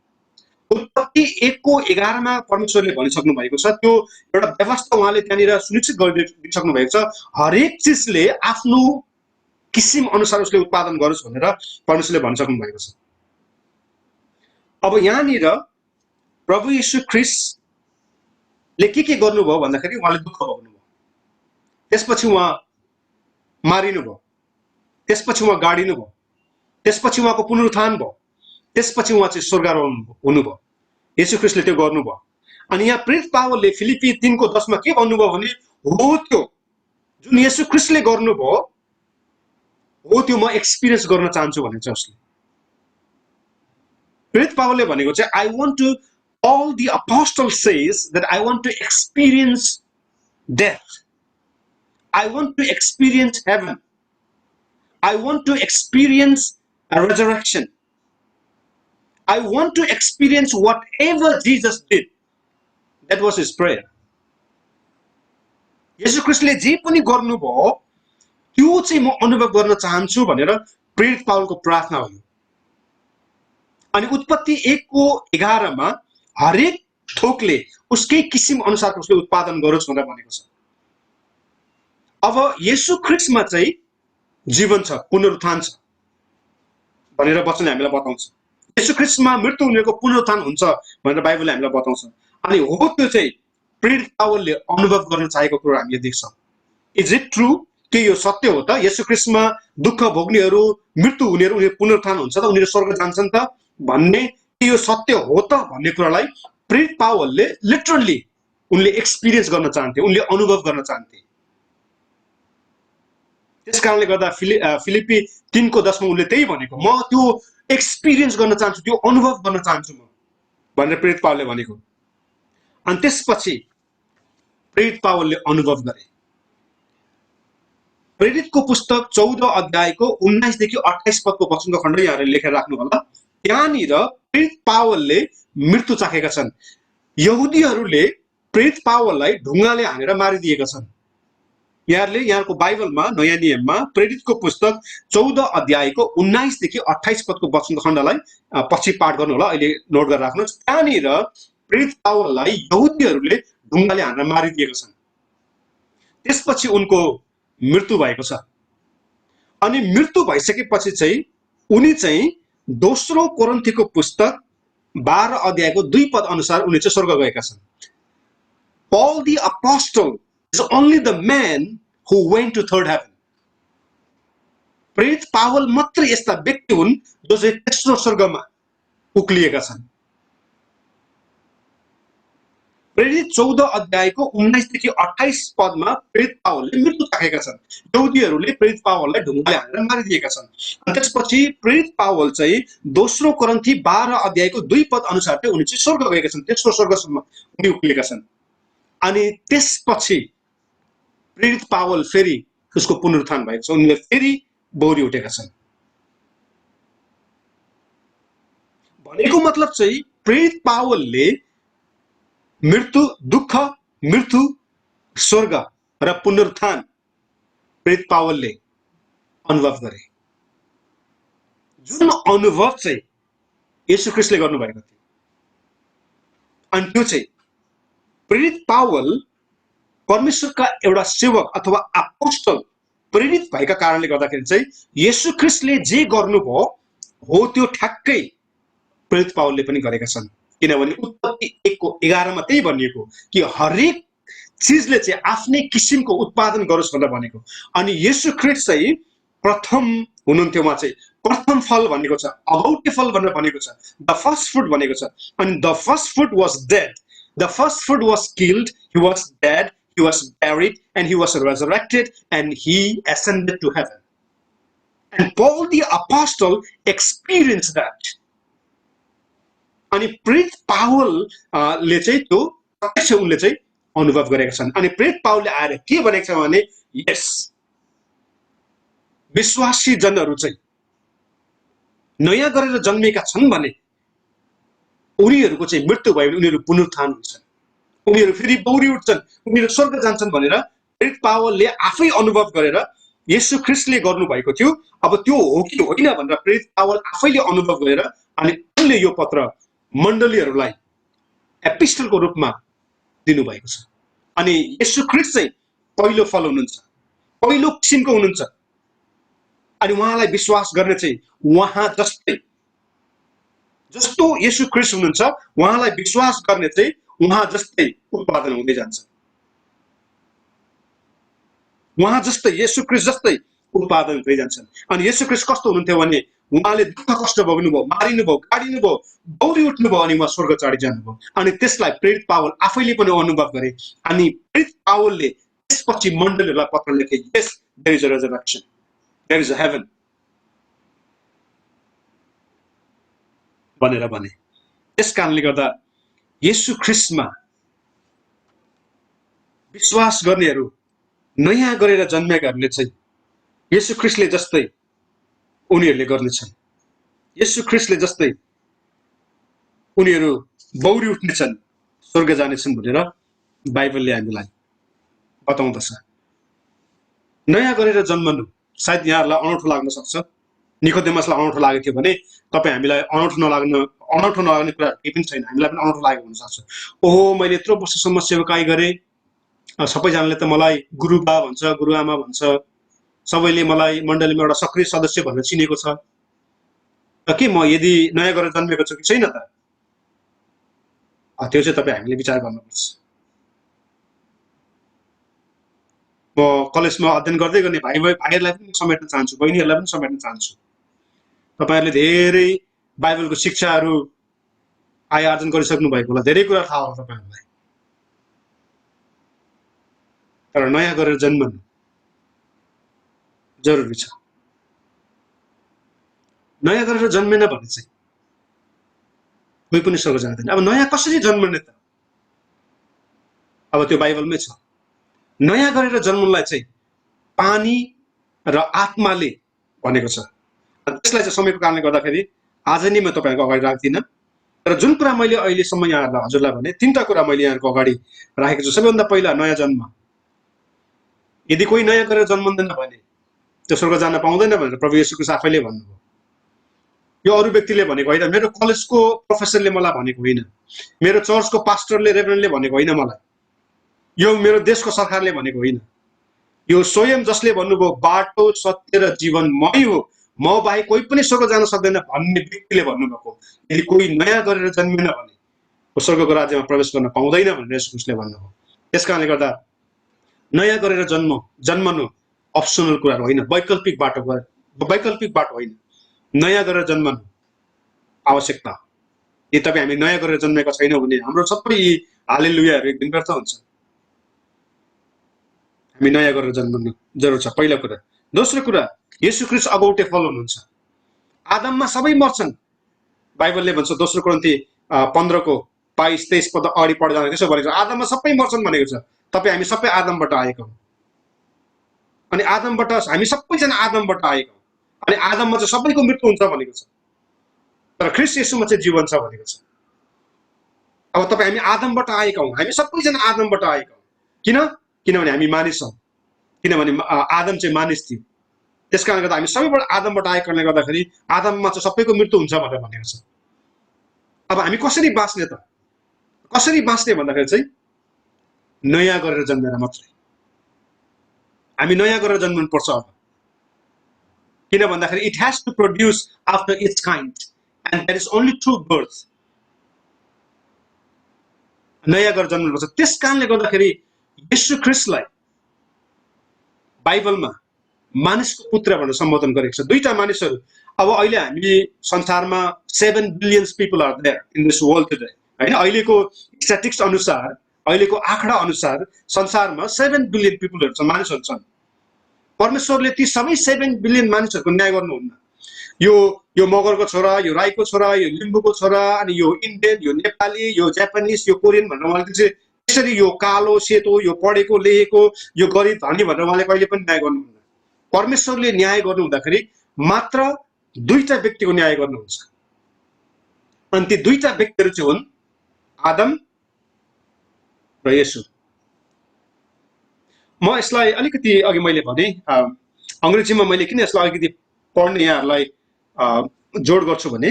उत्पत्ति 1 को 11 मा परमेश्वरले भनिसक्नु भएको छ, त्यो एउटा व्यवस्था उहाँले त्यहाँनिर सुनिश्चित गरिदिसक्नु भएको छ, हरेक चिजले आफ्नो किसिम अनुसार उसले उत्पादन गरोस् भनेर परमेश्वरले भनिसक्नु भएको छ। अब यहाँनिर प्रभु येशू ख्रीष्टले के गर्नुभयो भन्दाखेरि उहाँले दुःख भोग्नुभयो, त्यसपछि उहाँ मारिनु भयो, त्यसपछि उहाँ गाडिनु भयो, त्यसपछि उहाँको पुनरुत्थान भयो, त्यसपछि उहाँ चाहिँ स्वर्गारोहण हुनुभयो। येशू ख्रीष्टले त्यो गर्नुभयो। अनि यहाँ प्रेरित पावलले फिलिपी 3:10 के भन्नुभयो भने हो त्यो जुन येशू ख्रीष्टले गर्नुभयो हो त्यो म एक्सपिरियन्स गर्न चाहन्छु भनेको छ उसले। प्रेरित पावलले भनेको चाहिँ I want to all the apostle says that I want to experience death. I want to experience heaven. I want to experience a resurrection. I want to experience whatever Jesus did. That was his prayer. येशू ख्रीष्टले जे पनि गर्नुभयो त्यो चाहिँ म अनुभव गर्न चाहन्छु भनेर प्रेरित पावलको प्रार्थना हो। अनि उत्पत्ति 1:11 मा हरेक थोकले उसकै किसिम अनुसारको उसले उत्पादन गरोस् भनेर भनेको छ। अब येशू ख्रीष्टमा चाहिँ जीवन छ, पुनरुत्थान छ भनेर वचनले हामीलाई बताउँछ। येशू ख्रीष्टमा मृत्यु हुनेको पुनरुत्थान हुन्छ भनेर बाइबलले हामीलाई बताउँछ। अनि हो त्यो चाहिँ प्रेरित पावलले अनुभव गर्न चाहेको कुरा हामीले देख्छौँ। इज इट ट्रु के यो सत्य हो त? येशू ख्रीष्टमा दुःख भोग्नेहरू, मृत्यु हुनेहरू उनीहरू पुनरुत्थान हुन्छ त, उनीहरू स्वर्ग जान्छन् त भन्ने के यो सत्य हो त भन्ने कुरालाई प्रेरित पावलले लिटरली उनले एक्सपिरियन्स गर्न चाहन्थे, उनले अनुभव गर्न चाहन्थे। त्यस कारणले गर्दा फिलिपी 3:10 मा उनले त्यही भनेको, म त्यो एक्सपिरियन्स गर्न चाहन्छु, त्यो अनुभव गर्न चाहन्छु म भनेर प्रेरित पावलले भनेको। अनि त्यसपछि प्रेरित पावलले अनुभव गरे। प्रेरितको पुस्तक 14 अध्यायको 19 देखि 28 पदको वचनको खण्ड यहाँले लेखेर राख्नु होला। त्यहाँनिर प्रेरित पावलले मृत्यु चाखेका छन्। यहुदीहरूले प्रेरित पावललाई ढुङ्गाले हानेर मारिदिएका छन्। यहाँले यहाँको बाइबलमा नयाँ नियममा प्रेरितको पुस्तक 14 अध्यायको 19 देखि 28 पदको वचनको खण्डलाई पछि पाठ गर्नु होला, अहिले नोट गरेर राख्नुहोस्। त्यहाँनिर प्रेरित पावललाई यहुदीहरूले ढुङ्गाले हानेर मारिदिएका छन्। त्यसपछि उनको मृत्यु भएको छ। अनि मृत्यु भइसकेपछि चाहिँ उनी चाहिँ दोस्रो कोरिन्थीको पुस्तक 12 अध्यायको 2 पद अनुसार उनी चाहिँ स्वर्ग गएका छन्। Paul the apostle is only the man who went to third heaven. प्रेरित पावल मात्र यस्ता व्यक्ति हुन् जो चाहिँ तेस्रो स्वर्गमा उक्लिएका छन्। प्रेरित 14 अध्यायको 19 देखि 28 पदमा प्रेरित पावलले मृत्यु चाखेका छन्। यहुदीहरूले प्रेरित पावललाई ढुङ्गाले हानेर मारिदिएका छन्। अनि त्यसपछि प्रेरित पावल चाहिँ दोस्रो कोरिन्थी 12 अध्यायको 2 पद अनुसार चाहिँ उनी चाहिँ स्वर्ग गएका छन्, तेस्रो स्वर्गसम्म उनी उक्लिएका छन्। अनि त्यसपछि प्रेरित पावल फेरि उसको पुनरुत्थान भएको छ, उनले फेरि बौरी उठेका छन्। भनेको मतलब चाहिँ प्रेरित पावलले मृत्यु, दुःख, मृत्यु, स्वर्ग र पुनरुत्थान प्रेरित पावलले अनुभव गरे। जुन अनुभव चाहिँ येशू ख्रीष्टले गर्नुभएको थियो। अनि त्यो चाहिँ प्रेरित पावल परमेश्वरका एउटा सेवक अथवा अपोस्टल प्रेरित भएका कारणले गर्दाखेरि चाहिँ येशू ख्रीष्टले जे गर्नुभयो हो त्यो ठ्याक्कै प्रेरित पावलले पनि गरेका छन्। किनभने उत्पत्ति 1:11 मा त्यही भनिएको कि हरेक चिजले चाहिँ आफ्नै किसिमको उत्पादन गरोस् भनेर भनेको। अनि येशू ख्रीष्ट चाहिँ प्रथम हुनुहुन्थ्यो, उहाँ चाहिँ प्रथम फल भनेको छ, अगौटे फल भनेर भनेको छ, द फर्स्ट फ्रुट भनेको छ। अनि the first fruit was dead, the first fruit was killed, he was dead, he was buried, and he was resurrected, and he ascended to heaven. And Paul the apostle experienced that. अनि प्रेरित पावलले चाहिँ त्यो प्रत्यक्ष उनले चाहिँ अनुभव गरेका छन्। अनि प्रेरित पावलले आएर के भनेको छ भने यस विश्वासी जनहरू चाहिँ नयाँ गरेर जन्मेका छन् भने उनीहरूको चाहिँ मृत्यु भयो भने उनीहरू पुनरुत्थान हुन्छन्, उनीहरू फेरि बौरी उठ्छन्, उनीहरू स्वर्ग जान्छन् भनेर प्रेरित पावलले आफै अनुभव गरेर येशू ख्रीष्टले गर्नुभएको थियो। अब त्यो हो कि होइन भनेर प्रेरित पावल आफैले अनुभव गरेर अनि उनले यो पत्र मण्डलीहरूलाई एपिस्टलको रूपमा दिनुभएको छ। अनि येशू ख्रीष्ट चाहिँ पहिलो फल हुनुहुन्छ, पहिलो किसिमको हुनुहुन्छ। अनि उहाँलाई विश्वास गर्ने चाहिँ उहाँ जस्तो येशू ख्रीष्ट हुनुहुन्छ उहाँलाई विश्वास गर्ने चाहिँ उहाँ जस्तै उत्पादन हुँदै जान्छ। उहाँ जस्तै येशू ख्रीष्ट जस्तै उत्पादन गरिजान्छन्। अनि येशू ख्रीष्ट कस्तो हुनुहुन्थ्यो भने उहाँले दुःख कष्ट भोग्नुभयो, मारिनुभयो, गाडिनुभयो, दौडी उठ्नुभयो अनि उहाँ स्वर्ग चढी जानुभयो। अनि त्यसलाई प्रेरित पावल आफैले पनि अनुभव गरे। अनि प्रेरित पावलले त्यसपछि मण्डलीहरूलाई पत्र लेखे, यस there is a resurrection, there is a heaven भनेर भने। त्यस कारणले गर्दा येशू ख्रीष्टमा विश्वास गर्नेहरू, नयाँ गरेर जन्मेकाहरूले चाहिँ येशू ख्रीष्टले जस्तै उनीहरूले गर्नेछन्। येशू ख्रीष्टले जस्तै उनीहरू बौरी उठ्नेछन्, स्वर्ग जानेछन् भनेर बाइबलले हामीलाई बताउँदछ। नयाँ गरेर जन्मनु सायद यहाँहरूलाई अनौठो लाग्न सक्छ। निकोदेमसलाई अनौठो लागेको थियो भने तपाईँ हामीलाई अनौठो नलाग्ने कुरा केही पनि छैन, हामीलाई पनि अनौठो लागेको हुनसक्छ। ओहो, मैले यत्रो वर्षसम्म सेवकाई गरेँ, सबैजनाले त मलाई गुरुबा भन्छ, गुरुआमा भन्छ, सबैले मलाई मण्डलीमा एउटा सक्रिय सदस्य भनेर चिनेको छ, के म यदि नयाँ गरेर जन्मेको छु कि छैन त? त्यो चाहिँ तपाईँ हामीले विचार गर्नुपर्छ। म कलेजमा अध्ययन गर्दै गर्ने भाइहरूलाई पनि समेट्न चाहन्छु, बहिनीहरूलाई पनि समेट्न चाहन्छु। तपाईँहरूले धेरै बाइबलको शिक्षाहरू आय आर्जन गरिसक्नु भएको होला, धेरै कुरा थाहा होला तपाईँहरूलाई, तर नयाँ गरेर जन्मनु जरुरी छ। नयाँ गरेर जन्मेन भने चाहिँ कोही पनि स्वर्ग जाँदैन। अब नयाँ कसरी जन्मने त? अब त्यो बाइबलमै छ। नयाँ गरेर जन्मनलाई चाहिँ पानी र आत्माले भनेको छ। त्यसलाई चाहिँ समयको कारणले गर्दाखेरि आज नै म तपाईँहरूको अगाडि राख्दिनँ, तर जुन कुरा मैले अहिलेसम्म यहाँहरूलाई हजुरलाई भने तीनटा कुरा मैले यहाँहरूको अगाडि राखेको छु। सबैभन्दा पहिला नयाँ जन्म। यदि कोही नयाँ गरेर जन्मँदैन भने त्यो स्वर्ग जान पाउँदैन भनेर प्रभु येशू ख्रीष्ट आफैले भन्नुभयो। यो अरू व्यक्तिले भनेको होइन, मेरो कलेजको प्रोफेसरले मलाई भनेको होइन, मेरो चर्चको पास्टरले रेभरेन्डले भनेको होइन, मलाई यो मेरो देशको सरकारले भनेको होइन, यो स्वयं जसले भन्नुभयो बाटो सत्य र जीवन मै हो, म बाहेक कोही पनि स्वर्ग जान सक्दैन भन्ने व्यक्तिले भन्नुभएको। यदि कोही नयाँ गरेर जन्मेन भने स्वर्गको राज्यमा प्रवेश गर्न पाउँदैन भनेर येशू ख्रीष्टले भन्नुभयो। त्यस कारणले गर्दा नयाँ गरेर जन्मनु अप्सनल कुरा होइन, वैकल्पिक बाटो होइन, नयाँ गरेर जन्मनु आवश्यकता। यदि तपाईँ हामी नयाँ गरेर जन्मेका छैनौँ भने हाम्रो सबै हालेलुयाहरू एक दिन व्यर्थ हुन्छ। हामी नयाँ गरेर जन्मनु जरुर छ, पहिलो कुरा। दोस्रो कुरा, येशू ख्रीष्ट अगौटे फल हुनुहुन्छ। आदममा सबै मर्छन्, बाइबलले भन्छ दोस्रो कोरिन्थी 15:22-23 पद अगाडि पढ्दा त्यसो भनेको छ, आदममा सबै मर्छन् भनेको छ। तपाईँ हामी सबै आदमबाट आएका हौँ, अनि आदमबाट हामी सबैजना आदमबाट आएका हौँ, अनि आदममा चाहिँ सबैको मृत्यु हुन्छ भनेको छ, तर ख्रीष्ट येशूमा चाहिँ जीवन छ भनेको छ। अब तपाईँ हामी आदमबाट आएका हौँ, हामी सबैजना आदमबाट आएका हौँ। किनभने हामी मानिस हौँ, किनभने आदम चाहिँ मानिस थियो। त्यस कारणले गर्दा हामी सबैबाट आदमबाट आएको कारणले गर्दाखेरि आदममा चाहिँ सबैको मृत्यु हुन्छ भनेर भनेको छ। अब हामी कसरी बाँच्ने त? कसरी बाँच्ने भन्दाखेरि चाहिँ नयाँ गरेर जन्मेर मात्रै। हामी नयाँ गरेर जन्मनु पर्छ। अब किन भन्दाखेरि it has to produce after its kind and that is only through birth. नयाँ गरेर जन्मनु पर्छ। त्यस कारणले गर्दाखेरि येशू ख्रीष्टलाई बाइबलमा मानिसको पुत्र भनेर सम्बोधन गरेको छ। दुईटा मानिसहरू। अब अहिले हामी संसारमा 7 billion people are there in this world today, हैन? अहिलेको स्ट्याटिस्टिक्स अनुसार, अहिलेको आँकडा अनुसार संसारमा 7 बिलियन पिपलहरू छन्, मानिसहरू छन्। परमेश्वरले ती सबै 7 बिलियन मानिसहरूको न्याय गर्नुहुन्न। यो मगरको छोरा, यो राईको छोरा, यो लिम्बूको छोरा, अनि यो इन्डियन, यो नेपाली, यो जापानिज, यो कोरियन भनेर उहाँले चाहिँ त्यसरी यो कालो सेतो, यो पढेको लेखेको, यो गरिब धनी भनेर उहाँले कहिले पनि न्याय गर्नुहुन्न। परमेश्वरले न्याय गर्नु हुँदाखेरि मात्र दुईटा व्यक्तिको न्याय गर्नुहुन्छ, अनि ती दुईटा व्यक्तिहरू चाहिँ हुन् आदम र येशू। म यसलाई अलिकति अघि मैले भने अङ्ग्रेजीमा मैले किन यसलाई अलिकति पढ्ने यहाँहरूलाई जोड गर्छु भने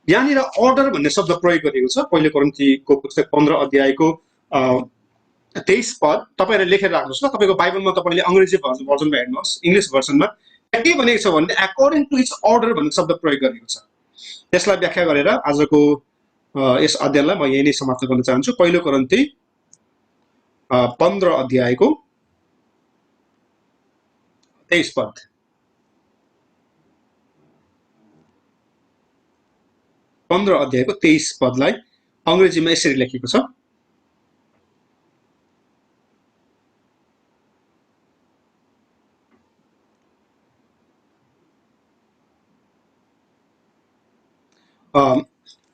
यहाँनिर अर्डर भन्ने शब्द प्रयोग गरिएको छ। पहिलो कोरिन्थीको पुस्तक 15 अध्यायको 23 पद तपाईँहरूले लेखेर राख्नुहोस् ल। तपाईँको बाइबलमा तपाईँले अङ्ग्रेजी भर्जनमा हेर्नुहोस्, इङ्ग्लिस भर्जनमा के भनेको छ भने अकर्डिङ टु इट्स अर्डर भन्ने शब्द प्रयोग गरिएको छ। त्यसलाई व्याख्या गरेर आजको यस अध्यायलाई म यही नै समाप्त गर्न चाहन्छु। पहिलो कोरिन्थी 15 अध्यायको 23 पद। पन्ध्र अध्यायको 23 पदलाई अङ्ग्रेजीमा यसरी लेखिएको छ।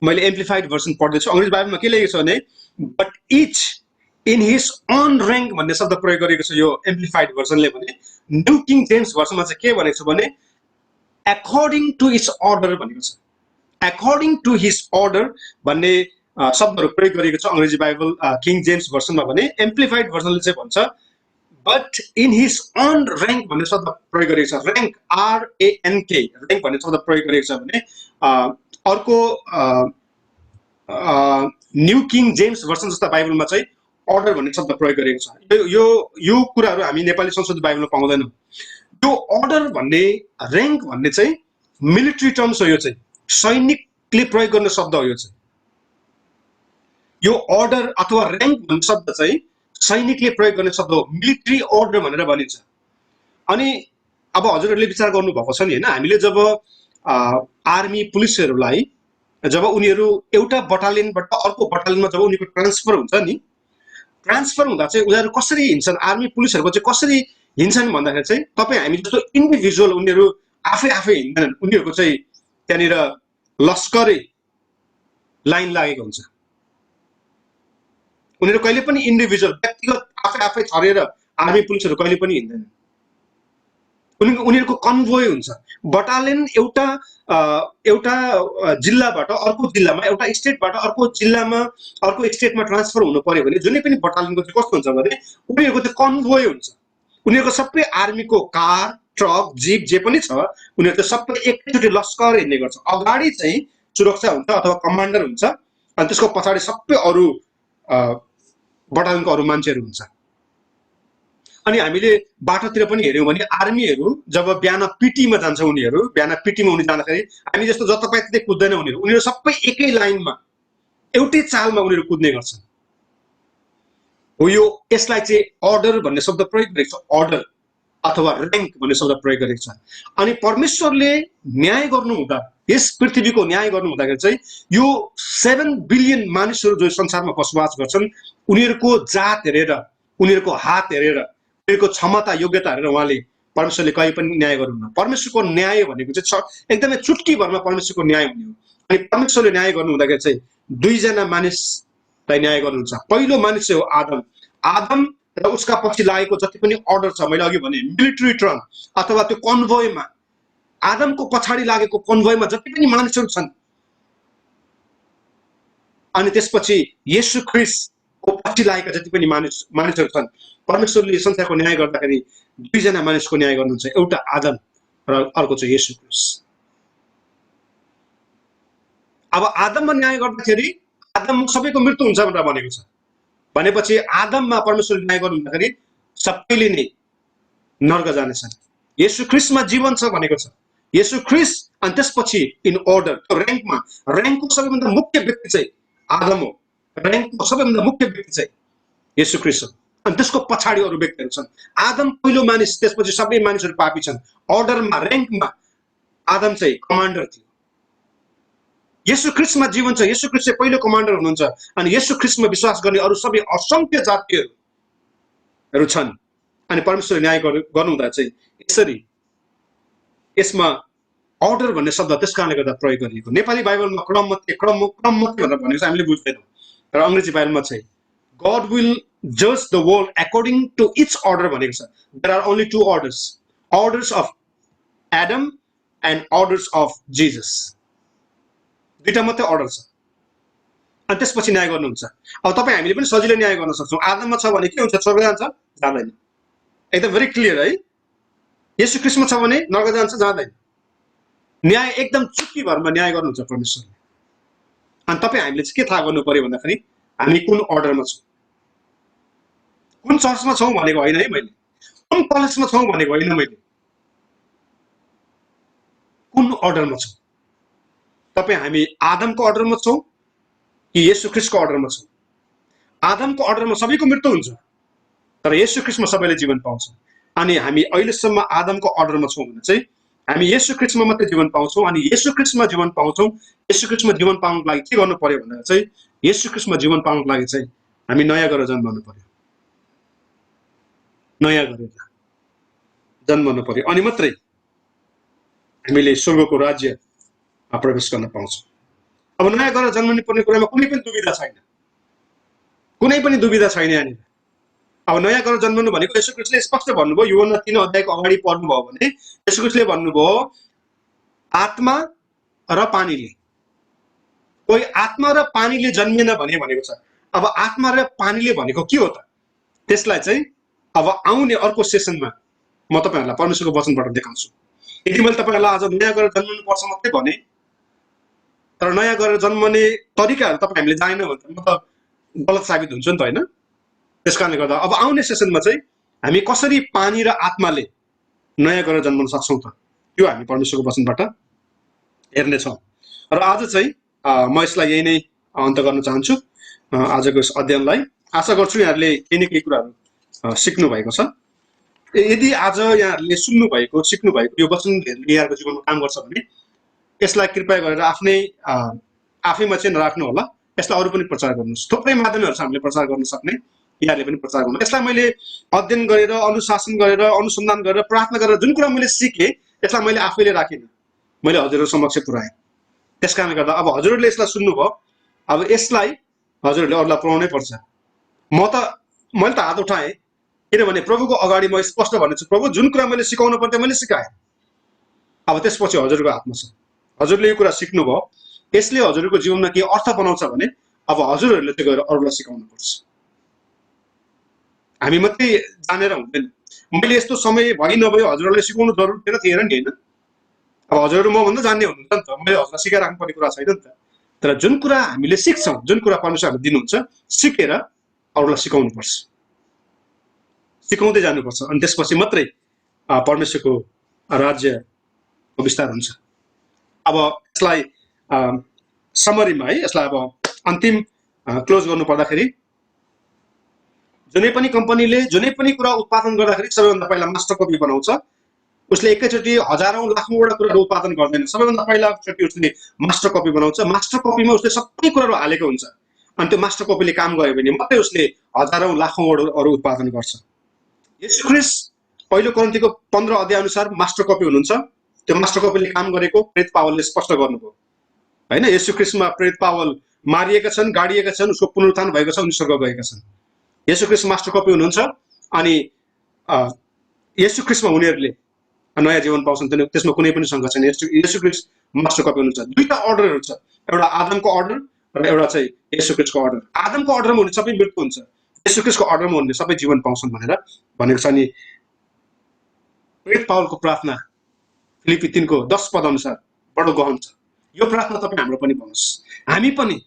मैले एम्प्लिफाइड भर्सन पढ्दैछु। अङ्ग्रेजी बाइबलमा के लेखेको छ भने but each in his own rank भन्ने शब्द प्रयोग गरेको छ यो एम्प्लिफाइड भर्सनले भने। न्यू किङ जेम्स भर्सनमा चाहिँ के भनेको छ भने अकर्डिङ टु हिज अर्डर भनेको छ। अकर्डिङ टु हिज अर्डर भन्ने शब्दहरू प्रयोग गरिएको छ अङ्ग्रेजी बाइबल किङ जेम्स भर्सनमा भने। एम्प्लिफाइड भर्सनले चाहिँ भन्छ but in his own rank भन्ने शब्द प्रयोग गरेको छ। र्याङ्क RANK र्याङ्क भन्ने शब्द प्रयोग गरेको छ भने अर्को न्यू किङ जेम्स भर्सन जस्ता बाइबलमा चाहिँ अर्डर भन्ने शब्द प्रयोग गरेको छ। यो कुराहरू हामी नेपाली संशोधित बाइबलमा पाउँदैनौँ। यो अर्डर भन्ने र्याङ्क भन्ने चाहिँ मिलिट्री टर्म्स हो। यो चाहिँ सैनिकले प्रयोग गर्ने शब्द हो। यो चाहिँ यो अर्डर अथवा र्याङ्क भन्ने शब्द चाहिँ सैनिकले प्रयोग गर्ने शब्द हो। मिलिट्री अर्डर भनेर भनिन्छ। अनि अब हजुरहरूले विचार गर्नुभएको छ नि होइन, हामीले जब आर्मी पुलिसहरूलाई जब उनीहरू एउटा बटालियनबाट अर्को बटालियनमा जब उनीहरूको ट्रान्सफर हुन्छ नि, ट्रान्सफर हुँदा चाहिँ उनीहरू कसरी हिँड्छन्, आर्मी पुलिसहरूको चाहिँ कसरी हिँड्छन् भन्दाखेरि चाहिँ तपाईँ हामी जस्तो इन्डिभिजुअल उनीहरू आफै हिँड्दैनन्। उनीहरूको चाहिँ त्यहाँनिर लस्करै लाइन लागेको हुन्छ। उनीहरू कहिले पनि इन्डिभिजुअल व्यक्तिगत आफै छरेर आर्मी पुलिसहरू कहिले पनि हिँड्दैनन्। उनीहरूको कन्भोय हुन्छ। बटालियन एउटा जिल्लाबाट अर्को जिल्लामा, एउटा स्टेटबाट अर्को जिल्लामा, अर्को स्टेटमा ट्रान्सफर हुनु पर्यो भने जुनै पनि बटालियनको चाहिँ कस्तो हुन्छ भने उनीहरूको चाहिँ कन्भोय हुन्छ। उनीहरूको सबै आर्मीको कार, ट्रक, जिप जे पनि छ उनीहरू चाहिँ सबै एकैचोटि लस्कर हिँड्ने गर्छ। अगाडि चाहिँ सुरक्षा हुन्छ अथवा कमान्डर हुन्छ अनि त्यसको पछाडि सबै अरू बटालियनको अरू मान्छेहरू हुन्छ। अनि हामीले बाटोतिर पनि हेऱ्यौँ भने आर्मीहरू जब बिहान पिटीमा जान्छ, उनीहरू बिहान पिटीमा उनी जाँदाखेरि हामी जस्तो जतापातै कुद्दैन। उनीहरू सबै एकै लाइनमा एउटै चालमा उनीहरू कुद्ने गर्छन्। हो यो यसलाई चाहिँ अर्डर भन्ने शब्द प्रयोग गरेको छ। अर्डर अथवा र्याङ्क भन्ने शब्द प्रयोग गरेको छ। अनि परमेश्वरले न्याय गर्नुहुँदा, यस पृथ्वीको न्याय गर्नुहुँदाखेरि चाहिँ यो 7 बिलियन मानिसहरू जो संसारमा बसोबास गर्छन् उनीहरूको जात हेरेर, उनीहरूको हात हेरेर, उनीहरूको क्षमता योग्यता हेरेर उहाँले परमेश्वरले कहिले पनि न्याय गर्नुहुन्न। परमेश्वरको न्याय भनेको चाहिँ एकदमै चुटकी भरमा परमेश्वरको न्याय हुने हो। अनि परमेश्वरले न्याय गर्नुहुँदाखेरि चाहिँ दुईजना मानिसलाई न्याय गर्नुहुन्छ। पहिलो मानिस चाहिँ हो आदम। आदम र उसका पछि लागेको जति पनि अर्डर छ, मैले अघि भने मिलिट्री टर्म अथवा त्यो कन्भोयमा, आदमको पछाडि लागेको कन्भोयमा जति पनि मानिसहरू छन्, अनि त्यसपछि येशू ख्रीष्टको पछि लागेका जति पनि मानिसहरू छन्, परमेश्वरले संसारको न्याय गर्दाखेरि दुईजना मानिसको न्याय गर्नुहुन्छ। एउटा आदम र अर्को चाहिँ येशू ख्रीष्ट। अब आदममा न्याय गर्दाखेरि आदममा सबैको मृत्यु हुन्छ भनेर भनेको छ। भनेपछि आदममा परमेश्वरले न्याय गर्नुहुँदाखेरि सबैले नै नर्क जानेछन्। येशू ख्रीष्टमा जीवन छ भनेको छ। येशू ख्रीष्ट अनि त्यसपछि इन अर्डर त्यो र्याङ्कको सबैभन्दा मुख्य व्यक्ति चाहिँ आदम हो। र्याङ्कको सबैभन्दा मुख्य व्यक्ति चाहिँ येशू ख्रीष्ट हो। अनि त्यसको पछाडि अरू व्यक्तिहरू छन्। आदम पहिलो मानिस, त्यसपछि सबै मानिसहरू पापी छन्। अर्डरमा, र्याङ्कमा आदम चाहिँ कमान्डर थियो। येशू ख्रीष्टमा जीवन छ। येशू ख्रीष्ट चाहिँ पहिलो कमान्डर हुनुहुन्छ। अनि येशू ख्रीष्टमा विश्वास गर्ने अरू सबै असंख्य जातिहरू छन्। अनि परमेश्वरले न्याय गर्नुहुँदा चाहिँ यसरी यसमा अर्डर भन्ने शब्द त्यस कारणले गर्दा प्रयोग गरिएको। नेपाली बाइबलमा क्रममते भनेर भनेको चाहिँ हामीले बुझ्दैनौँ। तर अङ्ग्रेजी बाइबलमा चाहिँ God will judge the world according to its order भनेको छ। There are only 2 orders. Orders of Adam and orders of Jesus. दुईटा मात्रै अर्डर छ। अनि त्यसपछि न्याय गर्नुहुन्छ। अब तपाईँ हामीले पनि सजिलै न्याय गर्न सक्छौँ। आदममा छ भने के हुन्छ? स्वर्ग जान्छ? जाँदैन। एकदम भेरी क्लियर है। येशू ख्रीष्टमा छ भने नर्क जान्छ? जाँदैन। न्याय एकदम चुटकी भरमा न्याय गर्नुहुन्छ परमेश्वरले। अनि तपाईँ हामीले चाहिँ के थाहा गर्नु पर्यो भन्दाखेरि हामी कुन अर्डरमा छौँ, कुन चर्चमा छौँ भनेको होइन है मैले, कुन कलेजमा छौँ भनेको होइन मैले, कुन अर्डरमा छौँ। तपाईँ हामी आदमको अर्डरमा छौँ कि येशू ख्रीष्टको अर्डरमा छौँ? आदमको अर्डरमा सबैको मृत्यु हुन्छ, तर येशू ख्रीष्टमा सबैले जीवन पाउँछ। अनि हामी अहिलेसम्म आदमको अर्डरमा छौँ भने चाहिँ हामी येशू ख्रीष्टमा मात्रै जीवन पाउँछौँ। अनि येशू ख्रीष्टमा जीवन पाउँछौँ। येशू ख्रीष्टमा जीवन पाउनको लागि के गर्नु पर्यो भनेर चाहिँ येशू ख्रीष्टमा जीवन पाउनको लागि चाहिँ हामी नयाँ गरेर जन्मनु पर्यो। नयाँ गरेर जन्मनु पर्यो अनि मात्रै हामीले स्वर्गको राज्यमा प्रवेश गर्न पाउँछौँ। अब नयाँ गरेर जन्मनु पर्ने कुरामा कुनै पनि दुविधा छैन, कुनै पनि दुविधा छैन यहाँनिर। अब नयाँ गरेर जन्मनु भनेको येशू ख्रीष्टले स्पष्ट भन्नुभयो। यूहन्ना 3 अध्यायको अगाडि पढ्नुभयो भने येशू ख्रीष्टले भन्नुभयो आत्मा र पानीले। कोही आत्मा र पानीले जन्मिएन भनेको छ। अब आत्मा र पानीले भनेको के हो त? त्यसलाई चाहिँ अब आउने अर्को सेसनमा म तपाईहरुलाई परमेश्वरको वचनबाट देखाउँछु। यदि मैले तपाईहरुलाई आज नयाँ गरेर जन्मनु पर्छ मात्रै भने, तर नयाँ गरेर जन्मने तरिकाहरु तपाई हामीले जानेनौँ भने म त गलत साबित हुन्छ नि त, हैन? त्यसकारणले गर्दा अब आउने सेसनमा चाहिँ हामी कसरी पानी र आत्माले नयाँ गरेर जन्मन सक्छौं त, त्यो हामी परमेश्वरको वचनबाट हेर्नेछौँ। र आज चाहिँ म यसलाई यही नै अन्त गर्न चाहन्छु आजको यस अध्ययनलाई। आशा गर्छु यहाँहरूले केही न केही कुराहरू सिक्नु भएको छ। यदि आज यहाँहरूले सुन्नु भएको, सिक्नु भएको यो वचन यहाँहरूको जीवनमा काम गर्छ भने यसलाई कृपया गरेर आफैमा चाहिँ नराख्नु होला, यसलाई अरू पनि प्रचार गर्नुहोस्। थुप्रै माध्यमहरू छ हामीले प्रचार गर्न सक्ने, यहाँहरूले पनि प्रचार गर्नु। यसलाई मैले अध्ययन गरेर, अनुशासन गरेर, अनुसन्धान गरेर, प्रार्थना गरेर जुन कुरा मैले सिकेँ यसलाई मैले आफैले राखिनँ, मैले हजुरहरू समक्ष पुर्याएँ। त्यसकारणले गर्दा अब हजुरहरूले यसलाई सुन्नुभयो, अब यसलाई हजुरहरूले अरूलाई पुर्याउनै पर्छ। मैले त हात उठाएँ किनभने प्रभुको अगाडि म स्पष्ट भन्नेछु, प्रभु जुन कुरा मैले सिकाउनु पर्थ्यो मैले सिकाएँ। अब त्यसपछि हजुरको हातमा छ। हजुरले यो कुरा सिक्नुभयो, यसले हजुरको जीवनमा के अर्थ बनाउँछ भने अब हजुरहरूले चाहिँ गएर अरूलाई सिकाउनु पर्छ। हामी मात्रै जानेर हुँदैन। मैले यस्तो समय भइ नभयो हजुरहरूले सिकाउनु जरुरी थिएन नि, हैन? अब हजुरहरू मभन्दा जान्ने हुनुहुन्छ नि त, मैले हजुरलाई सिकाएर राख्नुपर्ने कुरा छैन नि त। तर जुन कुरा हामीले सिक्छौँ, जुन कुरा परमेश्वरले दिनुहुन्छ, सिकेर अरूलाई सिकाउनुपर्छ, सिकाउँदै जानुपर्छ। अनि त्यसपछि मात्रै परमेश्वरको राज्यको विस्तार हुन्छ। अब यसलाई समरीमा है, यसलाई अब अन्तिम क्लोज गर्नु पर्दाखेरि जुनै पनि कम्पनीले जुनै पनि कुरा उत्पादन गर्दाखेरि सबैभन्दा पहिला मास्टर कपी बनाउँछ। उसले एकैचोटि हजारौं लाखौंवटा कुराहरू उत्पादन गर्दैन। सबैभन्दा पहिलाचोटि उसले मास्टर कपी बनाउँछ। मास्टर कपीमा उसले सबै कुराहरू हालेको हुन्छ अनि त्यो मास्टर कपीले काम गर्यो भने मात्रै उसले हजारौं लाखौंवटा उत्पादन गर्छ। येशू ख्रीष्ट पहिलो कोरिन्थीको 15 अध्याय अनुसार मास्टर कपी हुनुहुन्छ। त्यो मास्टर कपीले काम गरेको प्रेरित पावलले स्पष्ट गर्नुभयो, हैन? येशू ख्रीष्टमा प्रेरित पावल मारिएका छन्, गाडिएका छन्, उसको पुनरुत्थान भएको छ, उनी स्वर्ग गएका छन्। येशू ख्रीष्ट मास्टर कपी हुनुहुन्छ अनि येशू ख्रीष्टमा उनीहरूले नयाँ जीवन पाउँछन्, त्यसमा कुनै पनि शंका छैन। येशू ख्रीष्ट मास्टर कपी हुनुहुन्छ। दुईटा अर्डरहरू छ, एउटा आदमको अर्डर र एउटा चाहिँ येशू ख्रीष्टको अर्डर। आदमको अर्डरमा हुने सबै मृत्यु हुन्छ, येशू ख्रीष्टको अर्डरमा हुने सबै जीवन पाउँछन् भनेर भनेको छ। अनि प्रेरित पावलको प्रार्थना फिलिपी 3:10 पद अनुसार बडो गहन छ। यो प्रार्थना तपाईँ हाम्रो पनि भन्नुहोस्, हामी पनि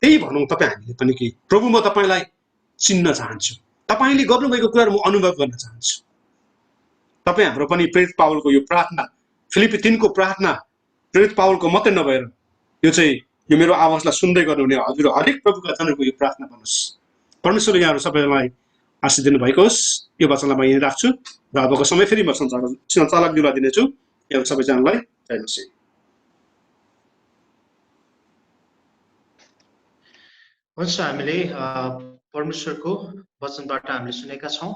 त्यही भनौँ। तपाईँ हामीले पनि कि प्रभु म तपाईलाई चिन्न चाहन्छु, तपाईले गर्नुभएको कुराहरू म अनुभव गर्न चाहन्छु। तपाईँ हाम्रो पनि प्रेरित पावलको यो प्रार्थना, फिलिपी 3 को प्रार्थना प्रेरित पावलको मात्रै नभएर यो चाहिँ यो मेरो आवाजलाई सुन्दै गर्नुहुने हजुर हरेक प्रभुका जनहरूको यो प्रार्थना भन्नुहोस्। परमेश्वरले यहाँहरू सबैलाई आशीष दिनु भएको होस्। यो वचनलाई म यहीँ राख्छु र अबको समय फेरि म सञ्चालक दिला दिनेछु। यो सबैजनालाई जय मसीह। हुन्छ, हामीले परमेश्वरको वचनबाट हामीले सुनेका छौँ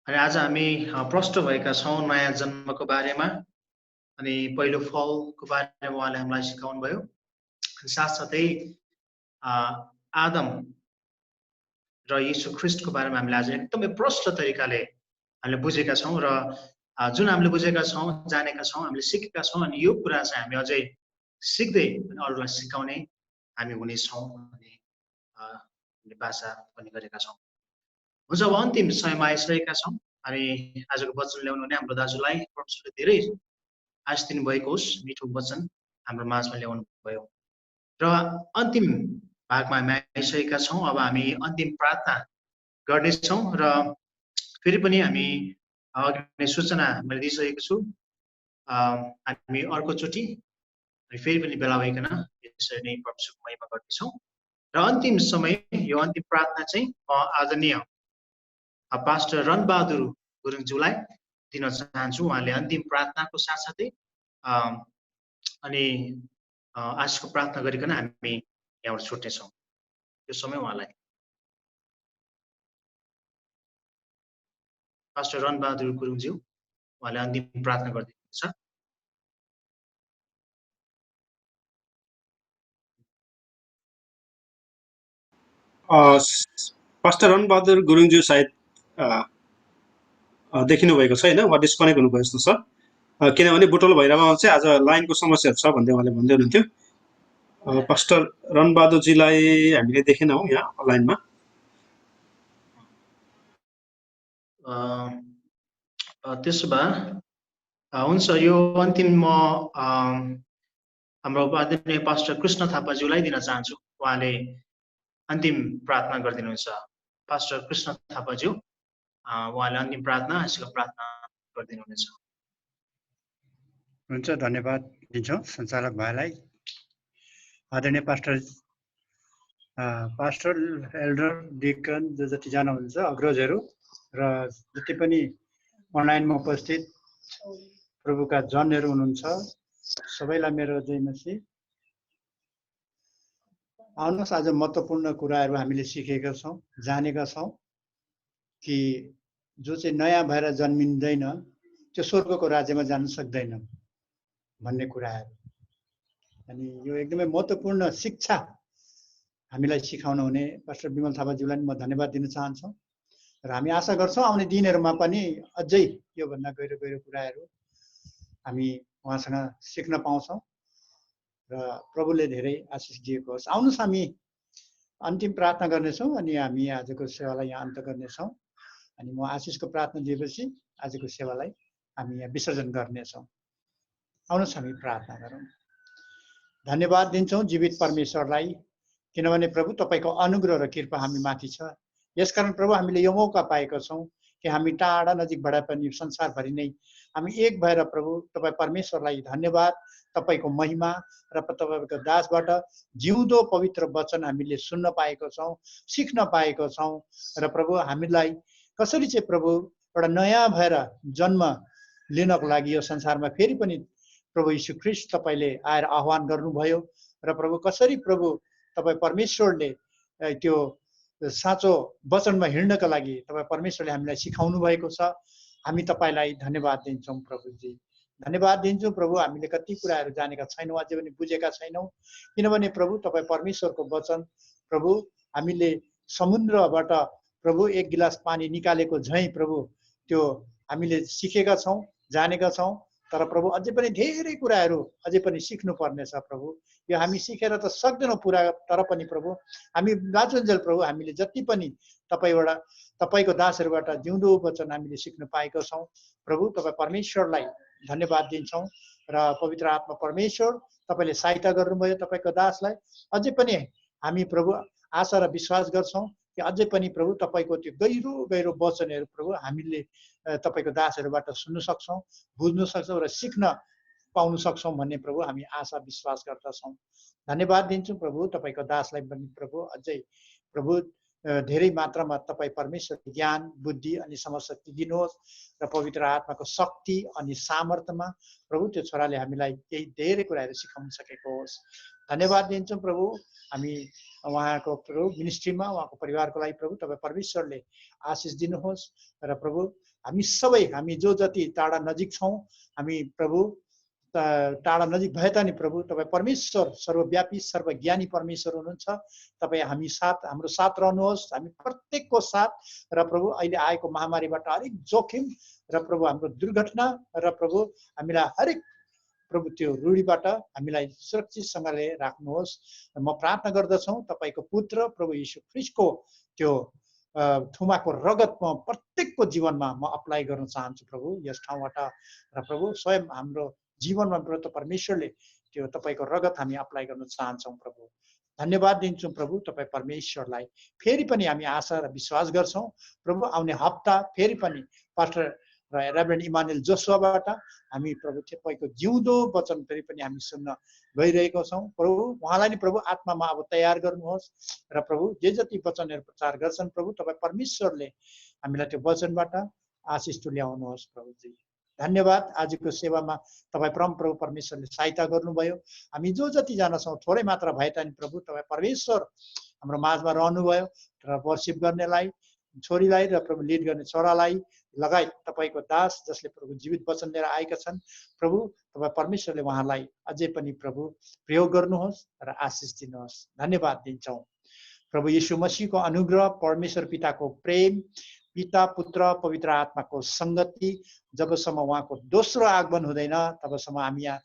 अनि आज हामी प्रष्ट भएका छौँ नयाँ जन्मको बारेमा अनि पहिलो फलको बारेमा उहाँले हामीलाई सिकाउनु भयो। साथसाथै आदम र येशू ख्रीष्टको बारेमा हामीले आज एकदमै प्रष्ट तरिकाले हामीले बुझेका छौँ र जुन हामीले बुझेका छौँ, जानेका छौँ, हामीले सिकेका छौँ अनि यो कुरा चाहिँ हामी अझै सिक्दै अनि अरूलाई सिकाउने हामी हुनेछौँ भन्ने बाचा पनि गरेका छौँ। हुन्छ, अब अन्तिम समयमा आइसकेका छौँ अनि आजको वचन ल्याउनु हुने हाम्रो दाजुलाई परमेश्वरले धेरै आशिष दिनु भएको होस्। मिठो वचन हाम्रो माझमा ल्याउनु भयो र अन्तिम भागमा हामी आइसकेका छौँ। अब हामी अन्तिम प्रार्थना गर्नेछौँ र फेरि पनि हामी अघि सूचना मैले दिइसकेको छु, हामी अर्कोचोटि फेरि पनि बेला भइकन यसरी नै परमेश्वरको महिमा गर्नेछौँ र अन्तिम समय यो अन्तिम प्रार्थना चाहिँ आदरणीय पास्टर रणबहादुर गुरुङज्यूलाई दिन चाहन्छु। उहाँले अन्तिम प्रार्थनाको साथसाथै अनि आजको प्रार्थना गरिकन हामी यहाँबाट छुट्नेछौँ। यो समय उहाँलाई पास्टर रणबहादुर गुरुङज्यू उहाँले अन्तिम प्रार्थना गरिदिनुहुन्छ। पास्टर रणबहादुर गुरुङज्यू सायद देखिनु भएको छ होइन, उहाँ डिस्कनेक्ट हुनुभयो जस्तो छ। किनभने बुटोल भैरवमा चाहिँ आज लाइनको समस्याहरू छ भन्दै उहाँले भन्दै हुनुहुन्थ्यो। पास्टर रणबहादुरजीलाई हामीले देखेनौँ यहाँ लाइनमा। त्यसो भए हुन्छ, यो अन्तिम म हाम्रो आदरणीय पास्टर कृष्ण थापाज्यूलाई दिन चाहन्छु। उहाँले अन्तिम प्रार्थना गरिदिनुहुन्छ। पास्टर कृष्ण थापाज्यू उहाँले अन्तिम प्रार्थना आजको प्रार्थना गरिदिनुहुनेछ। हुन्छ, धन्यवाद दिन्छौँ सञ्चालक भाइलाई। आदरणीय पास्टर एल्डर डिकन जो जतिजना हुनुहुन्छ, अग्रजहरू र जति पनि अनलाइनमा उपस्थित प्रभुका जनहरू हुनुहुन्छ, सबैलाई मेरो जय मसीह। आउनुहोस्, आज महत्त्वपूर्ण कुराहरू हामीले सिकेका छौँ, जानेका छौँ कि जो चाहिँ नयाँ भएर जन्मिँदैन त्यो स्वर्गको राज्यमा जान सक्दैन भन्ने कुराहरू। अनि यो एकदमै महत्त्वपूर्ण शिक्षा हामीलाई सिकाउनु हुने पास्टर विमल थापाज्यूलाई म धन्यवाद दिन चाहन्छु। र हामी आशा गर्छौँ आउने दिनहरूमा पनि अझै योभन्दा गहिरो गहिरो कुराहरू हामी उहाँसँग सिक्न पाउँछौँ र प्रभुले धेरै आशिष दिएको होस्। आउनुहोस्, हामी अन्तिम प्रार्थना गर्नेछौँ अनि हामी आजको सेवालाई यहाँ अन्त गर्नेछौँ। अनि म आशिषको प्रार्थना दिएपछि आजको सेवालाई हामी यहाँ विसर्जन गर्नेछौँ। आउनुहोस्, हामी प्रार्थना गरौँ। धन्यवाद दिन्छौँ जीवित परमेश्वरलाई, किनभने प्रभु तपाईँको अनुग्रह र कृपा हामी माथि छ। यसकारण प्रभु हामीले यो मौका पाएका छौँ कि हामी टाढा नजिकबाट पनि संसारभरि नै हामी एक भएर प्रभु तपाईँ परमेश्वरलाई धन्यवाद, तपाईँको महिमा र तपाईँको दासबाट जिउँदो पवित्र वचन हामीले सुन्न पाएका छौँ, सिक्न पाएका छौँ। र प्रभु हामीलाई कसरी चाहिँ प्रभु एउटा नयाँ भएर जन्म लिनको लागि यो संसारमा फेरि पनि प्रभु यीशु ख्रीष्ट तपाईँले आएर आह्वान गर्नुभयो र प्रभु कसरी प्रभु तपाईँ परमेश्वरले त्यो साँचो वचनमा हिँड्नका लागि तपाईँ परमेश्वरले हामीलाई सिकाउनु भएको छ। हामी तपाईँलाई धन्यवाद दिन्छौँ प्रभुजी, धन्यवाद दिन्छौँ प्रभु। हामीले कति कुराहरू जानेका छैनौँ, अझै पनि बुझेका छैनौँ, किनभने प्रभु तपाईँ परमेश्वरको वचन प्रभु हामीले समुद्रबाट प्रभु एक गिलास पानी निकालेको झैँ प्रभु त्यो हामीले सिकेका छौँ, जानेका छौँ। तर प्रभु अझै पनि धेरै कुराहरू अझै पनि सिक्नु पर्नेछ प्रभु। यो हामी सिकेर त सक्दैनौँ पुरा, तर पनि प्रभु हामी बाँचुन्जेल प्रभु हामीले जति पनि तपाईँबाट तपाईँको दासहरूबाट जिउँदो वचन हामीले सिक्न पाएका छौँ प्रभु। तपाईँ परमेश्वरलाई धन्यवाद दिन्छौँ र पवित्र आत्मा परमेश्वर तपाईँले सहायता गर्नुभयो तपाईँको दासलाई। अझै पनि हामी प्रभु आशा र विश्वास गर्छौँ कि अझै पनि प्रभु तपाईँको त्यो गहिरो गहिरो वचनहरू प्रभु हामीले तपाईँको दासहरूबाट सुन्न सक्छौँ, बुझ्न सक्छौँ र सिक्न पाउन सक्छौँ भन्ने प्रभु हामी आशा विश्वास गर्दछौँ। धन्यवाद दिन्छौँ प्रभु तपाईँको दासलाई पनि प्रभु अझै प्रभु धेरै मात्रामा तपाईँ परमेश्वर ज्ञान बुद्धि अनि समशक्ति दिनुहोस् र पवित्र आत्माको शक्ति अनि सामर्थ्यमा प्रभु त्यो छोराले हामीलाई केही धेरै कुराहरू सिकाउन सकेको होस्। धन्यवाद दिन्छौँ प्रभु। हामी उहाँको प्रभु मिनिस्ट्रीमा उहाँको परिवारको लागि प्रभु तपाईँ परमेश्वरले आशिष दिनुहोस् र प्रभु हामी सबै हामी जो जति टाढा नजिक छौँ हामी प्रभु टाढा नजिक भए तानि प्रभु तपाईँ परमेश्वर सर्वव्यापी सर्वज्ञानी परमेश्वर हुनुहुन्छ। तपाईँ हामी साथ हाम्रो साथ रहनुहोस्, हामी प्रत्येकको साथ। र प्रभु अहिले आएको महामारीबाट हरेक जोखिम र प्रभु हाम्रो दुर्घटना र प्रभु हामीलाई हरेक प्रभु त्यो रूढीबाट हामीलाई सुरक्षितसँगले राख्नुहोस्। म प्रार्थना गर्दछौँ तपाईँको पुत्र प्रभु यीशु ख्रीष्टको त्यो थुमाको रगत म प्रत्येकको जीवनमा म अप्लाई गर्न चाहन्छु प्रभु यस ठाउँबाट। र प्रभु स्वयं हाम्रो जीवनमा प्रभु परमेश्वरले त्यो तपाईँको रगत हामी अप्लाई गर्न चाहन्छौँ प्रभु। धन्यवाद दिन्छौँ प्रभु तपाईँ परमेश्वरलाई। फेरि पनि हामी आशा र विश्वास गर्छौँ प्रभु आउने हप्ता फेरि पनि पास्टर र रेभरेन्ड इमानुएल जोसुवाबाट हामी प्रभु तपाईँको जिउँदो वचन फेरि पनि हामी सुन्न गइरहेको छौँ। प्रभु उहाँलाई नि प्रभु आत्मामा अब तयार गर्नुहोस् र प्रभु जे जति वचनहरू प्रचार गर्छन् प्रभु तपाईँ परमेश्वरले हामीलाई त्यो वचनबाट आशिष तुल्याउनुहोस् प्रभुजी। धन्यवाद। आजको सेवामा तपाईँ प्रभु परमेश्वरले सहायता गर्नुभयो। हामी जो जतिजना छौँ थोरै मात्रा भए तानि प्रभु तपाईँ परमेश्वर हाम्रो माझमा रहनुभयो र वर्शिप गर्नेलाई छोरीलाई र प्रभु लिड गर्ने छोरालाई लगायत तपाईँको दास जसले प्रभु जीवित वचन लिएर आएका छन् प्रभु तपाईँ परमेश्वरले उहाँलाई अझै पनि प्रभु प्रयोग गर्नुहोस् र आशिष दिनुहोस्। धन्यवाद दिन्छौँ। प्रभु यीशु मसीहको अनुग्रह, परमेश्वर पिताको प्रेम, पिता पुत्र पवित्र आत्माको सङ्गति जबसम्म उहाँको दोस्रो आगमन हुँदैन तबसम्म हामी यहाँ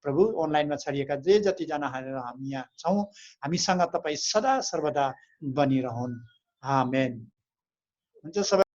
प्रभु अनलाइनमा छरिएका जे जतिजना हामी यहाँ छौँ हामीसँग तपाईँ सदा सर्वदा बनिरहन्। आमेन। हुन्छ।